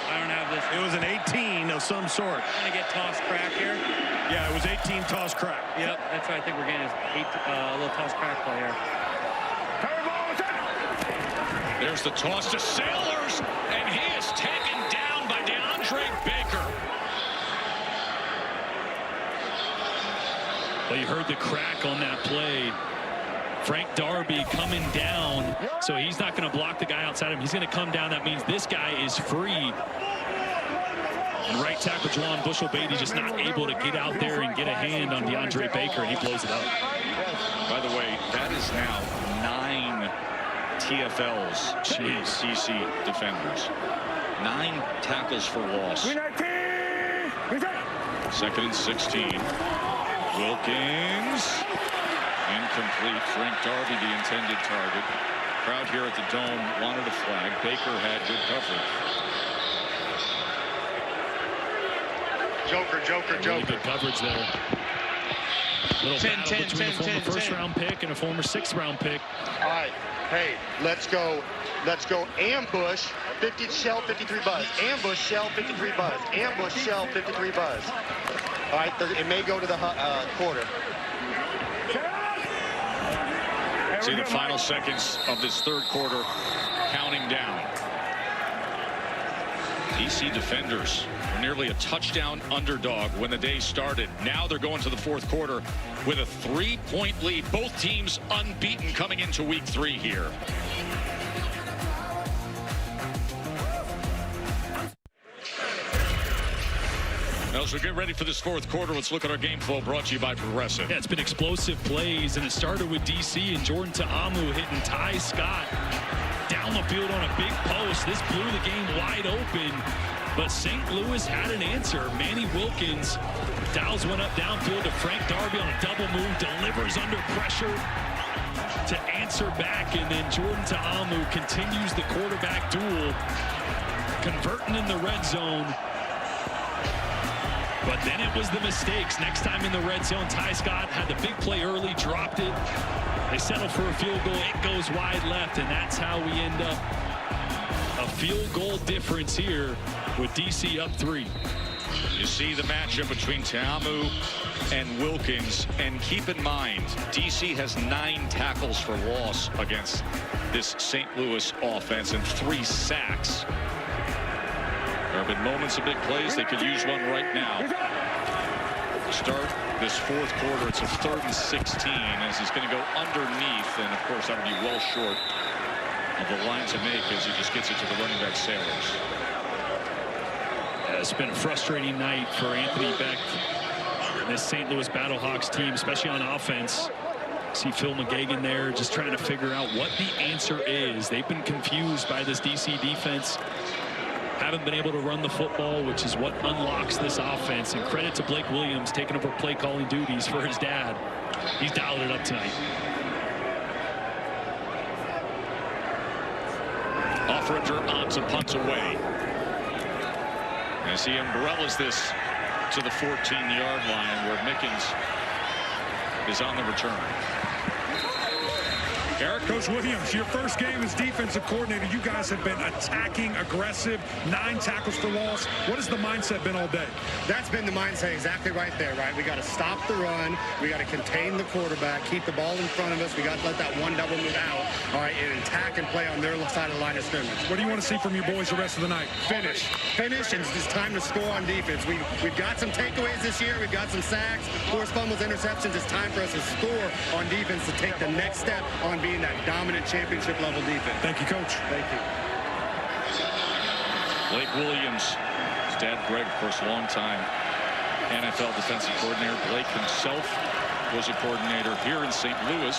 I don't have this. It was an 18 of some sort. Going to get toss crack here. Yeah, it was 18 toss crack. Yep, that's what I think we're getting is a little toss crack play here. There's the toss to Sailors, and he is taken down by DeAndre Baker. Well, you heard the crack on that play. Frank Darby coming down, so he's not going to block the guy outside him. He's going to come down. That means this guy is free. And right tackle Juwan Bushell-Beatty just not able to get out there and get a hand on DeAndre Baker, and he blows it up. By the way, that is now 9 TFLs to DC defenders. 9 tackles for loss. 2nd and 16. Wilkins. Incomplete. Frank Darby, the intended target. Crowd here at the Dome wanted a flag. Baker had good coverage. Joker. Really good coverage there. Little battle between a former first-round pick and a former 6th-round pick. All right. Hey, let's go ambush 50 shell 53 buzz. Ambush shell 53 buzz. Ambush shell 53 buzz. All right, it may go to the quarter. See the final seconds of this 3rd quarter counting down. DC defenders were nearly a touchdown underdog when the day started. Now they're going to the 4th quarter with a 3-point lead. Both teams unbeaten coming into week 3 here. As we get ready for this 4th quarter, let's look at our game flow brought to you by Progressive. Yeah, it's been explosive plays, and it started with DC and Jordan Ta'amu hitting Ty Scott down the field on a big post. This blew the game wide open, but St. Louis had an answer. Manny Wilkins dials one up downfield to Frank Darby on a double move, delivers under pressure to answer back, and then Jordan Ta'amu continues the quarterback duel, converting in the red zone. But then it was the mistakes. Next time in the red zone, Ty Scott had the big play early, dropped it. They settle for a field goal. It goes wide left, and that's how we end up a field goal difference here with DC up 3. You see the matchup between Ta'amu and Wilkins, and keep in mind, DC has 9 tackles for loss against this St. Louis offense and 3 sacks. There have been moments of big plays. They could use one right now. To start this 4th quarter, it's a 3rd and 16 as he's going to go underneath, and of course that'll be well short of the line to make as he just gets it to the running back Sailors. It's been a frustrating night for Anthony Beck and this St. Louis Battlehawks team, especially on offense. See Phil McGagan there just trying to figure out what the answer is. They've been confused by this DC defense. Haven't been able to run the football, which is what unlocks this offense. And credit to Blake Williams taking over play calling duties for his dad. He's dialed it up tonight. Offringer on to punt away. As he umbrellas this to the 14-yard line where Mickens is on the return. Eric? Coach Williams, your first game as defensive coordinator, you guys have been attacking, aggressive, 9 tackles for loss. What has the mindset been all day? That's been the mindset exactly right there, right? We got to stop the run. We got to contain the quarterback, keep the ball in front of us. We got to let that one double move out, all right, and attack and play on their side of the line of scrimmage. What do you want to see from your boys the rest of the night? Finish, and it's just time to score on defense. We've got some takeaways this year. We've got some sacks, forced fumbles, interceptions. It's time for us to score on defense to take the next step on being that dominant championship level defense. Thank you, Coach. Thank you. Blake Williams, his dad Greg, of course, long-time NFL defensive coordinator. Blake himself was a coordinator here in St. Louis.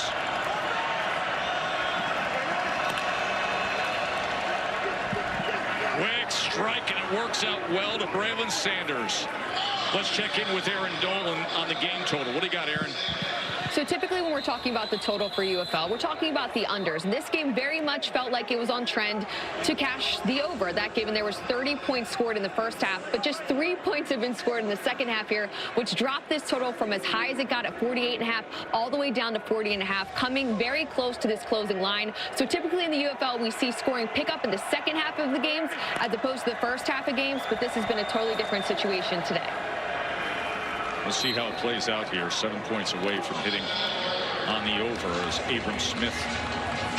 Quick strike, and it works out well to Braylon Sanders. Let's check in with Aaron Dolan on the game total. What do you got, Aaron? So typically when we're talking about the total for UFL, we're talking about the unders. And this game very much felt like it was on trend to cash the over. That given there was 30 points scored in the first half, but just 3 points have been scored in the second half here, which dropped this total from as high as it got at 48.5 all the way down to 40.5, coming very close to this closing line. So typically in the UFL, we see scoring pick up in the second half of the games as opposed to the first half of games, but this has been a totally different situation today. We'll see how it plays out here. 7 points away from hitting on the over as Abram Smith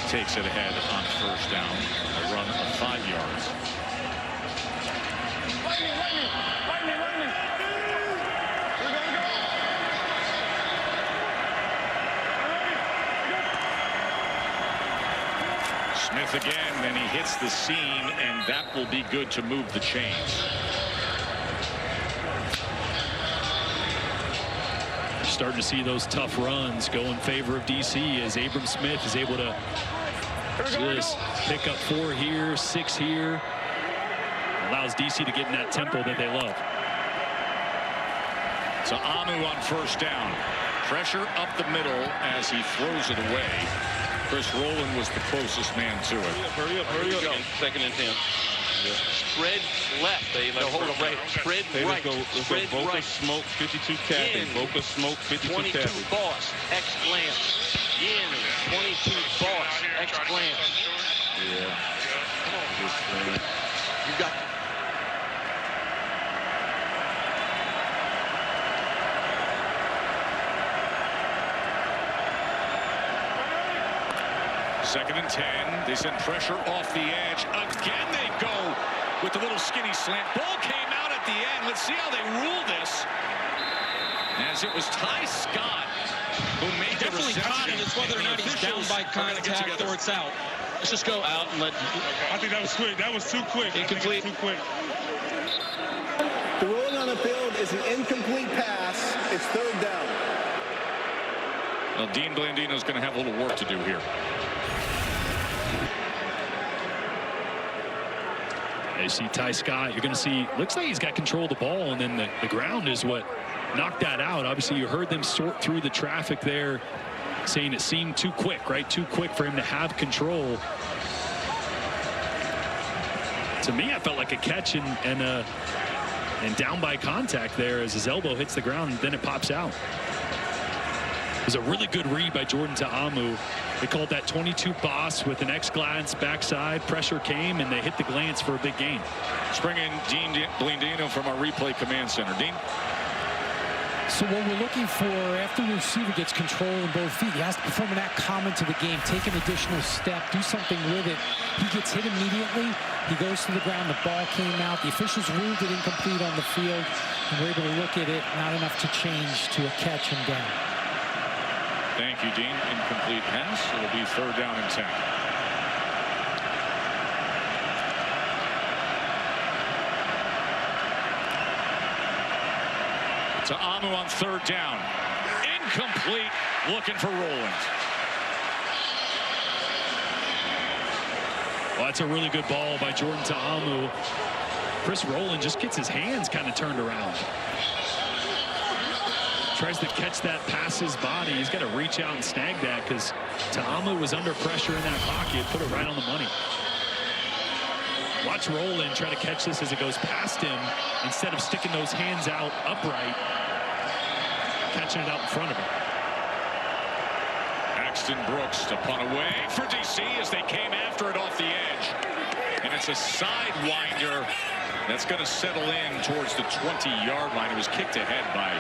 takes it ahead on first down. A run of 5 yards. Smith again, and he hits the seam, and that will be good to move the chains. Starting to see those tough runs go in favor of DC as Abram Smith is able to just pick up 4 here, 6 here. Allows DC to get in that tempo that they love. So Amu on first down. Pressure up the middle as he throws it away. Chris Rowland was the closest man to it. Hurry up. Second and 10. Yeah. Spread left. No, hold on, right. Spread right. Spread Boca right. Smoke 52 Cappy. Boca Smoke 52 22 Cappy. Boss. X glance. In. 22 Boss. X glance. Yeah. You got. Second and 10. They send pressure off the edge. Again, they go with the little skinny slant. Ball came out at the end. Let's see how they rule this. As it was Ty Scott who made the reception. Definitely caught it. It's whether or not he's down by contact or it's out. Let's just go out and let. I think that was quick. That was too quick. Incomplete. Too quick. The ruling on the field is an incomplete pass. It's third down. Well, Dean Blandino's going to have a little work to do here. You see Ty Scott, you're going to see, looks like he's got control of the ball, and then the ground is what knocked that out. Obviously, you heard them sort through the traffic there, saying it seemed too quick, right? Too quick for him to have control. To me, I felt like a catch and down by contact there as his elbow hits the ground, and then it pops out. It was a really good read by Jordan Ta'amu. They called that 22 Boss with an X glance backside. Pressure came, and they hit the glance for a big gain. Let's bring in Dean Blandino from our replay command center. Dean? So what we're looking for after the receiver gets control in both feet, he has to perform an act common to the game, take an additional step, do something with it. He gets hit immediately. He goes to the ground. The ball came out. The officials ruled it incomplete on the field, and we're able to look at it. Not enough to change to a catch and down. Thank you, Dean. Incomplete pass. It'll be third down and 10. To Amu on third down. Incomplete. Looking for Rowland. Well, that's a really good ball by Jordan Ta'amu. Chris Rowland just gets his hands kind of turned around. Tries to catch that past his body. He's got to reach out and snag that because Ta'amu was under pressure in that pocket. Put it right on the money. Watch Rowland try to catch this as it goes past him. Instead of sticking those hands out upright, catching it out in front of him. Axton Brooks to punt away for DC as they came after it off the edge. And it's a sidewinder that's going to settle in towards the 20-yard line. It was kicked ahead by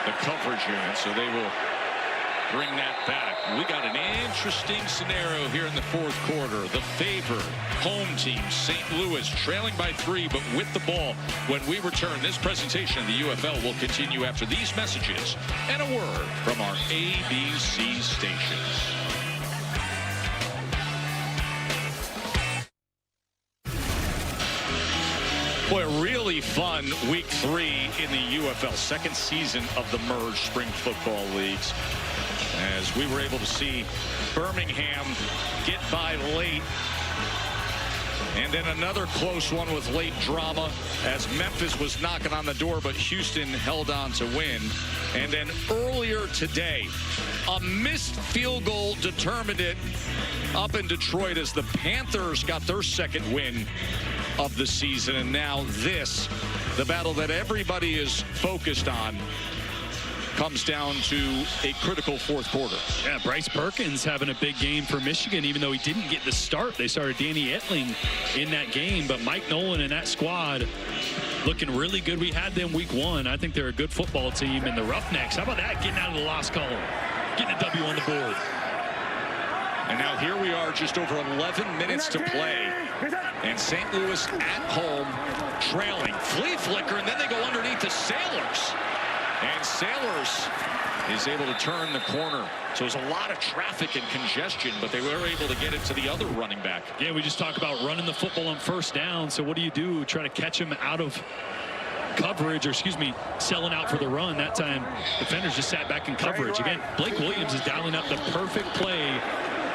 the coverage unit, so they will bring that back. We got an interesting scenario here in the fourth quarter. The favored home team, St. Louis, trailing by 3, but with the ball. When we return, this presentation of the UFL will continue after these messages and a word from our ABC stations. Boy, a really fun week 3 in the UFL, second season of the merged spring football leagues, as we were able to see Birmingham get by late And then another close one with late drama as Memphis was knocking on the door, but Houston held on to win. And then earlier today, a missed field goal determined it up in Detroit as the Panthers got their second win of the season. And now this, the battle that everybody is focused on, comes down to a critical fourth quarter. Yeah, Bryce Perkins having a big game for Michigan, even though he didn't get the start. They started Danny Etling in that game, but Mike Nolan and that squad looking really good. We had them week 1. I think they're a good football team. And the Roughnecks, how about that, getting out of the loss column, getting a W on the board. And now here we are, just over 11 minutes to play. And St. Louis at home, trailing. Flea flicker, and then they go underneath the Sailors. And Sailors is able to turn the corner. So there's a lot of traffic and congestion, but they were able to get it to the other running back. Yeah, we just talked about running the football on first down. So what do? Try to catch him out of coverage, or excuse me, selling out for the run. That time, defenders just sat back in coverage. Again, Blake Williams is dialing up the perfect play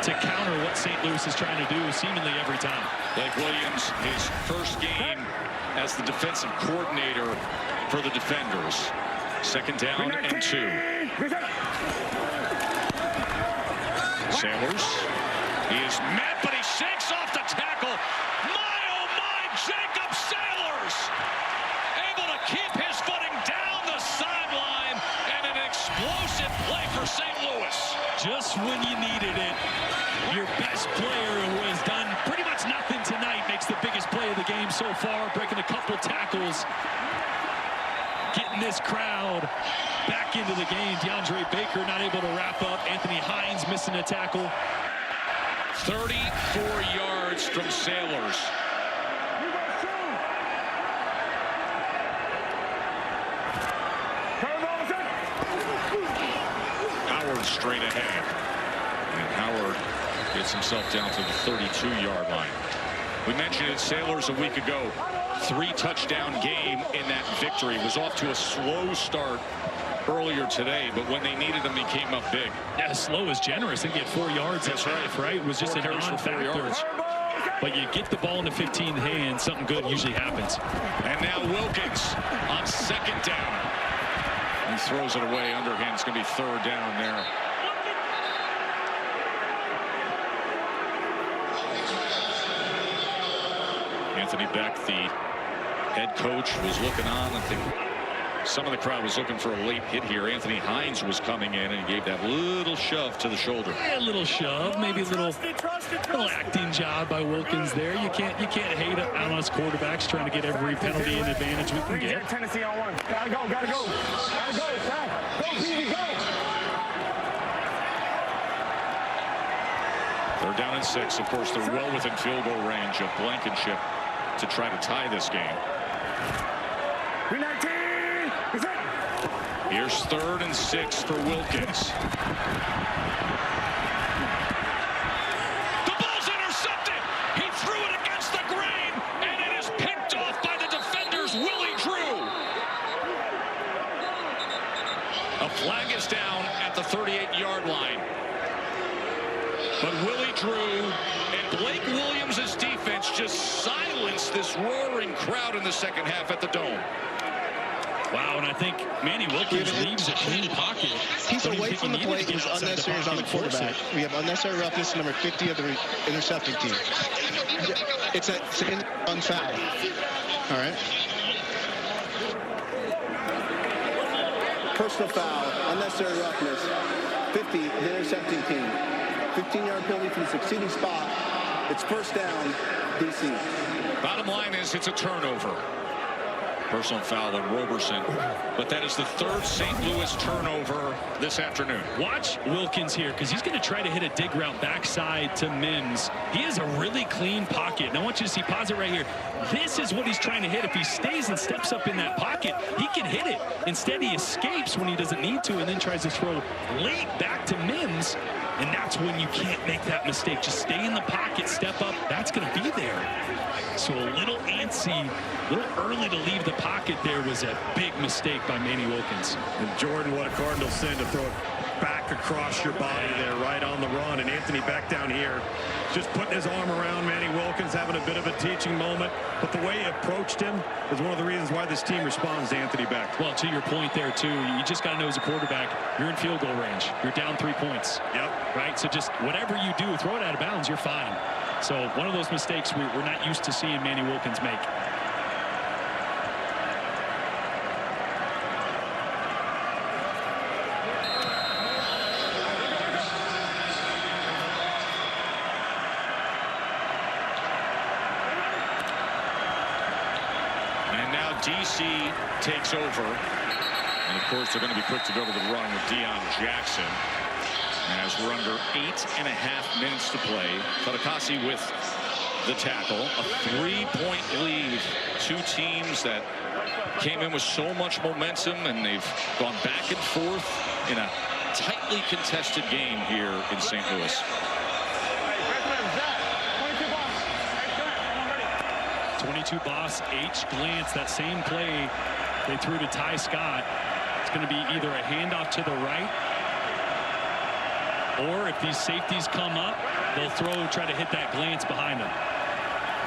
to counter what St. Louis is trying to do seemingly every time. Blake Williams, his first game as the defensive coordinator for the defenders. Second down and 2. Sailors. He is met, but he shakes off the tackle. My, oh my, Jacob Sailors! Able to keep his footing down the sideline, and an explosive play for St. Louis. Just when you needed it, your best player who has done pretty much nothing tonight makes the biggest play of the game so far, breaking a couple tackles. Getting this crowd back into the game. DeAndre Baker not able to wrap up. Anthony Hines missing a tackle. 34 yards from Sailors. Howard straight ahead. And Howard gets himself down to the 32-yard line. We mentioned it, Sailors a week ago. 3-touchdown game in that victory. Was off to a slow start earlier today, but when they needed him, he came up big. Yeah, slow is generous. They get 4 yards. That's right. It was just a non-factor. But you get the ball in the 15 hands, something good usually happens. And now Wilkins on second down. He throws it away underhand. It's going to be third down there. Anthony Beck, the head coach, was looking on. I think some of the crowd was looking for a late hit here. Anthony Hines was coming in and he gave that little shove to the shoulder. Yeah, a little shove, maybe a little acting job by Wilkins there. You can't hate it on us quarterbacks trying to get every penalty and advantage we can get. Tennessee on 1. Gotta go. Gotta go, go. They're down in 6. Of course, they're well within field goal range of Blankenship to try to tie this game. Here's 3rd and 6 for Wilkins. The ball's intercepted. He threw it against the grain, and it is picked off by the defenders, Willie Drew. A flag is down at the 38-yard line. But Willie Drew and Blake Williams' defense just silenced this roaring crowd in the second half at the Dome. Wow, and I think Manny Wilkins leaves a clean pocket. He's away from the plate. He's unnecessary on the quarterback. We have unnecessary roughness, number 50 of the intercepting team. It's an unfoul. All right. Personal foul, unnecessary roughness, 50, the intercepting team. 15-yard penalty for the succeeding spot. It's first down, DC. Bottom line is it's a turnover. Personal foul on Roberson, but that is the 3rd St. Louis turnover this afternoon. Watch Wilkins here, because he's going to try to hit a dig route backside to Mims. He has a really clean pocket. And I want you to see, pause it right here. This is what he's trying to hit. If he stays and steps up in that pocket, he can hit it. Instead, he escapes when he doesn't need to and then tries to throw late back to Mims. And that's when you can't make that mistake. Just stay in the pocket, step up. That's going to be there. So a little antsy, a little early to leave the pocket there was a big mistake by Manny Wilkins. And Jordan, what a Cardinal sin to throw it back across your body there, right on the run. And Anthony back down here, just putting his arm around Manny Wilkins, having a bit of a teaching moment. But the way he approached him is one of the reasons why this team responds to Anthony Beck. Well, to your point there, too, you just got to know as a quarterback, you're in field goal range. You're down 3 points. Yep. Right? So just whatever you do, throw it out of bounds, you're fine. So one of those mistakes we're not used to seeing Manny Wilkins make. DC takes over, and of course they're going to be quick to go to the run with Deion Jackson as we're under 8.5 minutes to play. Fatukasi with the tackle, a 3-point lead. Two teams that came in with so much momentum, and they've gone back and forth in a tightly contested game here in St. Louis. 22 Boss, H glance, that same play they threw to Ty Scott. It's going to be either a handoff to the right, or if these safeties come up, they'll try to hit that glance behind them.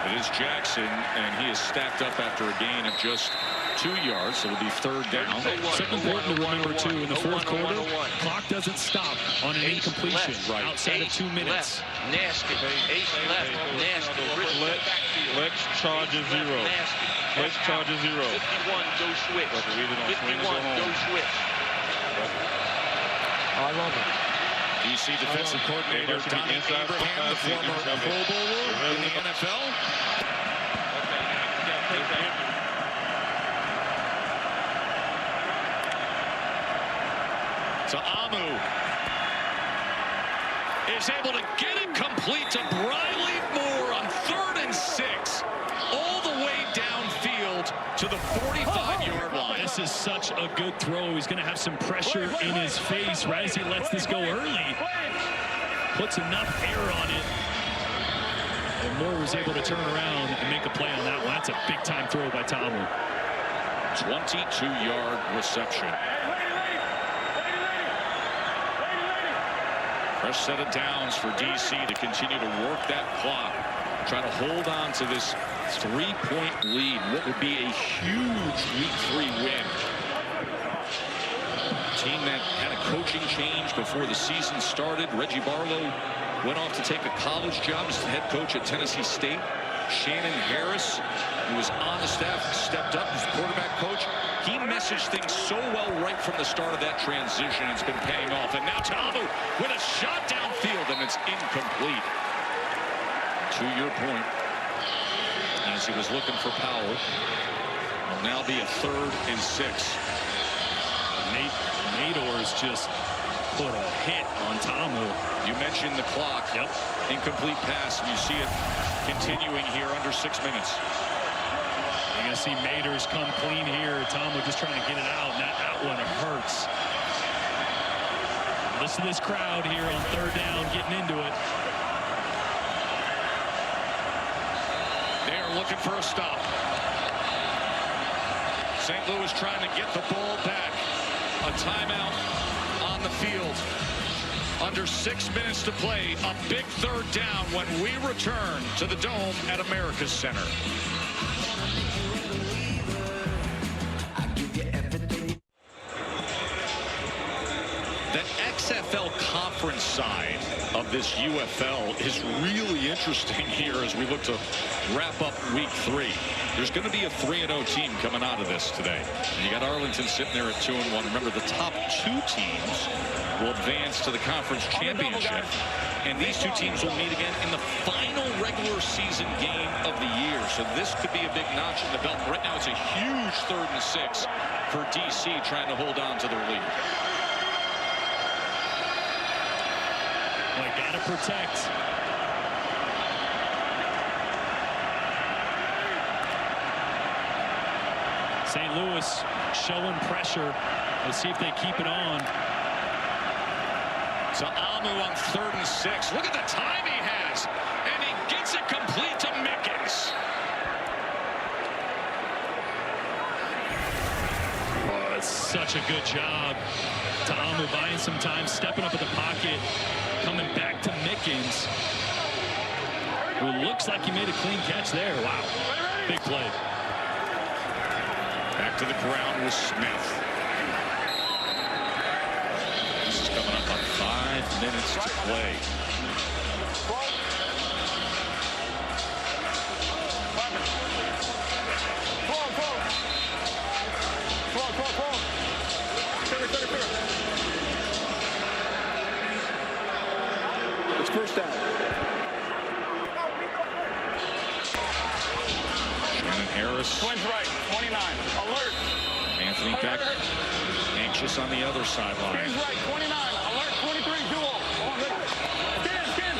It is Jackson, and he is stacked up after a gain of just 2 yards, so it'll be third down. Something important to remember, too, in the fourth quarter, clock doesn't stop on an incompletion outside of 2 minutes. Nasty. Ace left. Nasty. Let's charge a zero. Let's charge a zero. 51, go switch. 51, go switch. I love it. DC defensive coordinator Donnie Abraham, the former Pro Bowler in the NFL. So Amu is able to get it complete to Briley Moore on 3rd and 6, all the way downfield to the 45-yard line. This is such a good throw. He's going to have some pressure in his face right as he lets this go early. Puts enough air on it. And Moore was able to turn around and make a play on that one. That's a big-time throw by Tamu. 22-yard reception. Fresh set of downs for DC to continue to work that clock. Try to hold on to this 3-point lead. What would be a huge Week 3 win. Team that had a coaching change before the season started. Reggie Barlow went off to take a college job as the head coach at Tennessee State. Shannon Harris, who was on the staff, stepped up as quarterback coach. He messaged things so well right from the start of that transition. It's been paying off. And now Tamu with a shot downfield, and it's incomplete. To your point, as he was looking for power, will now be a 3rd and 6. Nador's just put a hit on Tamu. You mentioned the clock. Yep. Incomplete pass, and you see it continuing here under 6 minutes. You're going to see Maders come clean here. Tamu just trying to get it out, and that one hurts. Listen to this crowd here on 3rd down, getting into it. They're looking for a stop. St. Louis trying to get the ball back. A timeout on the field. Under 6 minutes to play. A big 3rd down when we return to the Dome at America's Center. The XFL conference side of this UFL is really interesting here as we look to wrap up Week 3. There's going to be a 3-0 team coming out of this today. And you got Arlington sitting there at 2-1. Remember, the top 2 teams will advance to the conference championship. And these 2 teams will meet again in the final regular season game of the year. So this could be a big notch in the belt. Right now, it's a huge 3rd and 6 for DC trying to hold on to their lead. Boy, gotta protect. St. Louis showing pressure. Let's see if they keep it on. So Amu on 3rd and 6. Look at the time he has. And he gets it complete to Mickens. That's such a good job. Ta'amu buying some time, stepping up in the pocket, coming back to Mickens, who looks like he made a clean catch there. Wow, big play. Back to the ground with Smith. This is coming up on 5 minutes to play. It's first down. Shannon Harris. Twins right, 29. Alert. Anthony Beck, anxious on the other sideline. Twins right, 29. Alert, 23. Duo. Skin.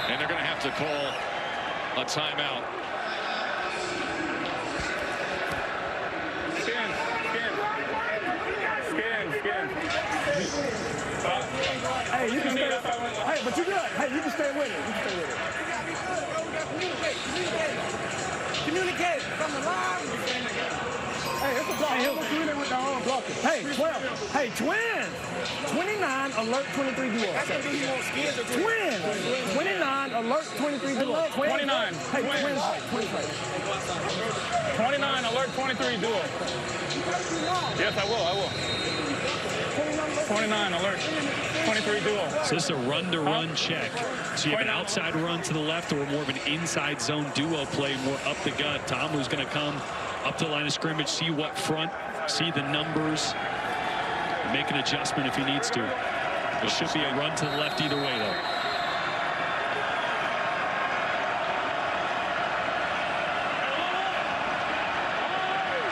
And they're going to have to call a timeout. Skin. Hey, you can stay. Hey, but you good. Hey, you can stay with it. Communicate from the line. Hey, it's a block. Hey, with the arm blocking. Hey, 12. Hey, twins. 29, alert 23 duo. Twins. 29, alert 23 duo. 29. Hey, twins. 29, alert 23 duo. Yes, I will. 29, alert 23 duo. So this is a run-to-run check. So you have an outside run to the left or more of an inside zone duo play, more up the gut. Ta'amu's going to come up to the line of scrimmage, see what front, see the numbers, make an adjustment if he needs to. There should be a run to the left either way, though.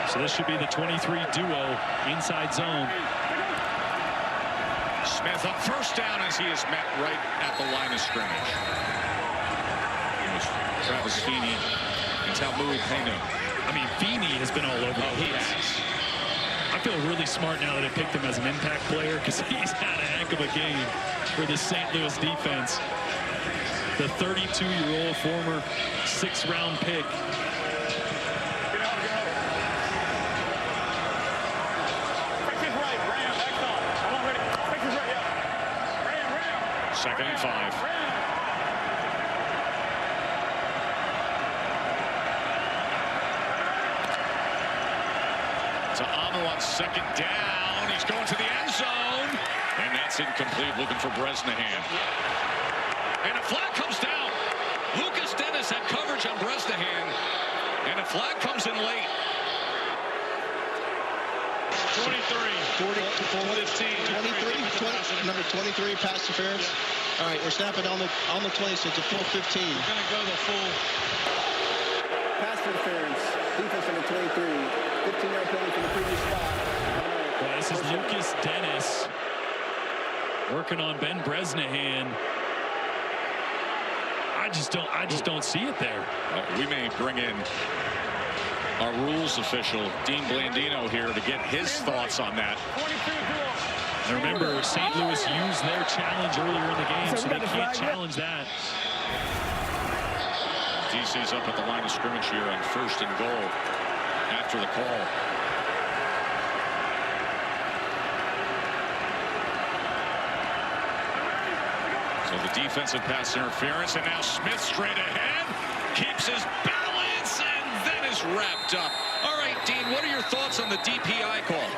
So this should be the 23 duo inside zone. Smith up first down as he is met right at the line of scrimmage. Here's Travis Feeney and Taumui Pena. I mean, Feeney has been all over the place. I feel really smart now that I picked him as an impact player because he's had a heck of a game for the St. Louis defense. The 32-year-old former 6th-round pick. Second and 5. Ta'amu on second down. He's going to the end zone. And that's incomplete, looking for Bresnahan. And a flag comes down. Lucas Dennis had coverage on Bresnahan. And a flag comes in late. 23, number 23, pass interference. All right, we're snapping on the 20, so it's a full 15. We're going to go the full. Pass interference. Defense number 23. 15-yard penalty from the previous spot. Well, this is Lucas Dennis working on Ben Bresnahan. I just don't see it there. We may bring in our rules official, Dean Blandino, here to get his thoughts on that. And remember, St. Louis used their challenge earlier in the game, so they can't challenge that. DC's up at the line of scrimmage here on 1st and goal after the call. So the defensive pass interference, and now Smith straight ahead, keeps his balance, and then is wrapped up. All right, Dean, what are your thoughts on the DPI call?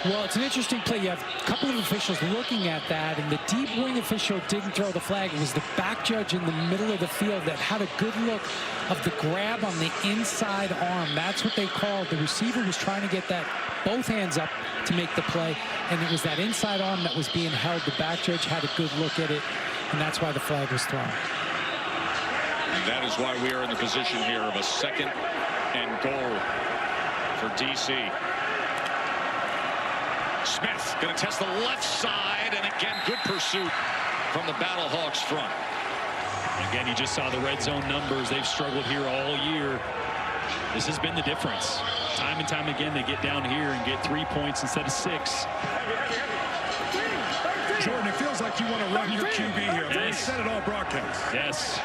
Well, it's an interesting play. You have a couple of officials looking at that, and the deep wing official didn't throw the flag. It was the back judge in the middle of the field that had a good look of the grab on the inside arm. That's what they called. The receiver was trying to get that both hands up to make the play, and it was that inside arm that was being held. The back judge had a good look at it, and that's why the flag was thrown. And that is why we are in the position here of a 2nd and goal for DC. Smith going to test the left side, and again, good pursuit from the Battlehawks front. Again, you just saw the red zone numbers. They've struggled here all year. This has been the difference. Time and time again, they get down here and get 3 points instead of 6. Jordan, it feels like you want to run your QB here. Yes. They said it all broadcast. Yes.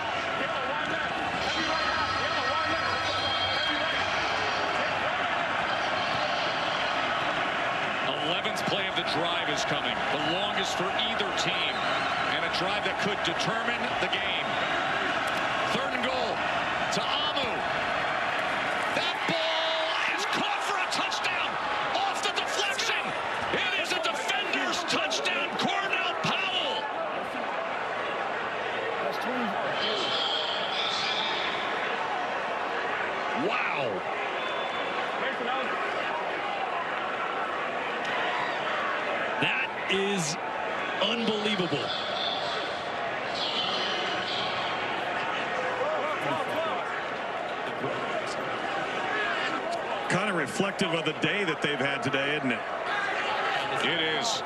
Play of the drive is coming, the longest for either team, and a drive that could determine the game. 3rd and goal to Amu. That ball is caught for a touchdown off the deflection. It is a defender's touchdown. Cornell Powell. Wow. That is unbelievable. Kind of reflective of the day that they've had today, isn't it? It is.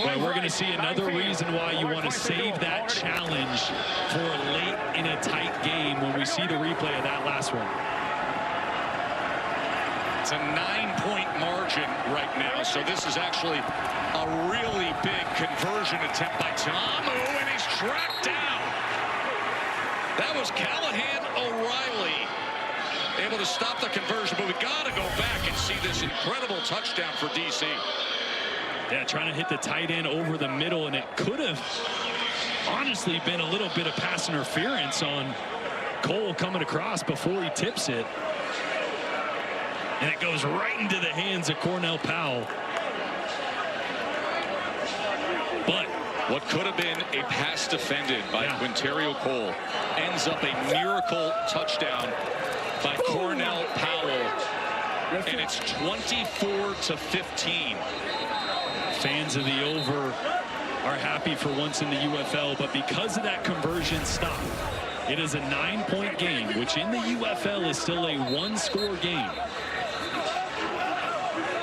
Well, we're going to see another reason why you want to save that challenge for late in a tight game when we see the replay of that last one. It's a 9-point margin right now, so this is actually a really big conversion attempt by Tamu, and he's tracked down. That was Callahan O'Reilly able to stop the conversion, but we got to go back and see this incredible touchdown for DC. Yeah, trying to hit the tight end over the middle, and it could have honestly been a little bit of pass interference on Cole coming across before he tips it. And it goes right into the hands of Cornell Powell. But what could have been a pass defended by Quinterio Cole ends up a miracle touchdown by Cornell Powell. And it's 24-15. Fans of the over are happy for once in the UFL, but because of that conversion stop, it is a 9-point game, which in the UFL is still a 1-score game.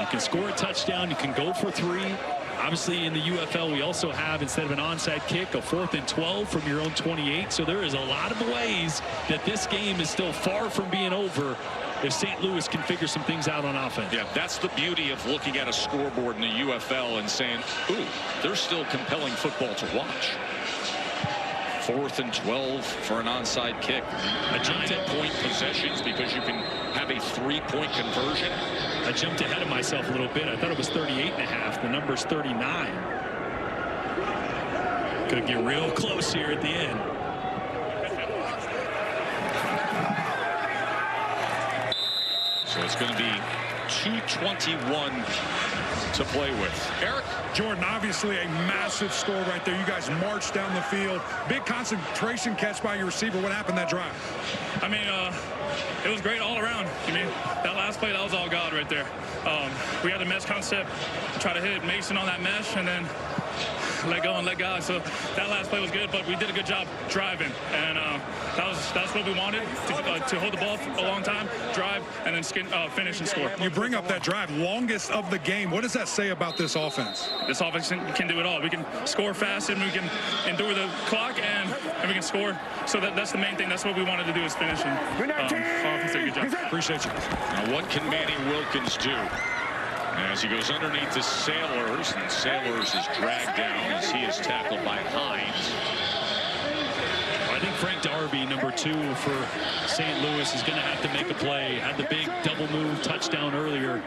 You can score a touchdown, you can go for 3. Obviously in the UFL we also have, instead of an onside kick, a 4th and 12 from your own 28. So there is a lot of ways that this game is still far from being over if St. Louis can figure some things out on offense. Yeah, that's the beauty of looking at a scoreboard in the UFL and saying, ooh, there's still compelling football to watch. 4th and 12 for an onside kick. A 9-point possessions because you can have a 3-point conversion. I jumped ahead of myself a little bit. I thought it was 38.5. The number's 39. Could get real close here at the end. So it's going to be 2:21 to play with. Eric? Jordan, obviously a massive score right there. You guys marched down the field. Big concentration catch by your receiver. What happened that drive? I mean, it was great all around. I mean, that last play, that was all God right there. We had a mesh concept, try to hit Mason on that mesh, and then let go and let God. So that last play was good, but we did a good job driving, and that's what we wanted, to hold the ball a long time, drive, and then finish and score. You bring up that drive, longest of the game. What does that say about this offense? This offense can do it all. We can score fast, and we can endure the clock, and we can score. So that's the main thing. That's what we wanted to do, is finish. And offense did a good job. Appreciate you. Now, what can Manny Wilkins do? As he goes underneath the Sailors, and Sailors is dragged down as he is tackled by Hines. I think Frank Darby, number 2 for St. Louis, is going to have to make a play. Had the big double move touchdown earlier.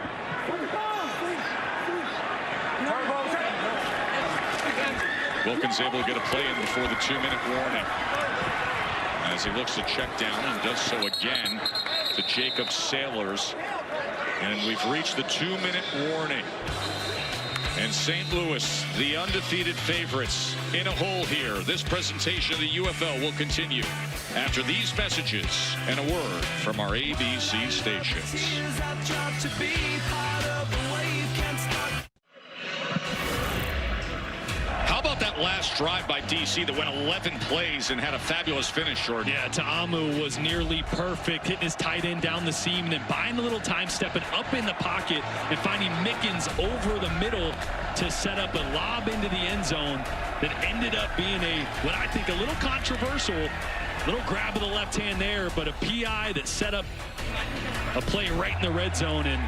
Wilkins able to get a play in before the 2-minute warning. As he looks to check down and does so again to Jacob Sailors. And we've reached the 2-minute warning. And St. Louis, the undefeated favorites, in a hole here. This presentation of the UFL will continue after these messages and a word from our ABC stations. How about that last drive by DC that went 11 plays and had a fabulous finish, Jordan? Yeah, Ta'amu was nearly perfect, hitting his tight end down the seam, and then buying a little time, stepping up in the pocket and finding Mickens over the middle to set up a lob into the end zone that ended up being what I think a little controversial Little grab of the left hand there, but a PI that set up a play right in the red zone. And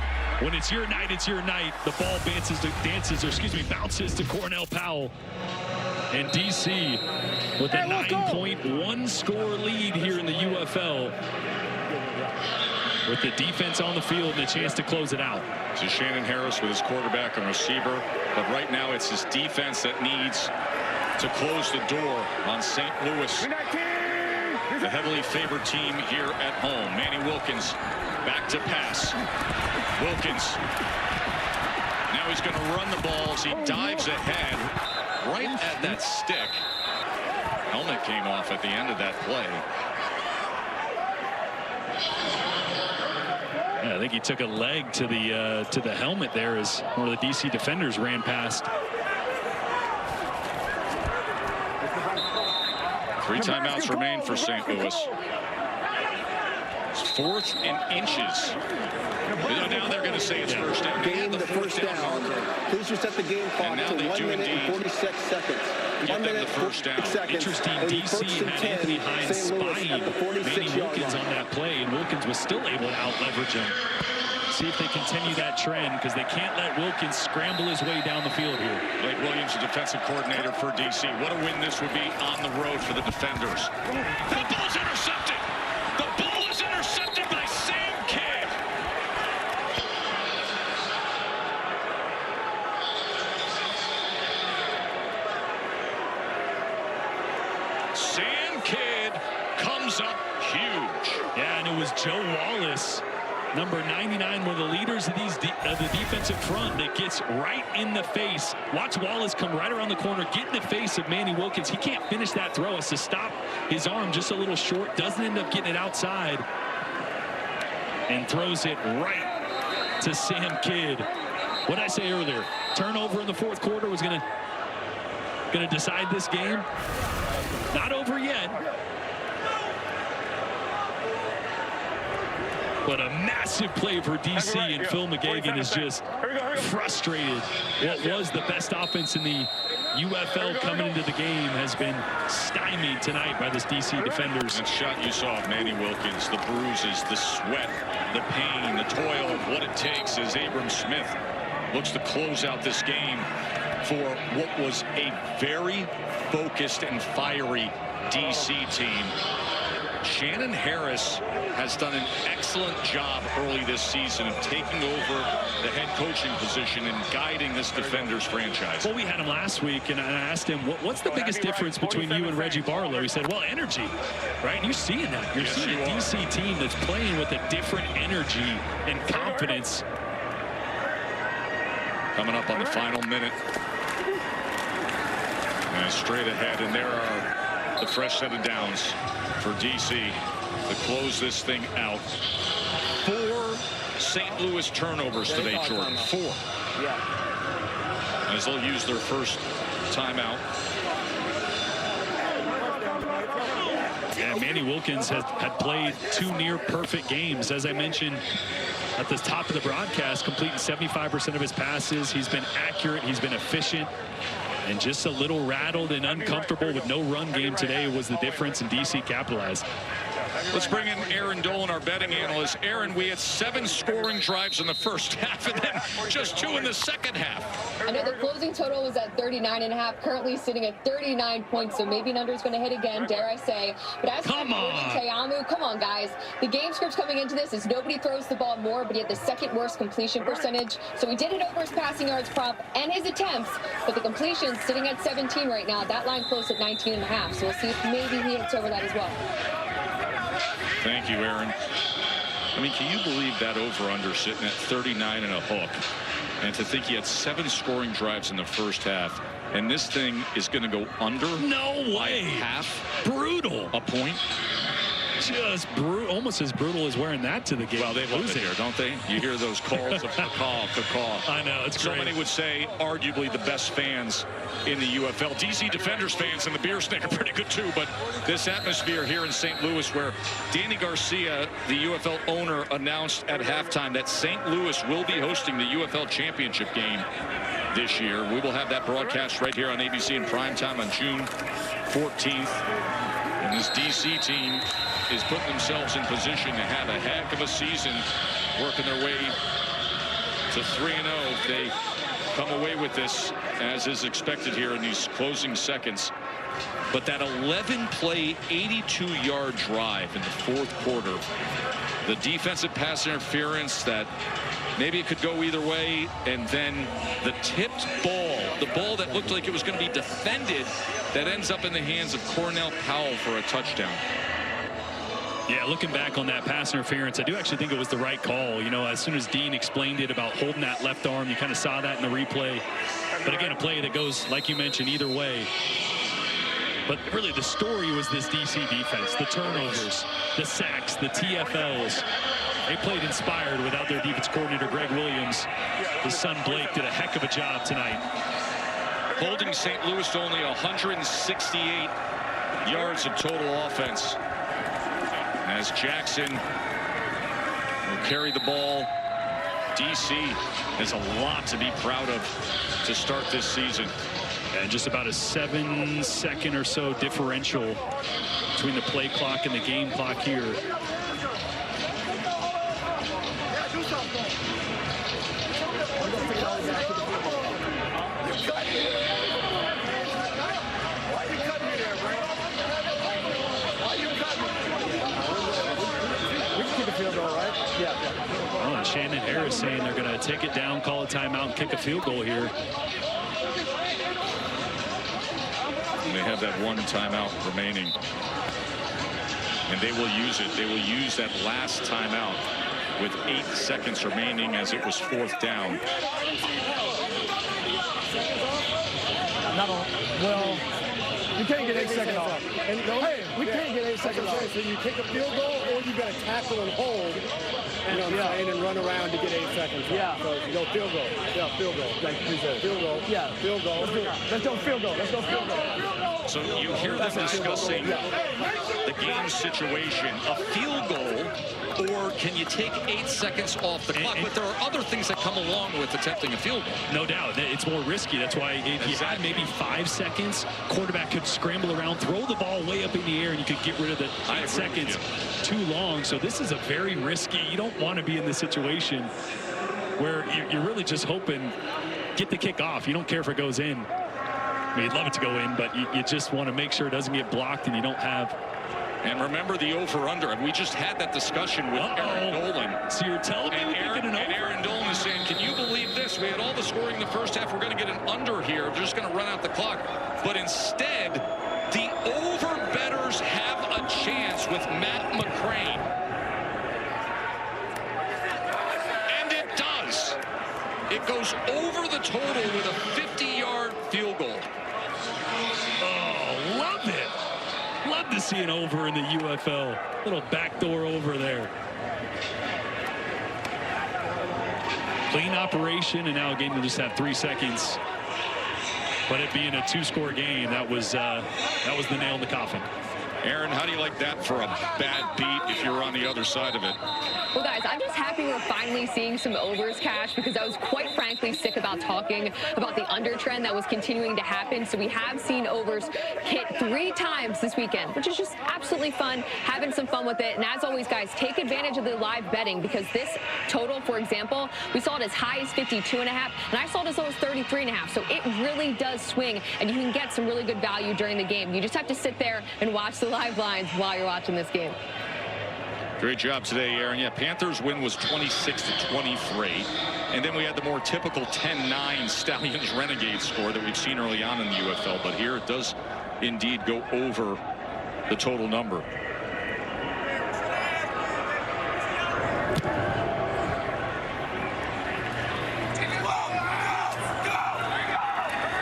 when it's your night, it's your night. The ball bounces to Cornell Powell. And DC with a 9.1 score lead here in the UFL. With the defense on the field and a chance to close it out. So Shannon Harris with his quarterback and receiver. But right now it's his defense that needs to close the door on St. Louis. The heavily favored team here at home. Manny Wilkins back to pass. Wilkins. Now he's going to run the ball as he dives ahead right at that stick. Helmet came off at the end of that play. Yeah, I think he took a leg to the helmet there as one of the DC defenders ran past. 3 timeouts remain for St. Louis. It's 4th and inches. Now they're going to say it's first down. Gain the first down. Please reset the game clock to 1 minute and 46 seconds. 1 minute, 46 seconds. Interesting, DC had Anthony Hines spying Manny Wilkins on that play, and Wilkins was still able to out-leverage him. See if they continue that trend, because they can't let Wilkins scramble his way down the field here. Blake Williams, the defensive coordinator for DC. What a win this would be on the road for the defenders. The ball's intercepted. The ball is intercepted by Sam Kidd. Sam Kidd comes up huge. Yeah, and it was Joe Wallace, number 99, one of the leaders of the defensive front, that gets right in the face. Watch Wallace come right around the corner, get in the face of Manny Wilkins. He can't finish that throw. Has to stop his arm just a little short. Doesn't end up getting it outside. And throws it right to Sam Kidd. What did I say earlier? Turnover in the 4th quarter was gonna decide this game. Not over yet. But a massive play for DC, and Phil McGagan is just frustrated. What was the best offense in the UFL coming into the game has been stymied tonight by this DC defenders. That shot you saw of Manny Wilkins, the bruises, the sweat, the pain, the toil of what it takes as Abram Smith looks to close out this game for what was a very focused and fiery DC team. Shannon Harris has done an excellent job early this season of taking over the head coaching position and guiding this defenders franchise. Well, we had him last week, and I asked him, what's the biggest difference between you and Reggie Barlow? He said, well, energy, right? And you're seeing that. You're seeing a DC team that's playing with a different energy and confidence. Coming up on the final minute. And straight ahead, and there are the fresh set of downs for DC to close this thing out. 4 St. Louis turnovers today, Jordan. 4. Yeah. As they'll use their first timeout. Yeah, Manny Wilkins had played 2 near-perfect games. As I mentioned at the top of the broadcast, completing 75% of his passes. He's been accurate. He's been efficient. And just a little rattled and uncomfortable with no run game today was the difference, and DC capitalized. Let's bring in Aaron Dolan, our betting analyst. Aaron, we had 7 scoring drives in the first half and then just 2 in the second half. I know the closing total was at 39.5, currently sitting at 39 points, so maybe an under is going to hit again, dare I say. But as for Teamu, come on, guys. The game script coming into this is nobody throws the ball more, but he had the 2nd worst completion percentage. So he did it over his passing yards prop and his attempts, but the completion's sitting at 17 right now. That line closed at 19.5, so we'll see if maybe he hits over that as well. Thank you, Aaron. I mean, can you believe that over-under sitting at 39 and a hook? And to think he had 7 scoring drives in the first half, and this thing is going to go under? No way. Half? Brutal. A point? Just almost as brutal as wearing that to the game. Well, they love it here, don't they? You hear those calls of caw. I know, it's great. So many would say arguably the best fans in the UFL. DC Defenders fans and the Beer Snake are pretty good too, but this atmosphere here in St. Louis, where Danny Garcia, the UFL owner, announced at halftime that St. Louis will be hosting the UFL championship game this year. We will have that broadcast right here on ABC in primetime on June 14th. And And this DC team is putting themselves in position to have a heck of a season, working their way to 3-0 if they come away with this, as is expected here in these closing seconds. But that 11-play, 82-yard drive in the fourth quarter, the defensive pass interference that maybe it could go either way, and then the tipped ball, the ball that looked like it was going to be defended, that ends up in the hands of Cornell Powell for a touchdown. Yeah, looking back on that pass interference, I do actually think it was the right call. You know, as soon as Dean explained it about holding that left arm, you kind of saw that in the replay. But again, a play that goes, like you mentioned, either way. But really the story was this DC defense, the turnovers, the sacks, the TFLs. They played inspired without their defense coordinator, Greg Williams. His son, Blake, did a heck of a job tonight. Holding St. Louis to only 168 yards of total offense, as Jackson will carry the ball. DC has a lot to be proud of to start this season. And just about a 7-second or so differential between the play clock and the game clock here. Oh, and Shannon Harris saying they're going to take it down, call a timeout, and kick a field goal here. And they have that one timeout remaining, and they will use it. They will use that last timeout with 8 seconds remaining, as it was 4th down. Well, you can't get 8 seconds off. And hey, we can't get 8 seconds off. So you kick a field goal, or you got to tackle and hold, you know what I'm saying, and run around to get 8 seconds off. Yeah. So you go field goal. Yeah, field goal. Like you said, field goal. Yeah, field goal. Let's go field goal. Let's go field goal. So you hear them discussing the game situation, a field goal, or can you take 8 seconds off the clock? But there are other things that come along with attempting a field goal. No doubt. It's more risky. That's why if you had maybe 5 seconds, quarterback could scramble around, throw the ball way up in the air, and you could get rid of the 8 seconds too long. So this is a very risky. You don't want to be in this situation where you're really just hoping, get the kick off. You don't care if it goes in. I mean, you'd love it to go in, but you just want to make sure it doesn't get blocked and you don't have. And remember the over-under, and we just had that discussion with Aaron Dolan. So you're telling me Aaron Dolan is saying, can you believe this? We had all the scoring in the first half. We're going to get an under here. They're just going to run out the clock. But instead, the over-bettors have a chance with Matt McCrane. And it does. It goes over the total with a 50-yard field goal. Oh, love it. Love to see an over in the UFL. Little backdoor over there. Clean operation, and now again we'll just have 3 seconds. But it being a 2-score game, that was the nail in the coffin. Aaron, how do you like that for a bad beat if you're on the other side of it? Well, guys, I'm just happy we're finally seeing some overs cash, because I was quite frankly sick about talking about the under trend that was continuing to happen. So we have seen overs hit 3 times this weekend, which is just absolutely fun, having some fun with it. And as always, guys, take advantage of the live betting, because this total, for example, we saw it as high as 52.5, and I saw it as low as 33.5. So it really does swing, and you can get some really good value during the game. You just have to sit there and watch the live lines while you're watching this game. Great job today, Aaron. Yeah, Panthers win was 26-23. And then we had the more typical 10-9 Stallions Renegade score that we've seen early on in the UFL. But here it does indeed go over the total number.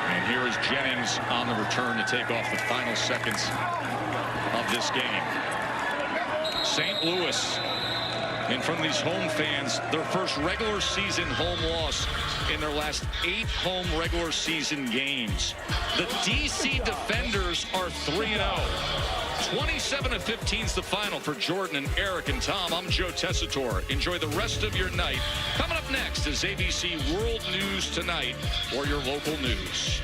And here is Jennings on the return to take off the final seconds of this game. St. Louis, in front of these home fans, their first regular season home loss in their last 8 home regular season games. The DC Defenders are 3-0. 27-15 is the final for Jordan and Eric and Tom. I'm Joe Tessitore. Enjoy the rest of your night. Coming up next is ABC World News Tonight or your local news.